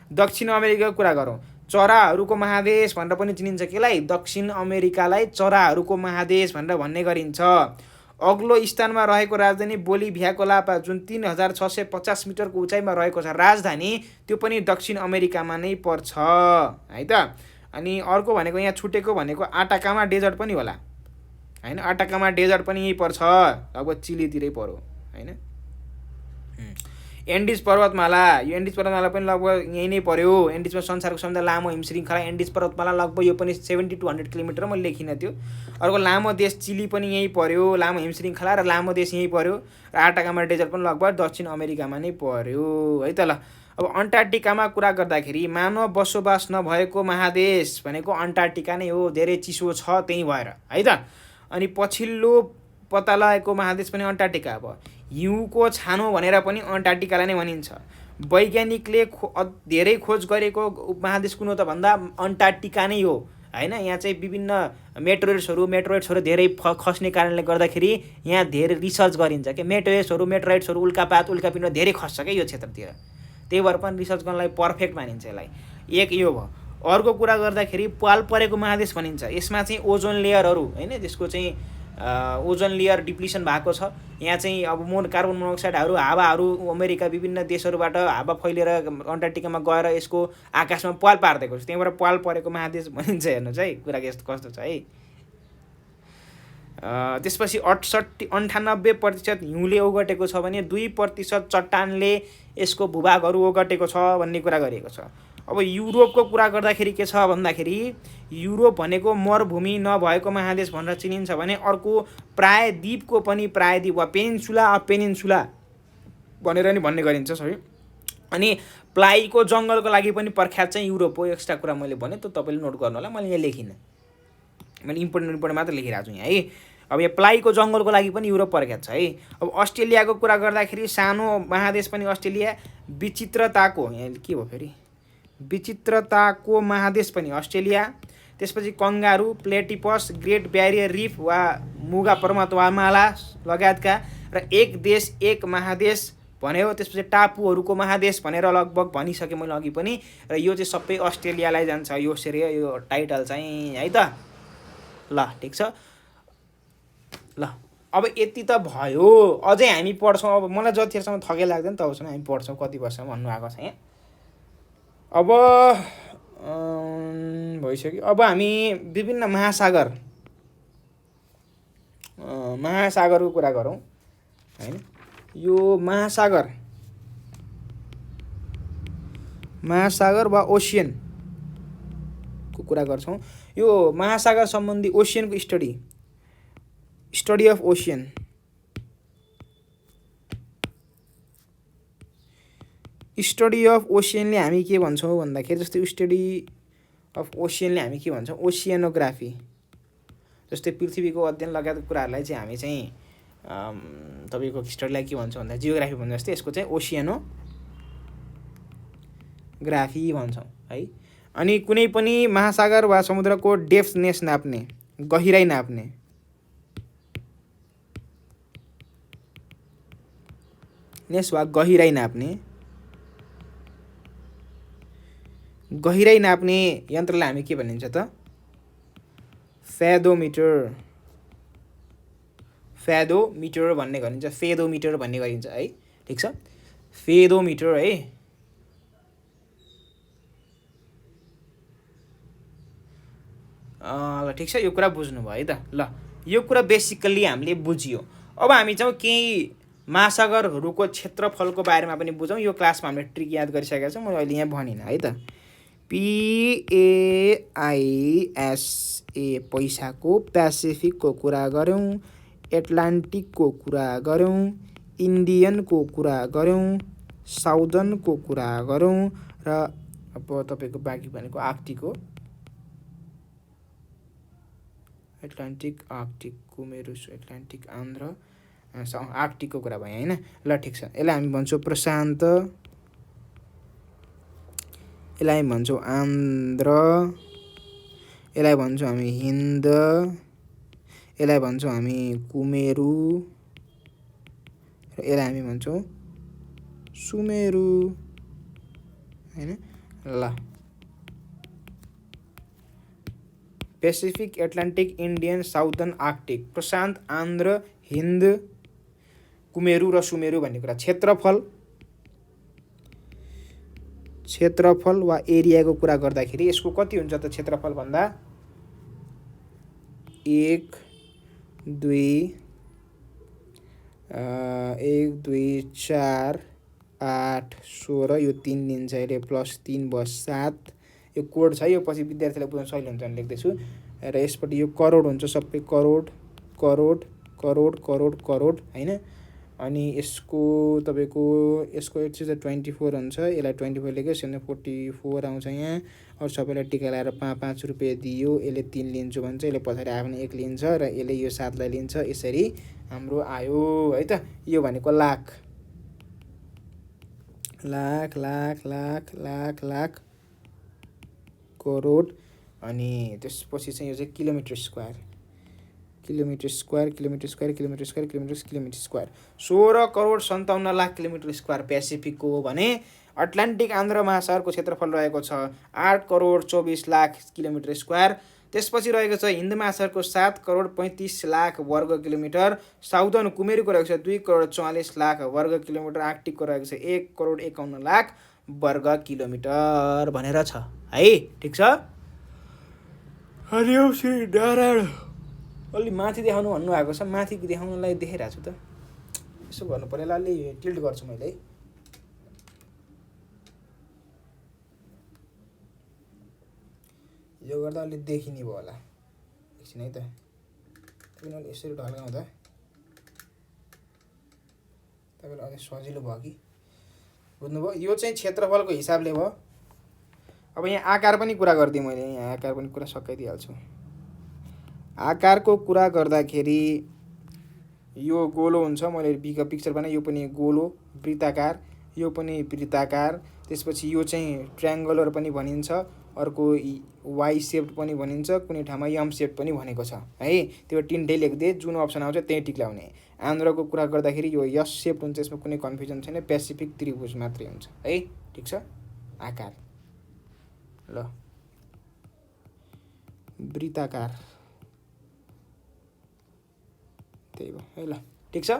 दक्षिण अमेरिकाको कुरा गरौँ, चराहरूको महादेश भनेर पनि चिनिन्छ। केलाई? दक्षिण अमेरिकालाई चराहरूको महादेश भनेर भन्ने गरिन्छ। अग्लो स्थानमा रहेको राजधानी बोलिभियाको लापा, जुन 3650 मिटरको उचाइमा रहेको छ राजधानी, त्यो पनि दक्षिण अमेरिकामा नै पर्छ है त। अनि अर्को भनेको यहाँ छुटेको भनेको आटाकामा डेजर्ट पनि होला हैन। आटाकामा डेजर्ट पनि यहीँ पर्छ, लगभग चिलीतिरै पर्यो हैन। एन्डिज पर्वतमाला, यो एन्डिज पर्वतमाला पनि लगभग यहीँ नै पर्यो। एन्डिजमा संसारको सबभन्दा लामो हिमश्रृङ्खला एन्डिज पर्वतमाला, लगभग यो पनि 70 to 100 किलोमिटर मैले लेखिनँ त्यो। अर्को लामो देश चिली पनि यहीँ पर्यो, लामो हिमश्रृङ्खला र लामो देश यहीँ पर्यो। र आटाकामा डेजर्ट पनि लगभग दक्षिण अमेरिकामा नै पर्यो है त। ल अब अन्टार्क्टिकामा कुरा गर्दाखेरि मानव बसोबास नभएको महादेश भनेको अन्टार्क्टिका नै हो, धेरै चिसो छ त्यही भएर है त। अनि पछिल्लो पत्ता लागेको महादेश पनि अन्टार्क्टिका भयो। हिउँको छानो भनेर पनि अन्टार्क्टिकालाई नै भनिन्छ। वैज्ञानिकले धेरै खोज गरेको महादेश कुन हो त भन्दा अन्टार्क्टिका नै हो हैन। यहाँ चाहिँ विभिन्न मेट्रोइड्सहरू धेरै खस्ने कारणले गर्दाखेरि यहाँ धेरै रिसर्च गरिन्छ के मेट्रोइड्सहरू उल्कापिण्ड धेरै खस्छ क्या यो क्षेत्रतिर, त्यही भएर पनि रिसर्च गर्नलाई पर्फेक्ट मानिन्छ यसलाई। एक यो भयो। अर्को कुरा गर्दाखेरि पाल परेको महादेश भनिन्छ। यसमा चाहिँ ओजोन लेयरहरू हैन, त्यसको चाहिँ ओजोन लेयर डिप्लिसन भएको छ। यहाँ चाहिँ अब कार्बन मोनोक्साइडहरू हावाहरू अमेरिका विभिन्न देशहरूबाट हावा फैलिएर अन्टार्क्टिकामा गएर यसको आकाशमा पाल पारिदिएको छ, त्यही भएर पाल परेको महादेश भनिन्छ। हेर्नुहोस् है कुरा कस्तो छ है। त्यसपछि 98% हिउँले ओगटेको छ भने 2% चट्टानले यसको भूभागहरू ओगटेको छ भन्ने कुरा गरिएको छ। अब युरोपको कुरा गर्दाखेरि के छ भन्दाखेरि युरोप भनेको मरुभूमि नभएको महादेश भनेर चिनिन्छ भने अर्को प्रायद्वीपको पनि प्रायद्वीप वा पेनिन्सुला भनेर नि भन्ने गरिन्छ सरी। अनि प्लाईको जङ्गलको लागि पनि प्रख्यात चाहिँ युरोप हो। एक्स्ट्रा कुरा मैले भने त तपाईँले नोट गर्नु होला, मैले यहाँ लेखिनँ, मैले इम्पोर्टेन्ट मात्र लेखिरहेको छु यहाँ है। अब यहाँ प्लाईको जङ्गलको लागि पनि युरोप प्रख्यात छ है। अब अस्ट्रेलियाको कुरा गर्दाखेरि सानो महादेश पनि अस्ट्रेलिया, विचित्रताको यहाँ के भयो फेरि विचित्रताको महादेश पनि अस्ट्रेलिया। त्यसपछि कंगारू, प्लेटिपस, ग्रेट ब्यारियर रिफ वा मुगा पर्वतमाला लगायतका, र एक देश एक महादेश भन्यो। त्यसपछि टापुहरूको महादेश भनेर लगभग भनिसकेँ मैले अघि पनि, र यो चाहिँ सबै अस्ट्रेलियालाई जान्छ यो श्रेय, यो टाइटल चाहिँ है त। ल ठिक छ। ल अब यति त भयो, अझै हामी पढ्छौँ। अब मलाई जतिसम्म थकै लाग्दैन तबसम्म हामी पढ्छौँ, कति वर्षसम्म भन्नुभएको छ यहाँ। अब भइसक्यो। अब हामी विभिन्न महासागरको कुरा गरौँ हैन। यो महासागर वा ओसियनको कुरा गर्छौँ। यो महासागर सम्बन्धी ओसियनको study of ocean, study of ओसियनले हामी के भन्छौँ भन्दाखेरि, जस्तै स्टडी अफ ओसियनले हामी के भन्छौँ ओसियनोग्राफी, जस्तै पृथ्वीको अध्ययन लगायतको कुराहरूलाई चाहिँ हामी चाहिँ तपाईँको स्टडीलाई के भन्छौँ भन्दा जियोग्राफी भन्छ जस्तै यसको चाहिँ ओसियनोग्राफी भन्छौँ है। अनि कुनै पनि महासागर वा समुद्रको डेप्थनेस नाप्ने, गहिराई नाप्ने, गहिराई नाप्ने यन्त्रलाई हामी के भनिन्छ त फेदोमिटर भन्ने गरिन्छ, फेदोमिटर भन्ने गरिन्छ है। ठिक छ, फेदोमिटर है। ल ठिक छ, यो कुरा बुझ्नुभयो है त। ल यो कुरा बेसिकल्ली हामीले बुझियो। अब हामी जाउँ केही महासागरहरूको क्षेत्रफलको बारेमा पनि बुझौँ। यो क्लासमा हामीले ट्रिक याद गरिसकेका छौँ, मैले अहिले यहाँ भनिनँ है त। PAISA पैसाको, पेसिफिकको कुरा गऱ्यौँ, एटलान्टिकको कुरा गऱ्यौँ, इन्डियनको कुरा गऱ्यौँ, साउदर्नको कुरा गऱ्यौँ र अब तपाईँको बाँकी भनेको आर्कटिक हो। एटलान्टिक, आर्कटिक, कुमेरु, एटलान्टिक, आन्ध्र, आर्कटिकको कुरा भयो होइन। ल ठिक छ, यसलाई हामी भन्छौँ प्रशान्त, यसलाई भन्छौँ आन्ध्र, यसलाई भन्छौँ हामी हिन्द, यसलाई भन्छौँ हामी कुमेरु र यसलाई हामी भन्छौँ सुमेरु होइन। ल Pacific, Atlantic, Indian, Southern, Arctic, प्रशान्त, आन्ध्र, हिन्द, कुमेरु र सुमेरु भन्ने कुरा। क्षेत्रफल वा एरियाको कुरा गर्दाखेरि यसको कति हुन्छ त क्षेत्रफल भन्दा 1 2 4 8 16 यो 3 लिन्छ, अहिले +3 भयो 7। यो कोड छ, यो पछि विद्यार्थीलाई बुझ्न सजिलो हुन्छ भने लेख्दैछु। र यसपट्टि यो करोड हुन्छ, सबै करोड करोड करोड करोड करोड होइन। अनि यसको तपाईँको यसको 24 हुन्छ, यसलाई 24 लेख्यो, 44 आउँछ यहाँ। अरू सबैलाई टिका लगाएर 5 रुपियाँ दियो, यसले 3 लिन्छु भन्छ, यसले पछाडि आफ्नो 1 लिन्छ र यसले यो 7लाई लिन्छ। यसरी हाम्रो आयो है त। यो भनेको लाख लाख लाख लाख लाख लाख करोड। अनि त्यसपछि चाहिँ यो चाहिँ kilometre square, kilometre square, kilometre square, kilometre square, kilometre square. 16 crore 57 lakh kilometre square पेसिफिकको हो भने अटलान्टिक आन्ध्र महासागरको क्षेत्रफल रहेको छ 8 करोड 24 लाख किलोमिटर स्क्वायर। त्यसपछि रहेको छ हिन्द महासागरको 7 करोड 35 लाख वर्ग किलोमिटर। साउदर्न कुमेरुको रहेको छ 2 करोड 44 लाख वर्ग किलोमिटर। आर्कटिकको रहेको छ 1 करोड 51 लाख वर्ग किलोमिटर भनेर छ है। ठिक छ। हरिओम श्री नारायण। अलि माथि देखाउनु भन्नुभएको छ, माथि देखाउनलाई देखाइरहेको छु त, यसो गर्नु पर्यो। अलि टिल्ट गर्छु मैले है। यो गर्दा अलि देखिने भयो होला, एकछिन है त। तपाईँले अलि यसरी ढल्काउँदा तपाईँलाई अझै सजिलो भयो कि बुझ्नुभयो। यो चाहिँ क्षेत्रफलको हिसाबले भयो। अब यहाँ आकार पनि कुरा गरिदिएँ मैले, यहाँ आकार पनि कुरा सकाइदिइहाल्छु। आकारको कुरा गर्दाखेरि यो गोलो हुन्छ, मैले पिक्चर बनाएँ, यो पनि गोलो वृत्ताकार, यो पनि वृत्ताकार। त्यसपछि यो चाहिँ ट्रायङ्गुलर पनि भनिन्छ, अर्को वाई सेप्ड पनि भनिन्छ, कुनै ठाउँमा यम सेप्ड पनि भनेको छ है। त्यो तिनटै लेखिदिए, जुन अप्सन आउँछ त्यही टिक लगाउने। आन्ध्रको कुरा गर्दाखेरि यो यस सेप्ड हुन्छ, यसमा कुनै कन्फ्युजन छैन, पेसिफिक त्रिभुज मात्रै हुन्छ है। ठिक छ। आकार ल वृत्ताकार त्यही भयो है। ल ठिक छ,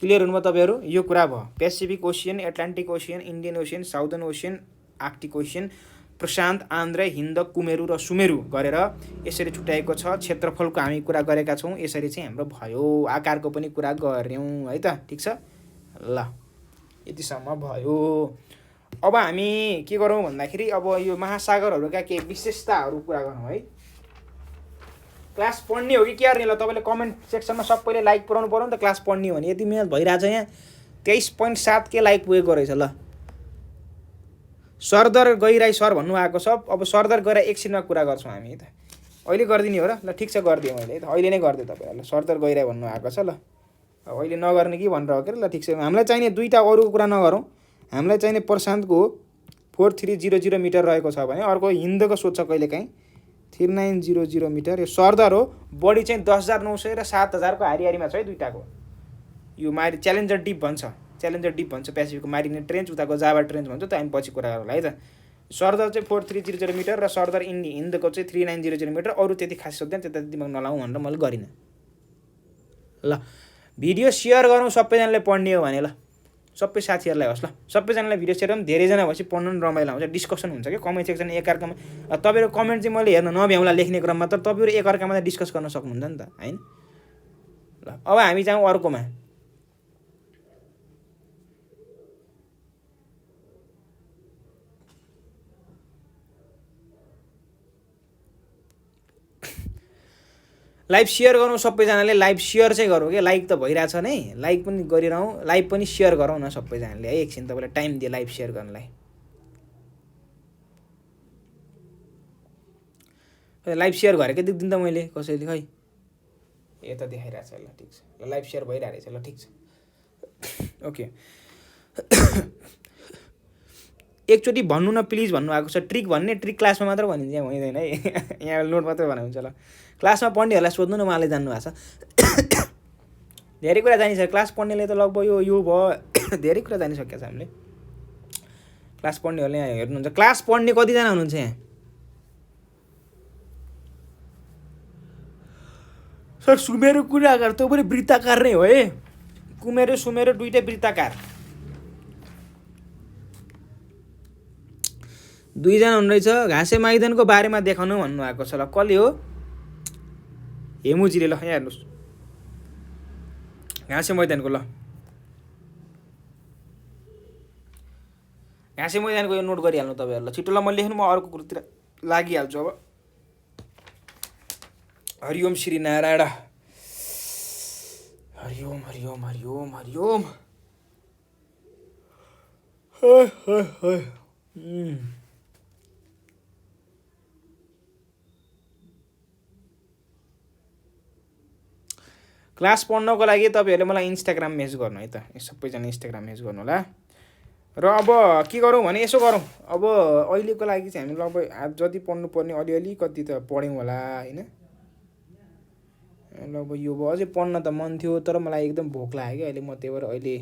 क्लियर हुनुभयो तपाईँहरू। यो कुरा भयो Pacific Ocean, Atlantic Ocean, Indian Ocean, Southern Ocean, Arctic Ocean, प्रशान्त, आन्ध्र, हिन्द, कुमेरु र सुमेरु गरेर यसरी छुट्याएको छ। क्षेत्रफलको हामी कुरा गरेका छौँ, यसरी चाहिँ हाम्रो भयो। आकारको पनि कुरा गऱ्यौँ है त। ठिक छ। ल यतिसम्म भयो। अब हामी के गरौँ भन्दाखेरि अब यो महासागरहरूका केही विशेषताहरू कुरा गरौँ है। क्लास पढ्ने हो कि के गर्ने? ल तपाईँले कमेन्ट सेक्सनमा सबैले लाइक पुऱ्याउनु पऱ्यो नि त। क्लास पढ्ने हो भने यति मिहिनेत भइरहेछ यहाँ 23.7 के लाइक पुगेको रहेछ। ल सरदर गइराई सर भन्नुभएको छ। अब सरदर गइराई एकछिनमा कुरा गर्छौँ हामी त। अहिले गरिदिने हो र? ल ठिक छ, गरिदिएँ मैले है त। अहिले नै गरिदिएँ तपाईँलाई। ल सरदर गइराई भन्नुभएको छ। ल अहिले नगर्ने कि भनेर हो के? ल ठिक छ। हामीलाई चाहिने दुईवटा अरूको कुरा नगरौँ। हामीलाई चाहिने प्रशान्तको 4300 मिटर रहेको छ भने अर्को हिन्दको सोध्छ कहिलेकाहीँ 3900 मिटर। यो सरदर हो। बढी चाहिँ 10,900 र 7,000 को हारिहारीमा छ है दुईटाको। यो मारि च्यालेन्जर डिप भन्छ, च्यालेन्जर डिप भन्छ पेसिफिकको मारिने ट्रेन्च, उताको जाभा ट्रेन्च भन्छ। त हामी पछि कुरा गरौँला है त। सरदर चाहिँ 4300 मिटर र सरदर हिन्दको चाहिँ 3900 मिटर। अरू त्यति खास सोध्दैन, त्यता दिमाग नलाउँ भनेर मैले गरिनँ। ल भिडियो सेयर गरौँ, सबैजनाले पढ्ने हो भने। ल सबै साथीहरूलाई होस्। ल सबैजनालाई भिडियो सेयर गरौँ। धेरैजना भएपछि पढ्नु पनि रमाइलो हुन्छ, डिस्कसन हुन्छ कि कमेन्ट सेक्सन एकअर्कामा। तपाईँहरू कमेन्ट चाहिँ मैले हेर्न नभ्याउँला लेख्ने क्रममा, तर तपाईँहरू एकअर्कामा डिस्कस गर्न सक्नुहुन्छ नि त हैन। ल अब हामी जाउँ अर्कोमा। लाइभ सेयर गरौँ सबैजनाले, लाइभ सेयर चाहिँ गरौँ क्या, लाइक त भइरहेछ नै, लाइक पनि गरिरहौँ, लाइभ पनि सेयर गरौँ न सबैजनाले है। एकछिन तपाईँलाई टाइम दिए लाइभ सेयर गर्नलाई। लाइभ सेयर गरेकै देख्दिनँ त मैले कसैले, खै ए त देखाइरहेछ। ल ठिक छ, ल लाइभ सेयर भइरहेको रहेछ, ल ठिक छ ओके। एकचोटि भन्नु न प्लिज भन्नुभएको छ। ट्रिक भन्ने, ट्रिक क्लासमा मात्र भनिन्छ, यहाँ हुँदैन है यहाँ नोट मात्रै भन्नु हुन्छ। ल क्लासमा पढ्नेहरूलाई सोध्नु न, उहाँले जान्नुभएको छ। धेरै कुरा जानिसक्यो क्लास पढ्नेले त, लगभग यो भयो धेरै कुरा जानिसकेको छ हामीले। क्लास पढ्नेहरूले यहाँ हेर्नुहुन्छ, क्लास पढ्ने कतिजना हुनुहुन्छ यहाँ? सर सुमेरो कुराकार त्यो पनि वृत्ताकार नै हो है, कुमेरो सुमेरो दुइटै वृत्ताकार। दुईजना हुनुहुँदैछ। घाँसे मैदानको बारेमा देखाउनु भन्नुभएको छ। ल कसले हो? हेमुजीले। ल यहाँ हेर्नुहोस् घाँसे मैदानको। ल घाँसे मैदानको यो नोट गरिहाल्नु तपाईँहरूलाई छिटो। ल म लेख्नु, म अर्को कुरोतिर लागिहाल्छु अब। हरिओम श्री नारायण, हरिओम हरिओम हरिओम हरिओम। क्लास पढ्नको लागि तपाईँहरूले मलाई इन्स्टाग्राम मेसेज गर्नु है त, सबैजना इन्स्टाग्राम मेसेज गर्नु होला। र अब के गरौँ भने यसो गरौँ, अब अहिलेको लागि चाहिँ हामी लगभग जति पढ्नुपर्ने अलिअलि कति त पढ्यौँ होला होइन। लगभग यो भयो, अझै पढ्न त मन थियो तर मलाई एकदम भोक लाग्यो क्या अहिले, म त्यही भएर अहिले